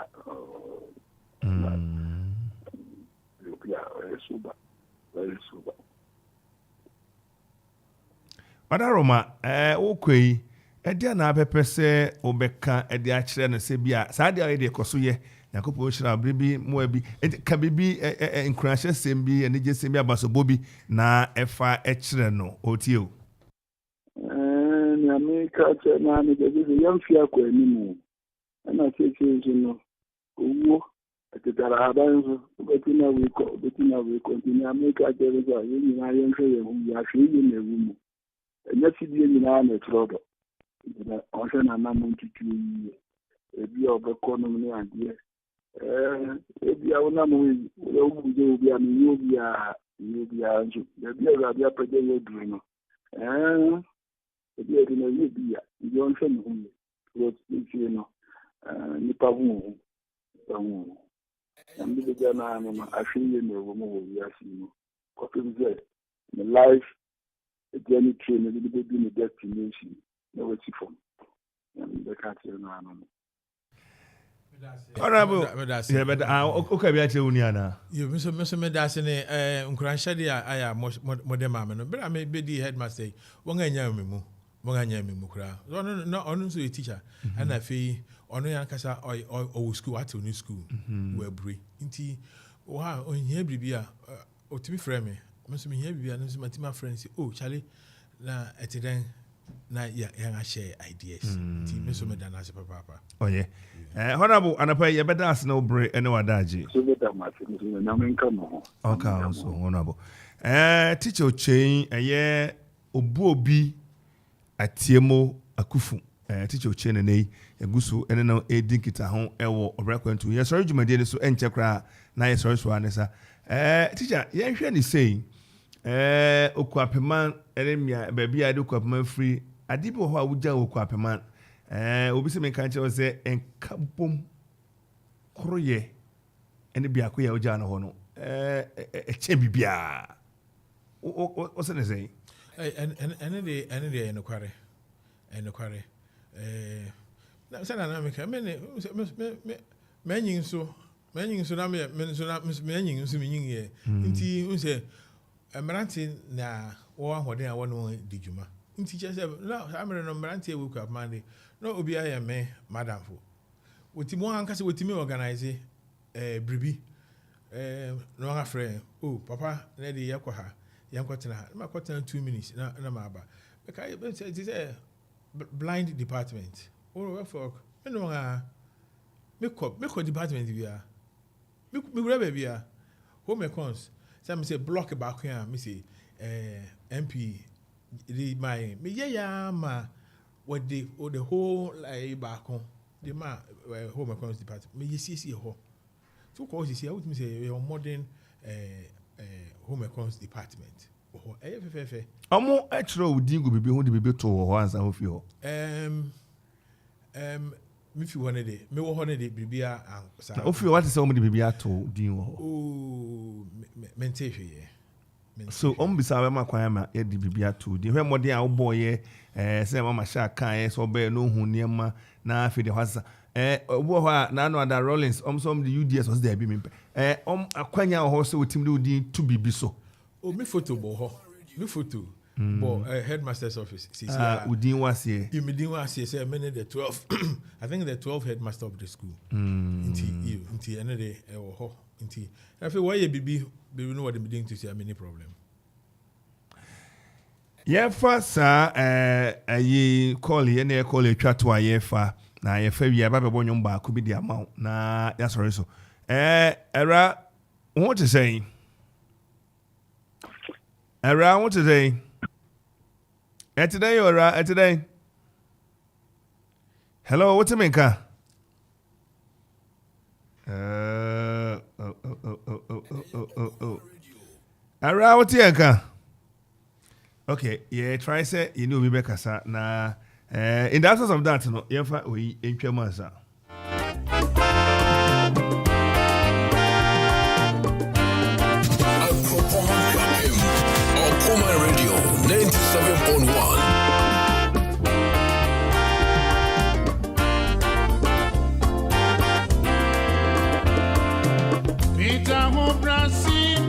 very sober. Very sober. Adaroma, okay. Edia na pepe se obeka edia kire no se bia saa dia ye de koso ye yakopo shira bribi mo bi ka bibi encourage sembi ene je sembi abaso bobi na efa kire no otio ni America na ni de yamfia ko animu ana cheche no owo atedara abanzo betina we continue America de zo yi na ye nhwe ye hu ya hwe ye na ewu mu enya fidie ni na na trodo na onse na na mu tutu ebi obeko no ni ade ebi awona mu wo mu je obi a ni obi a nju ebi a pede ye duru no ebi edi na ebi ya ndi onse no hu wo ti no ni pa hu na mbi de na na ahwe na wo mu wo ya si no Kofi mze the life a journey train a little bit in the destination no what's from the country no Honorable yeah but okay be ache uni ana you me me da se ne nkuransha de aya modern mama no bra me be di headmaster won anya me mu kura no onu so teacher and afi onu yan kasa o school at new school we bri nti wa onye bibia otimi frame me so me here bibia no so matima friends oh Charlie na etiden na ya share ideas nti me so me da na se papa oh yeah honorable anapa ye beda as no bre ene wadaji so beta ma se na me nka no okay so honorable teacher chain Obuobi Atiemo Akuffo teacher chain nei egusu ene na edinkita ho ewo Obra Akwantu ye sorry jumade ne so enche kra na ye sorry so anesa teacher ye hwe ni say Okuapeman eremia baby ade Okuapeman free adibo ho awuja Okuapeman obi se me kan che se enkabom kroye ene bia ko ya uja na ho no eche bibia o se ne say ene de ene kware na se na me ka me menyin so na me menyin so menyin ye nti unse emerante na wo ahoden a wono di djuma nti che se na amere no emerante e woku amande no obi aye me madam fo wotimo anka se wotimi organize bribi no ha frɛ oh papa na de yakɔ ha yankɔtena ha ma kɔtena 2 minutes na ma aba because it is a blind department or for no ha me department bia me wura ba bia home accounts say me say block back here me say MP the my me ya ma what the whole like back the ma home accounts department me yesi ho so cause you see how me say your modern home accounts department oh fefe omo etro udingo bibi hu de bibi to ho ansa ho fi ho me fi one day me wo ho ne de bibia ansa o fi what is omo de bibi ato din ho oh mente hwe so bisa we makwan ma e de bibi ato din hwe modern a wo boy say mama sha kan e so be no hu niema na fi de hwasa obo ho na no ada Rollins some the UDS was there bi me akwanya ho so wetim de udin to bibi so oh me photo bo ho me photo bo headmaster's office udin was here you me was here say me the 12 I think the 12 headmaster of the school nti ene de wo ho nti afi why ye bibi no what me doing to say any problem ye fa sa ayi call ye na call e twa to aye fa na ye fa wi aba be bonyo ba ko bi di amount na ya sorry so era what to say era what to say today or today hello what's it ka era what you ka okay yeah try say you know we be kasa na in the absence of that no ye fa we entwam asa Akropong Radio 97.1. Peter Hobrasi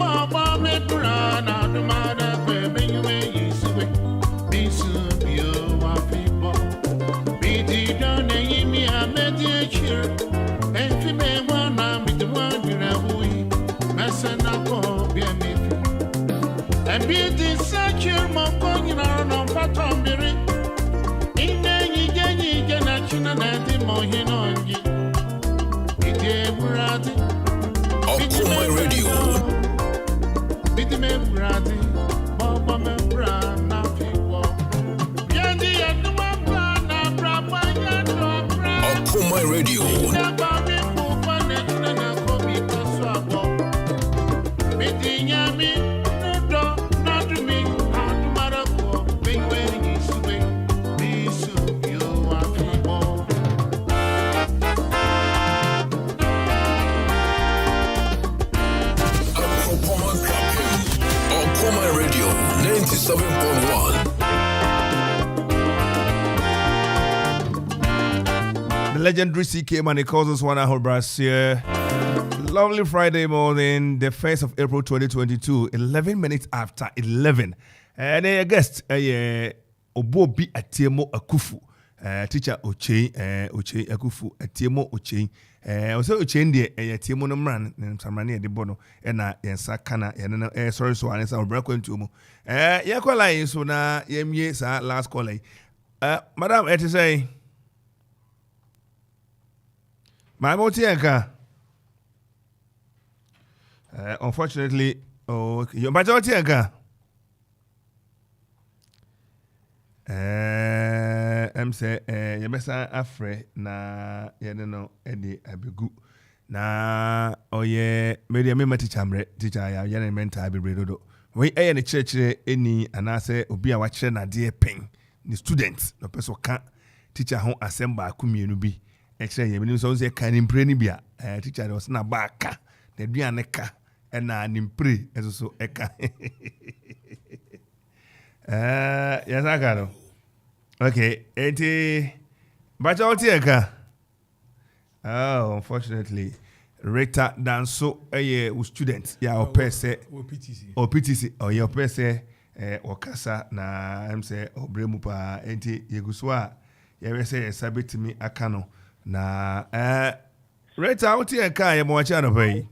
97.1. The legendary CK man, he calls us one hour Brazil. Lovely Friday morning, the 1st of April 2022, 11 minutes after 11. And a guest, Obuobi Atiemo Akuffo, teacher Oche Akuffo, Atiemo Oche. Also Oche Ndi, Atiemo no man, and Samani de Bono, and Sakana, and sorry, so I saw Obra Akwantu. Yakwala so na yemye sa last call. Madam, it is say, my motianka. Unfortunately, your majority again. I'm say, you best afraid na you know Eddie Abigu na maybe me teacher ya yana mentor abiredo. We any church any and I say obi a watch na dear pen the students no person can teacher home assemble akumienu bi. Actually, you mean so say can impre ni bia teacher was na baka the duaneka na nimpre eso eka. Yes I got it. Okay, but eka. Oh, unfortunately, Rita Danso student ya opese PTC or your pese okasa na mse obremu pa enti yeguswa ya say sabitimi akano na Rita eka ya mwacha no pay.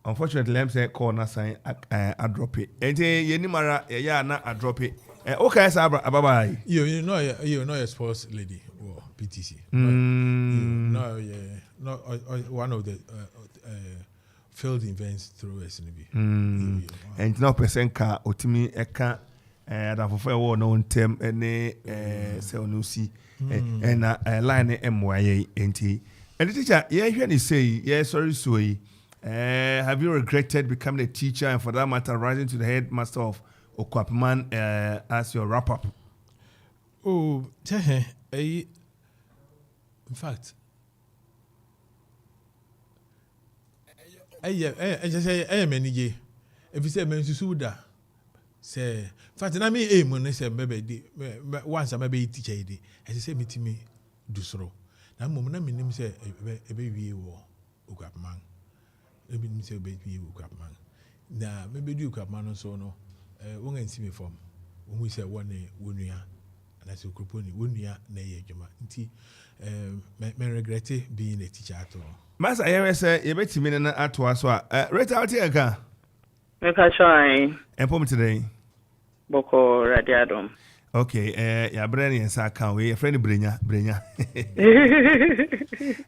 Unfortunately, I'm saying call na sign I drop it. Enti yeni mara ya na I drop it. Okay, Sabra, bye-bye. You know a sports lady or PTC. No, one of the field events through SNB. And no percent car otimi eka that for fair no term any sell no see and line MYA enti. And the teacher, yeah, you say, yeah, sorry, have you regretted becoming a teacher and for that matter rising to the headmaster of Okuapeman as your wrap up? Oh, in fact, I just say, I am any day. If you say, men Suda, say, fact, I mean, aim when I say, maybe once I may be teacher, as you say, me to me, do so. Now, moment, I mean, say, a baby war, Okuapeman. Maybe say, baby, Okuapeman. Now, maybe do Okuapeman so no. One and see me from when we say one year, and I say Akropong 1 year na yejuma. Nti me regret being a teacher at all. Master, I say you bet me na atwa so right out here ka. Make a try. Empom today. Boko radiadom. Okay, ya brand and sa kan we friend brenya.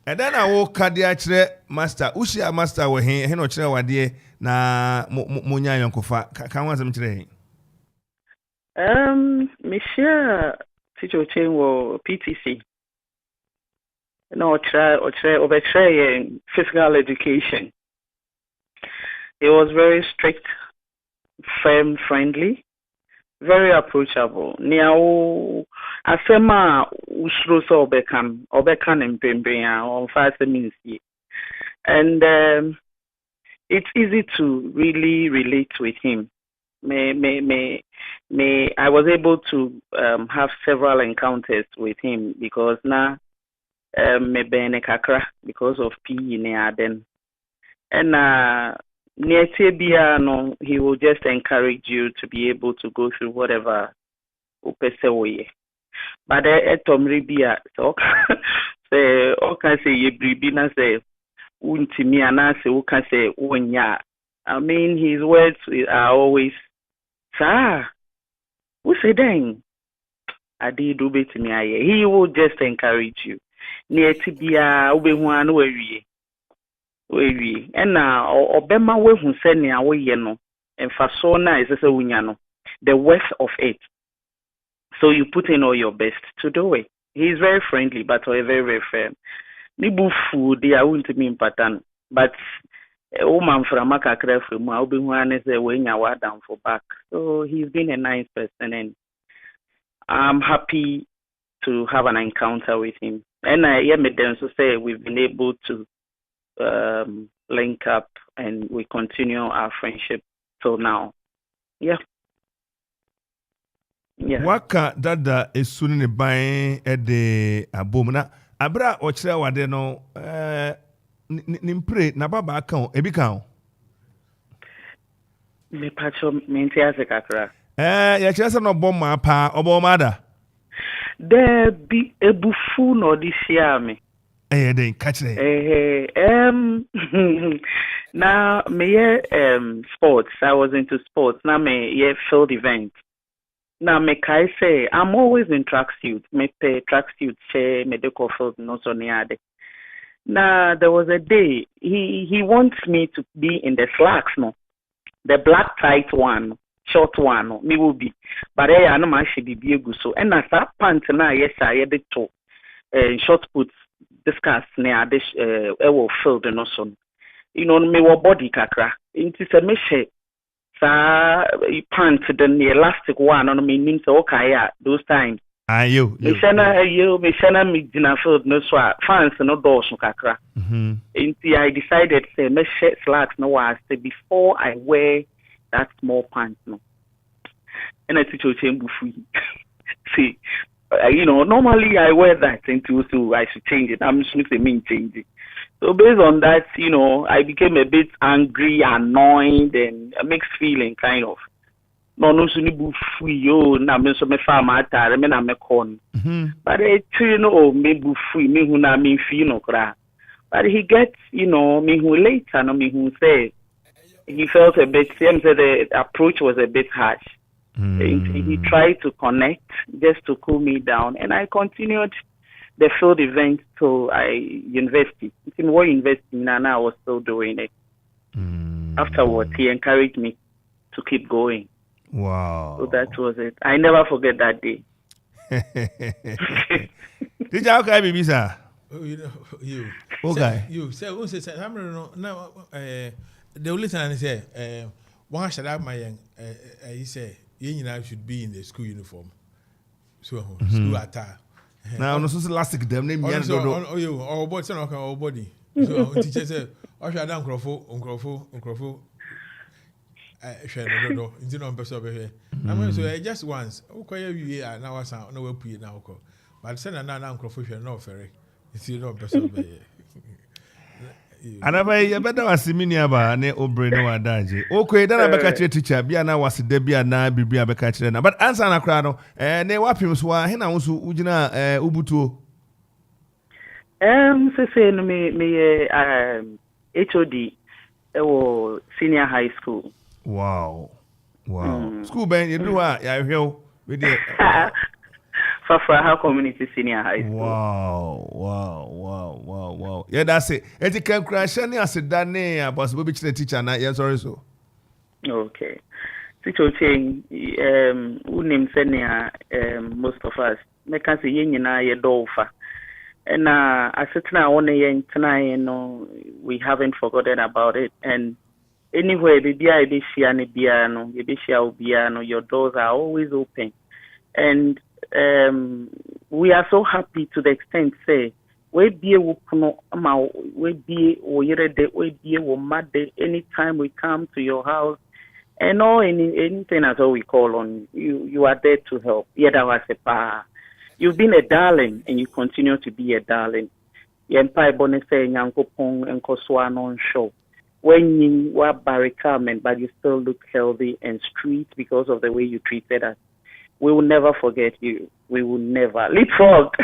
And then I walk cardia chere master. Ushia master we he no chere wade na munya yonkofa. Kan wan sam chere. Monsieur teacher chain wo PTC. No try physical education. He was very strict, firm, friendly. Very approachable. Niao asema ushro so obekan empembea on fast means. And it's easy to really relate with him. I was able to have several encounters with him because na me bene kakra because of PE ne then. And near no, he will just encourage you to be able to go through whatever way. But Tomribia, so say, okay, say, ye bribina say, untimi anase, who can say, unya. I mean, his words are always, sir, who say, dang, I did do better me. He will just encourage you. Near Tibia, Obi-Wan, and now Obama we who send me away no and fasona is a winyano the worth of it. So you put in all your best to do it. He is very friendly but very, very fair. Nibu food they are won't mean pattern. But a woman from Makakre from Obi-Wan is a way down for back. So he's been a nice person and I'm happy to have an encounter with him. And I hear me then to say we've been able to link up and we continue our friendship till now. Yeah. Yeah. Waka dada esuni ne ban de abom na abra o kire wade no nimpre na baba aka ebi kan Me pacho menti ase kakra. ya kire se no bom pa obo mada. There be ebufu no this year me. Den catch it. Now me sports. I was into sports. Now me field events. Now me kai say I'm always in tracksuit. Me pay tracksuit che medical field no so near. Now there was a day he wants me to be in the slacks no, the black tight one, short one no, me will be. But I know my should be good so. And as that pants na yes I had to short puts discuss near this field and also. You know me wa body kakra. Into say me she sa pants the elastic one on me means okay those times. You. Me shana me dina field no so fans no doors no kakra. Into I decided say me shirt slacks no was before I wear that small pants no. And I teach you change free. See, normally I wear that into so I should change it. I'm just mean change it. So based on that, I became a bit angry, annoyed, and a mixed feeling kind of. No, suni buffy yo na me so me farm atare me na me con. But me buffy me hu na me fi no kra. But he gets, me who later no me who say he felt a bit same say the approach was a bit harsh. He tried to connect just to cool me down, and I continued the field event to university. In what university Nana I was still doing it. Afterwards, he encouraged me to keep going. Wow! So that was it. I never forget that day. Did you okay, baby, sir? You okay? You say, I don't know. The only thing I say, one should have my he say. You should be in the school uniform. So school attire. Now no so elastic them name me or body or body. So teacher say, "I should down Unkrofo. Share no into no person over here." I mean so just once. Okay, you now sound no we now ko. But say na Unkrofo share no ferry. It's no person over here. Anaba ye beda wasimini aba ne obre no wadaje. Okay, dan abeka kire teacher bia na wasida bia na bibia abeka kire na. But answer na kra no ne wapim so a he na wo so ugina ubutuo. Say no me HOD senior high school. Wow. School ben you do a ya hwew we dey Fafra Community Senior High School. Wow. Yeah, that's it. Eti can crash any asida ne possible be teacher na yeah sorry so. Okay. Teacher change unim senior most of us. Me can say yen na ye dolfa. And asetna one yen tonight we haven't forgotten about it, and anywhere the dia be shia ne bia no, ye be shia obia no, your doors are always open. And we are so happy to the extent say we be anytime we come to your house and anything at all we call on you are there to help. You've been a darling and you continue to be a darling. When you were barricade, but you still look healthy and street because of the way you treated us. We will never forget you. We will never. Leapfrog.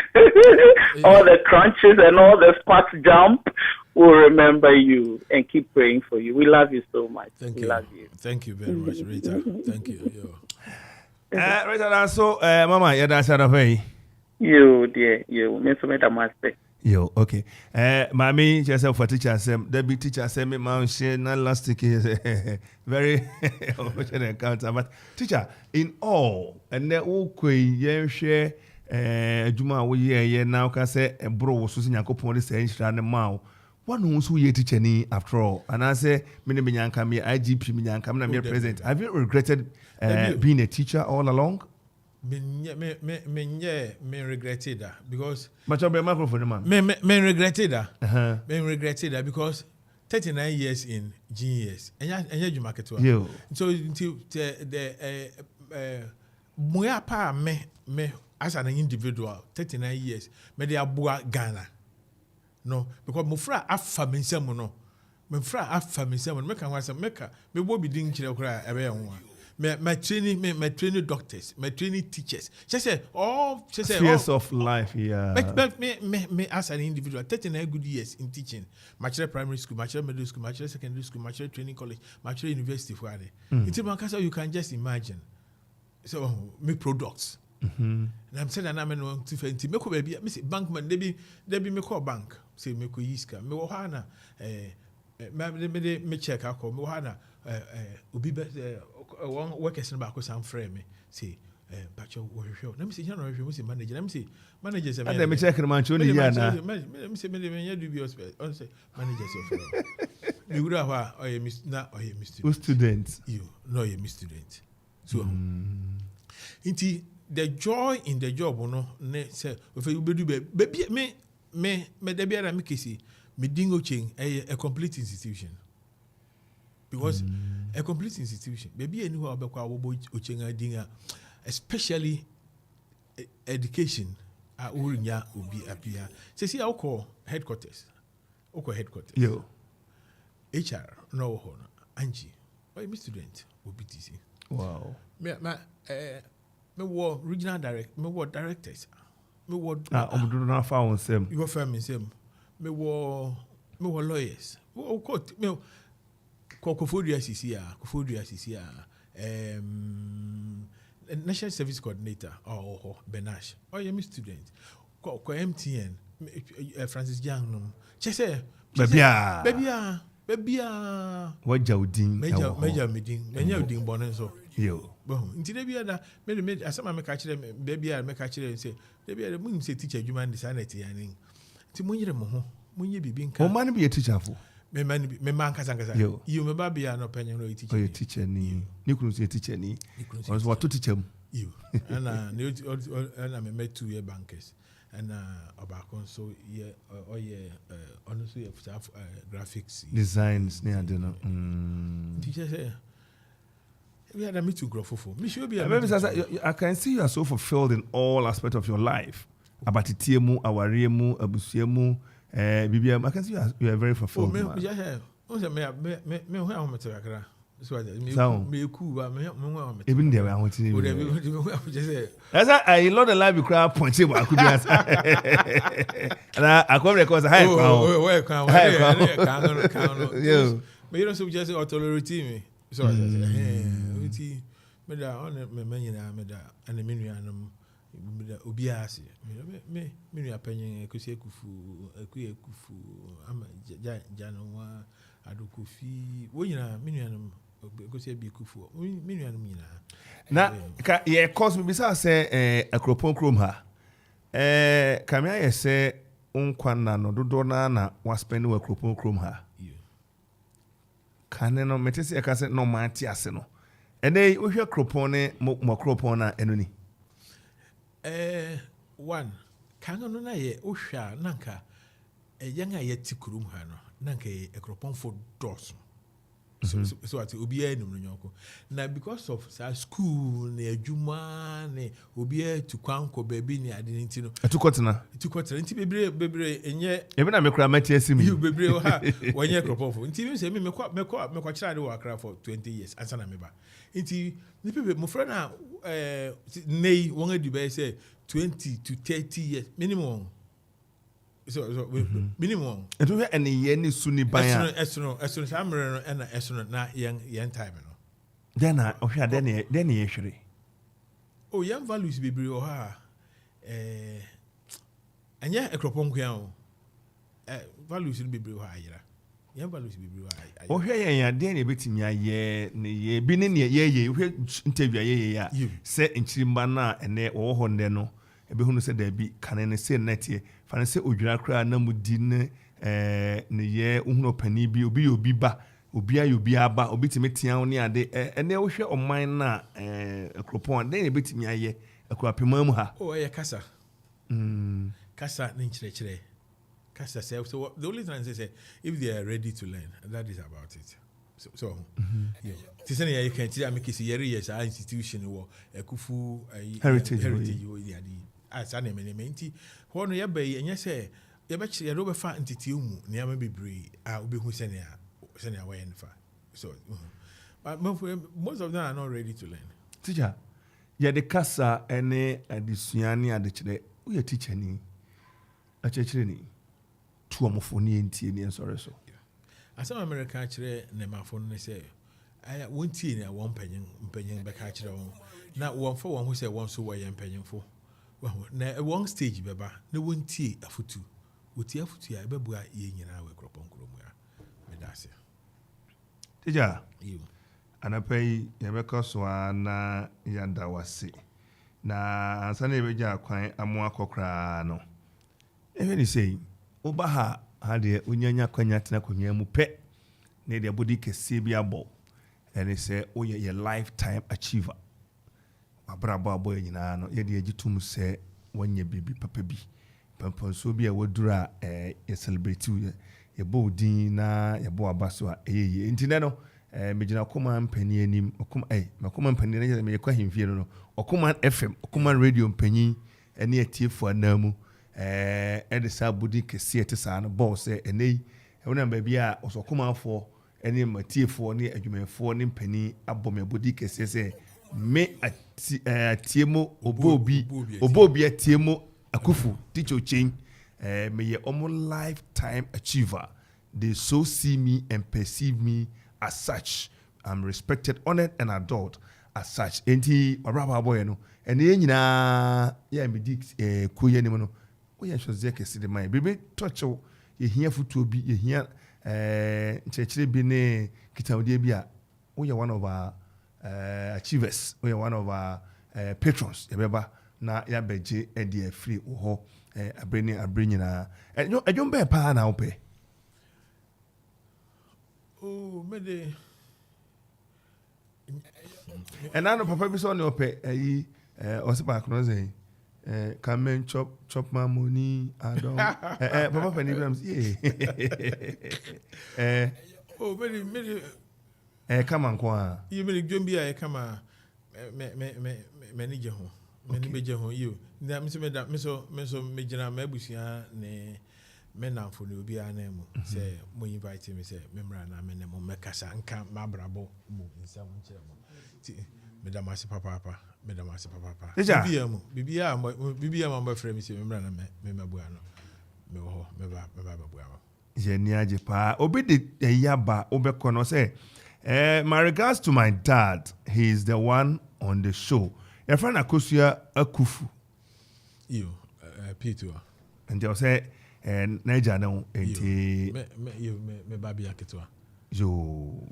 All the crunches and all the spots jump. We'll remember you and keep praying for you. We love you so much. We love you. Thank you very much, Rita. Thank you. Rita, so, Mama, you're dancing on the You, dear. You. Master. Yo, okay. Mommy, just for teacher, Debbie teacher, send me my share, not last is very unfortunate encounter. But teacher, in all, and then okay, share, Juma, we now can say, a bro, Susan Yakopon, say, and the mouth. One who's who ye teacher ni after all. And I say, many Minyanka, me, IGP Minyanka, me present. Have you regretted being a teacher all along? Me regretted that because but your microphone man. Me regretted that. Me regretted that because 39 years in GES and you market one. So until the moya pa me as an individual 39 years me de aboa Ghana no because mo fra afa me nsam no me fra afa me nsam no me kan wasa me ka me bo bi din kire kura ebe ho me training doctors, me training teachers. She say all spheres of life, yeah. But me as an individual, 39 good years in teaching. Machere primary school, machere middle school, machere secondary school, machere training college, machere university for Into Mankasa, you can just imagine. So me products. And I'm saying that I'm going to find me baby. Me say bankman, they be me call bank. Say me ko yiska. Me ohana me check ako. Me ohana obi one workers back ko sam frame me say bacho wo hwehwe na me say no hwehwe me say manager na me say manager say me check no man choni ya na me say me nya dubious on say manager say for me would have oh you student you no you student so inti the joy in the job no ne say if you be do baby me da bia na me kesi me dingo chain a complete institution. Because a complete institution, maybe anywhere about especially education, ubi appear. See, I'll call headquarters. Yo. HR, no, Angie. Why, my student, OBTC. Wow. Me war regional direct, me war directors. Me war. Not found same. You were firm in same. Me war lawyers. Oh, court. Me. Kofi Ansong National Service Coordinator or Benash. Oh, you're my student. Ko MTN Francis Young no. Chese baby what Jaudin major meeting menya udin bonen so yo bon nti da bia da me asama me ka kire baby me ka kire say da bia mu say teacher adwuma ndi sanity yani nti munyire mo ho munye bibi nka o man be a teacher for me man kasa you me ba bia no penye no teacher o teacher ni kunu say teacher ni was what to teacher you and me met 2 year bankers and Obra Akwantu honestly graphics designs near dinner. Teacher say we had a meeting grow for me should be I can see you are so fulfilled in all aspects of your life. Abatitiemu, awariemu, abusiemu, BBM. I can see you are very fulfilled. Me even there I want to that's I love the life you cry punching but I could be and I come record high crown but you don't so just authority me so I say me da on me nyina me da and me nuanum me da obi ase me nua panyin Kofi Akuffo ama janwa adokofi wo nyina me nuanum Kofi Akuffo me nuanum nyina na ka ye cause me bisa say Akropong krom ha kamia ye say unkwana no dodo na wa spend we Akropong krom ha kan no metese e ka say no man ti ase no ene wo hwe Akropong ne mo Akropong na eno ni one kan no na ye wo hwa nanka yanga ye ti krom ha no nanka ye Akropong for dos so at obiya enum no nyoko na because of sa school na adwuma na obiya to kwanko baby ni ade nti no tukotena nti bebre enye ebe na mekura mati asimi you bebre ha wanye Akropong for nti me say me kira ade wa kra for 20 years ansa na meba nti ni people mo friend na nei won adu be say 20 to 30 years minimum so minimum eto hwe ene ye ni suni ban esno samre no ena esno na yen time no then na ohwa then ye hwere oh young values bebre o ha anya Akropong kwa o values bebre o ha ayira young values bebre o ha ohwa yen ya then e betimi aye ne ye bi ne ye hwe interview ye ya se nchirimba na ene wo ho nde no ebe hunu se da bi kanene se netie fane se odwira kra na mudi ne ye uhunu pani bi obi ba obi ayo bi aba obi timetia wo ne ade ene wo hwe oman na Akropong den ebetimi aye Okuapeman mu ha oh ye kasa kasa ne nchire kasa say so the only thing I say if they are ready to learn that is about it So ti sɛ ne yɛ kan ti make si yɛre yɛ saa institution wɔ Akuffo heritage wo yɛ adi asa na me nti hɔ no yɛba yi ɛnyɛ sɛ yɛbɛkyerɛ yɛde wobɛfa nteteɛ mu nneɛma bebree a wobɛhu sɛnea wɔyɛ no fa so but most of them are not ready to learn. Teacher, yɛde kasa ne adesua ne adekyerɛ woyɛ teacher ni akyerɛkyerɛ ni tuamofo ne ntie ne nsɔre so asɛm America kyerɛ ne mafo no sɛ wontie ne wɔn mpanyin bɛka kyerɛ wɔn na wɔmfa wɔn ho sɛ wɔn so wɔyɛ mpanyinfo na wɔn stage bɛba na wontie afutu wotie afutu a ɛbɛbua yɛ nyinaa wɔ Akropong kurom a medase teacher anapai yɛbɛkɔ so na yɛda wase na ansa na yɛbɛgya kwan amo akɔkraa no ɛhwɛ ne sɛ woba ha deɛ onyanya kwanya tena kwanya mu pɛ na deɛ body kɛseɛ bi abɔ ɛne sɛ woyɛ yɛ lifetime achiever wabrabɔ abɔ yɛ nyinaa no yɛde agye tom sɛ wɔnyɛ biribi papa bi pampansuo bi a wɔduru a yɛ celebrate yɛbɔ odin na yɛbɔ aba so a ɛyɛ yie nti nɛ no megyina Okuapeman mpanyin anim Okuapeman mpanyin na yɛ mekɔ ahemfie no Okuapeman FM Okuapeman radio mpanyin ɛne atiefo anamu ɛde saa body kɛseɛ te saa no bɔɔ sɛ ɛnɛ yi ɛwonam baabi a ɔsɔ Okuamanfoɔ ɛne matiefoɔ ne adwumayɛfoɔ ne mpanyin abɔ me body kɛseɛ sɛ me Atiemo Obuobi Atiemo Akuffo teacher change me ye omo lifetime achiever. They so see me and perceive me as such. I'm respected, honored, and adored as such. Enti waraba boy no. And ye nyina ya me dik kuye ni mo no. O ya shoze kesi de mai. Bebe touch ye hia futu bi ye hia chechire bi ne kitawde bi a. O ya one of our achievers. O ya one of our patrons. Yebeba na ya beje e de free wo ho. Abre nyina adwom bɛɛ paa na wopɛ mede ɛna no papa bi sɛ ɔne ɔpɛ ayi ɔse baako no sɛ come chop my money adon papa pani bi nam sɛ mede kama nko a mede dwom bi a ɛkama m'ani gye ho many major home you. Miso Major Mabusia ne menam for the Ubia name. Say, when you invite me, say, Membrana, Menemo, Mecassa, and Camp Mabrabo, in some chairman. Madame Papa, Madame Papa. Bibia, my friend, Mr. Membrana, Memabuano, Mebabuano. Jenia Jepa, obey the Yaba, Obekono say, my regards to my dad. He is the one on the show. Your friend Obuobi Akuffo. You, Peter. And they say, Niger no, and me baby aketwa. Yo,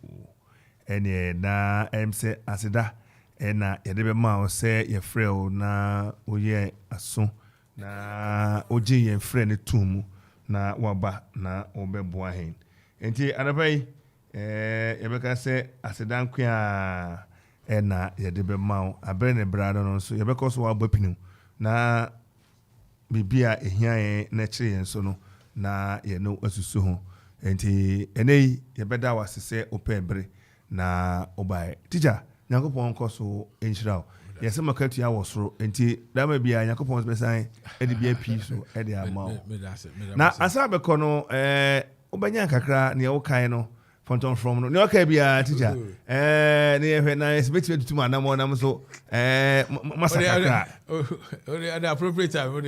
and na say asida, and na yedebe ma say your friend na oye aso na oje your friend tumu na waba na obeboa hen. Enti anabai yebeka say asida nkwa na yedebe ma abre ne brado no so yebeka so wabapinu na bibia ehia na kire yen so no na ye no asusu ho enti enei yebeda wasese opebre na obae teacher Nyankopon nko so enhyira yese makatu ya wosoro enti dama bia Nyankopon besan edi bia pi so edi ama na asa beko no obanya kakra ne wo kan no Fonton from no okay bia teacher ne na expect to ma na mo na so masakra the appropriate time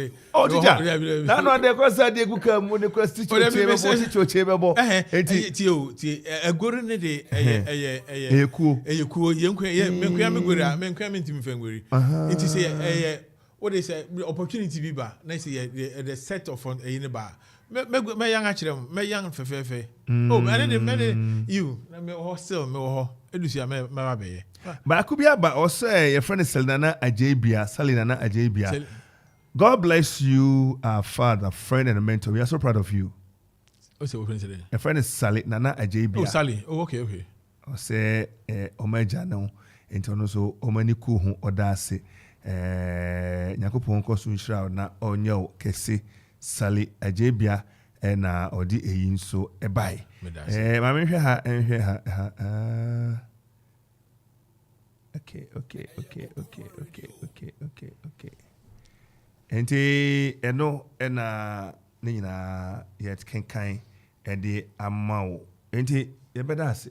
teacher na no de kwasa de guka mu de kwasti chebebo enti ti agoro ne de ekuo yenkwa me gori menkwa me ntimi fangori enti say what is opportunity bi ba na say the set of ne ba me young actually me young fefe me you me hostel me ho edusia me be ba akubia ba o say your friend Salinana Ajebia. God bless you, our father, friend, and a mentor. We are so proud of you. What's your friend today? Your friend is Salinana Ajebia. Oh, Sally. Oh, okay. O say omeja no enti so omaniku ho odase Nyankopon ko so nhyira na onyo kese Sally Ajebia ɛna ɔde eyi nso ɛbae maame hwɛ ha okay enti ɛno ɛna ne nyinaa yɛ kenkan ɛde ama wo enti yɛbɛda ase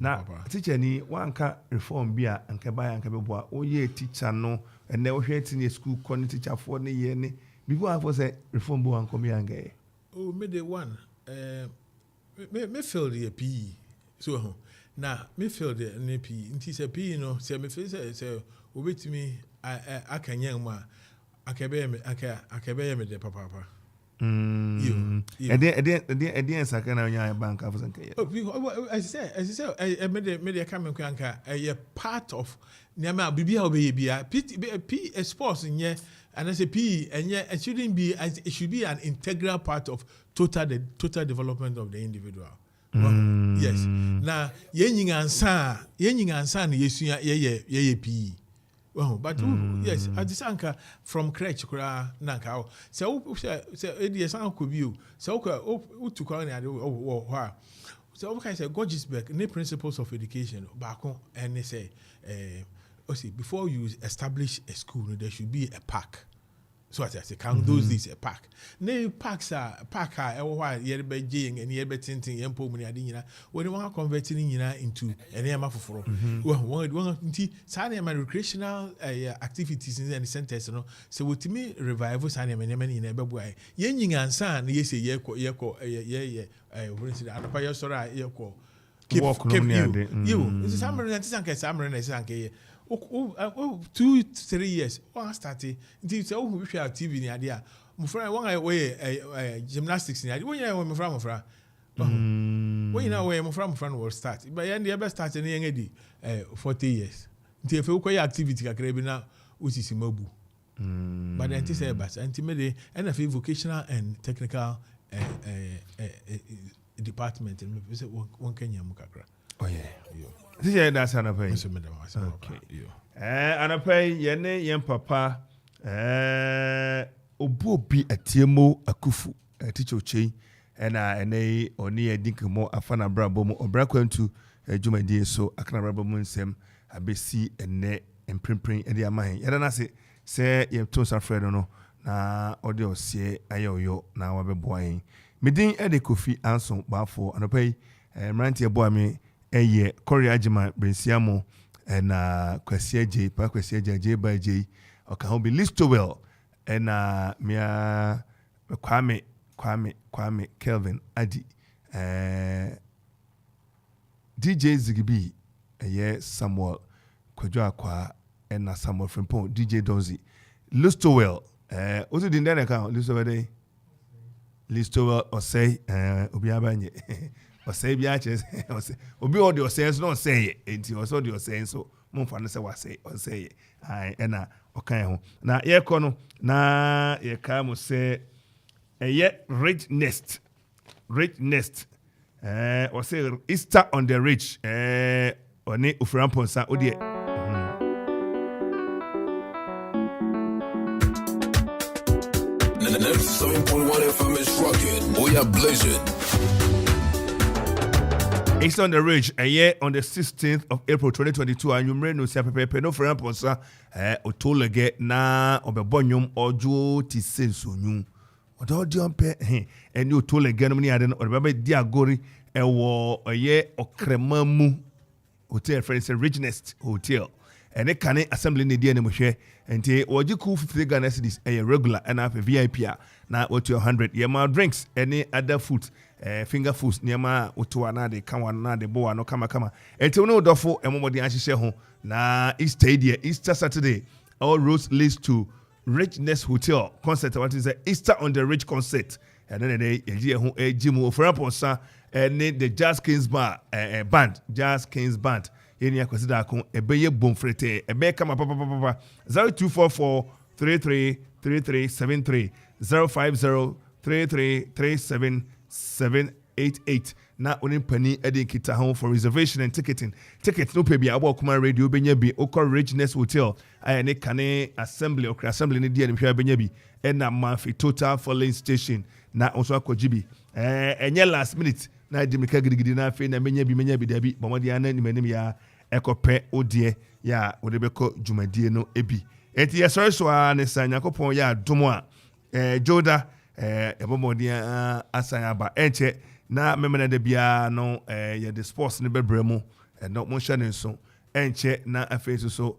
na teacher ni wanka reform bi a anka ba anka bɛboa woyɛ teacher no ɛnɛ wohwɛ ti ne school kɔ ne teacher for ne yɛ ne bibu afo sɛ reform bo anka mi anka yɛ me the one me feel the PE so na me feel the PE nti sɛ PE no sɛ me feel sɛ obetimi akanya mu a akabɛyɛ me de papa Edian Sakana bank of Sanka. As I said, I made a comment a part of Nama Bibia Obia, P sports in ye, and as a P, and yet it shouldn't be as it should be an integral part of total development of the individual. Yes. Now, Yening and San, Yesuya, ye P. Oh, but yes, at the anchor from Crutch Nanka. So, Edias Uncle View. So, to call it. So, okay, say, Gorgeousberg, the principles of education, back on, and they say, before you establish a school, there should be a park. So, as I say, count those days a park. No parks are why you're by jing and you're tinting and pulmonary adina. When you want converting into an EMA for one signing my recreational activities in the centers. So, what to me, revival signing my name in a way. Yening and son, yes, a for instance, I don't sorry, keep you. This is summer and Sanke. 2-3 years. One started until so we share TV in the idea. My friend, one way gymnastics in the idea. When you know my friend, when you know where my friend will start. But the other start in the 40 years. Until if you go activity, I can now which is Mobu. But then to say, but ultimately, and a vocational and technical department, and one Kenya Mukakra. Oh yeah. This is that's an apay. Okay. An apay yene yen papa Obuobi Atiemo Akuffo teacher Oche ene oni edink mo afana brabo mo Obra Akwantu dwumadi so akana brabo mo nsem abesi ene emprempren ede amahen yeda na se ye to safredo no na ode osie ayoyo na wabeboa medin ede Kofi Ansong Baffour an apay mrantie boa me eye Korea Jima Brensiamo and Kwasia J, Kwasia J by J, or can be Listowell and Mia Kwame Kelvin Adi DJ Zigby Samuel Kwajakwa and Samuel Frimpong DJ Donzi Listowell also didn't that account Listowell or say Obiabanye or say biaches or say obi all the sense no say it also the sense so mo fa no say wa say or say ai na okan ho na ye kono na ye ka mo say ye rich nest or say Easter on the rich oni oframponsa odi 97.1 FM is rocking. We are blazing. It's on the ridge, a year on the 16th of April 2022, and you may know Sapepe no for Ramponsa, Otolege na Obebonyum Ojo Tisensunu. Odo Diompe, and you told again, many other or Baby Diagori, a war a year or Cremamu Hotel, for instance, Richnest Hotel. And they can't assembly in the DNA and te or you cool 50 Ghana cities a regular and have a VIP now what 100 yama drinks any other food finger foods nyama utuana de kawana de boa no kama and to no dofo and more the answer home na Easter Saturday all roads leads to Richness Hotel concert. What is the Easter on the Rich concert? And then they Jim for and the Jazz Kings band Jazz Kings band. Enya consider kon ebeye bomfrete ebe kama papa 0244 333373 050 3337 88 na onimpani edi kita ho for reservation and ticketing. Ticket no pay bi abo Okuma Radio benya bi Oko Reginess Hotel ne kane assembly or assembly ne dia ne hwa benya bi na Mafi Total Filling Station na onso akojibi enye last minute na di mika gidigidi na afi na menya bi dabi bomodi ana nimanim ya ekope odie ya odebeko jumadie no ebi enti yesori so ne sanya kopon ya domo a Joda bomodi asan aba enche na memena de bia no ya the sports ne bebremu no mo hye ne so enche na afi so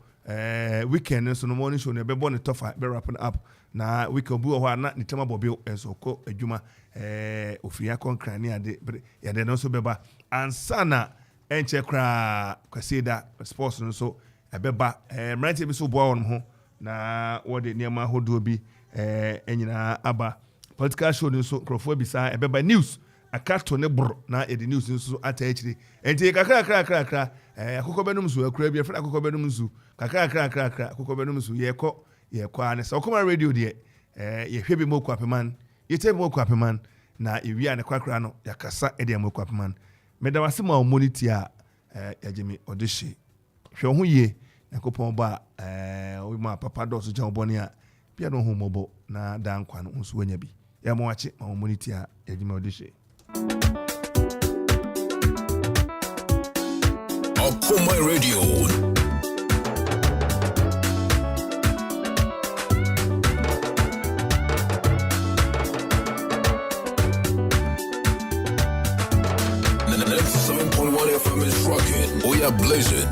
weekend so no morning show ne bebo ne tofa be wrapping up na weekend bu ho na ne tema bobe enso ko adwuma ofia konkrani ade ya de no so beba ansana enche kra kwasida sports no so ebeba mrante bi so bo won ho na wode niam ahodo bi enyina aba political show no so crofo bi sa ebeba news akato ne bro na edi news no so ata echiri enti kakra akoko benum so akura bi afra akoko benum so kakra akoko benum so yeko ane so Okuma Radio de ye hwebi mo Okuapeman yete mo Okuapeman na ewia ne kwakra no yakasa ede mo Okuapeman medawase ma omoniti a yagemi odeshi hwe ho ye nakopon ba o ma papa do so jan oboni a bia no ho mobo na dan kwa no nso wanya bi ya mo wache ma omoniti a yagemi odeshi Okuma Radio. FM is rocking. We are blazing.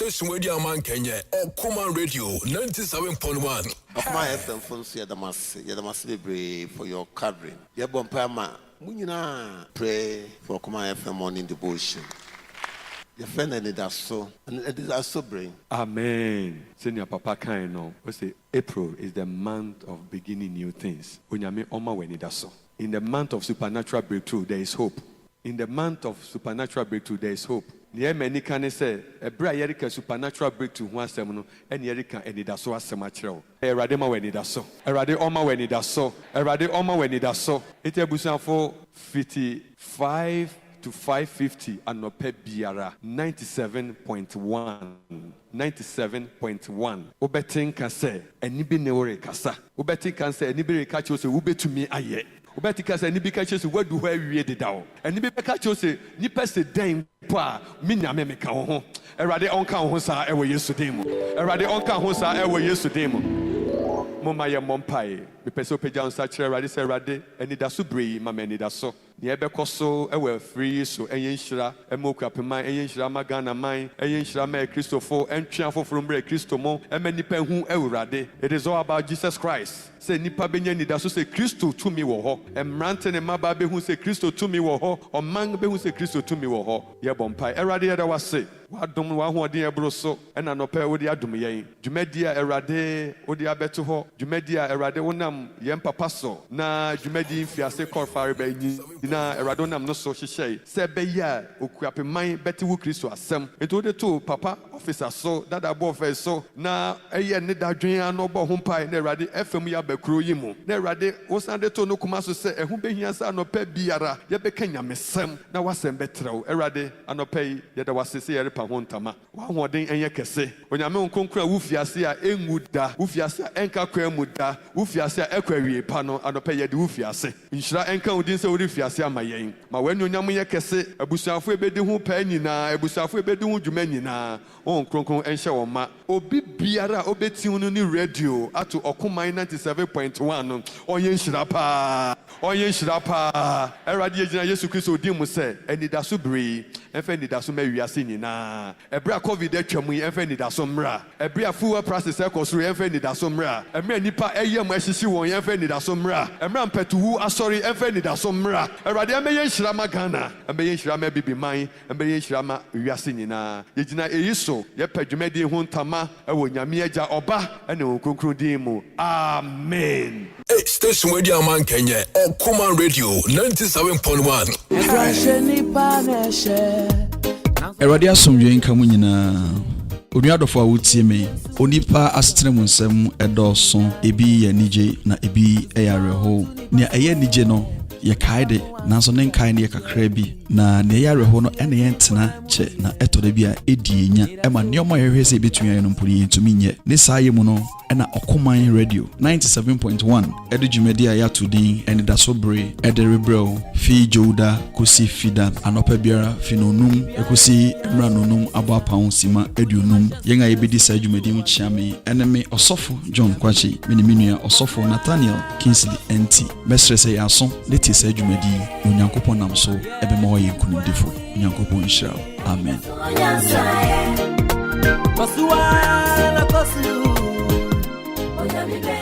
Station Radio Man Kenya, Okuma Radio 97.1. Okuma FM for Yadamas for your covering. Yabon Pama, Munina pray for Okuma FM morning devotion. Your friend and it is so, and it is so brain. Amen. Senior Papa Kaino, we say April is the month of beginning new things. Unyame Oma when it is so. In the month of supernatural breakthrough, there is hope. In the month of supernatural breakthrough, there is hope. Niye many can say a bra yerika supernatural breakthrough one semono and yerika and it so asemachro. Eradema when it so. Erade Oma when it so. Erade Oma when it so. It ebusan for 55 to 550 and no pe biara 97.1. 97.1. Obetin can say any be neore kasa. Obetin can say any be catch us ube to me aye. Obetika say ni bi ka chose wadu ho awie de dawo eni bi ka chose ni pese den pa minya me ka ho erade onka ho sa ewo Yesu dem erade onka ho sa ewo Yesu dem moma ye mompai me pese opeja onsa kire erade say erade eni da so brei mama eni da so ne ebekɔ so ewe free so ɛyɛ nhyira ɛma Okuapeman ɛyɛ nhyira ma Ghana man ɛyɛ nhyira ma Kristofo ɛntwea foforo mbrɛ Kristo mo ɛma nipa hu Awurade. It is all about Jesus Christ. Say nipa benya nida so say Kristo tumi wɔ hɔ. Emrante ne maba behu say Kristo tumi wɔ hɔ. Ɔman behu say Kristo tumi wɔ hɔ. Yɛbɔ mpae. Awurade yɛda wase. Wadom wahoɔden ɛboro so ɛna nɔpɛ wode adom yɛn. Dwumadi a Awurade wode abɛto hɔ. Dwumadi a Awurade wonam yɛn papa so. Na dwumadi mfiase kɔfare ba nyina Awurade wonam no so hyehyɛ. Sɛ bɛyɛ a Okuapeman bɛte wo Kristo asɛm. Enti wode to papa officer so dada bɔ fɛ so na ɛyɛ ne dadwen ano bɔ ho mpae na Awurade ɛfam yɛ abɛkuro yi mu. Na Awurade wosande to no kuma so sɛ ɛho behia sɛ anɔpɛ biara yɛbɛka nyamesɛm na wasɛm bɛtrɛw. Awurade anɔpɛ yi yɛda wase sɛ yɛrepa ho ntama. Wahoɔden ɛnyɛ kɛse. Onyame nkonkora wo fiase a ɛngu da. Wo fiase a ɛnka kwa mu da. Wo fiase a ɛkɔ awie pa no anɔpɛ yɛde wo fiase. Nhyira ɛnka wo din sɛ wode fiase ama yɛn. Ma w'ani onyam yɛ kɛse. Abusuafo ebedi ho paa nyinaa. Abusuafo ebedi ho dwuma nyinaa. On kronkron ɛnhyɛ wɔn ma. Obi biara obɛti no ni radio ato Ɔkoman 97.1 no. Ɔyɛ nhyira paa. Ɔyɛ nhyira paa. Awurade yɛgyina Yesu Kristo din mu sɛ anidaso bere. Ɛmfa anidaso ma wiase nyinaa. Ɛbra COVID atwa mu yi ɛmfa anidaso mmra. Ɛbra fuel prices ɛkɔ soro ɛmfa anidaso mmra. Ɛmra nipa ɛyɛ mo ɛhyehye wɔn ɛmfa anidaso mmra. Ɛmra mpɛtuwu asɔre ɛmfa anidaso mmra. Awurade ɛmɛyɛ nhyira ma Ghana. Ɛmɛyɛ nhyira ma Bibiman. Ɛmɛyɛ nhyira ma wiase nyinaa. Yɛgyina eyi so yɛpɛ dwumadi ho ntama ɛwɔ Nyame agya ɔba ɛne wɔn kronkron din mu. Amen. Hey, station where the man Kenya, Okuman Radio 97.1. Eradi asomdwe nka mu nyinaa. Onuadofo a wotie me. Onipa asetene mu nsɛm ɛdɔɔso. Ebi yɛ nigye na ebi ɛyɛ awerɛho. Nea ɛyɛ nigye no yɛ kae de nanso ne nkae ne yɛ kakra bi na ne yɛ awerɛho no ɛne yɛ ntena kyɛ na ɛtɔ da bi a ɛdi enya ɛma nneɛma yɛhwɛ sɛ ɛbɛtumi ayɛ no mpo ne yɛntumi nyɛ ne saa yɛ mu no ɛna Ɔkoman Radio 97.1 ɛde dwumadi a yɛato din ɛne da so bere ɛde rebrɛw fi Joda kosi fida anɔpa biara fi nonum ɛkosi mmra nonum abɔ apao sima aduonum yɛn a yɛbɛdi saa dwumadi mu kyia me ɛne me ɔsɔfo John Kwachi me ne menua ɔsɔfo Nathaniel Kingsley NT mesrɛ sɛ yɛaso ne tie saa dwumadi Onyankopɔn nam so ɛbɛma wɔyɛ nkunimdifo Onyankopɔn nhyira amen. Kosuwa la kosu, oya bibe.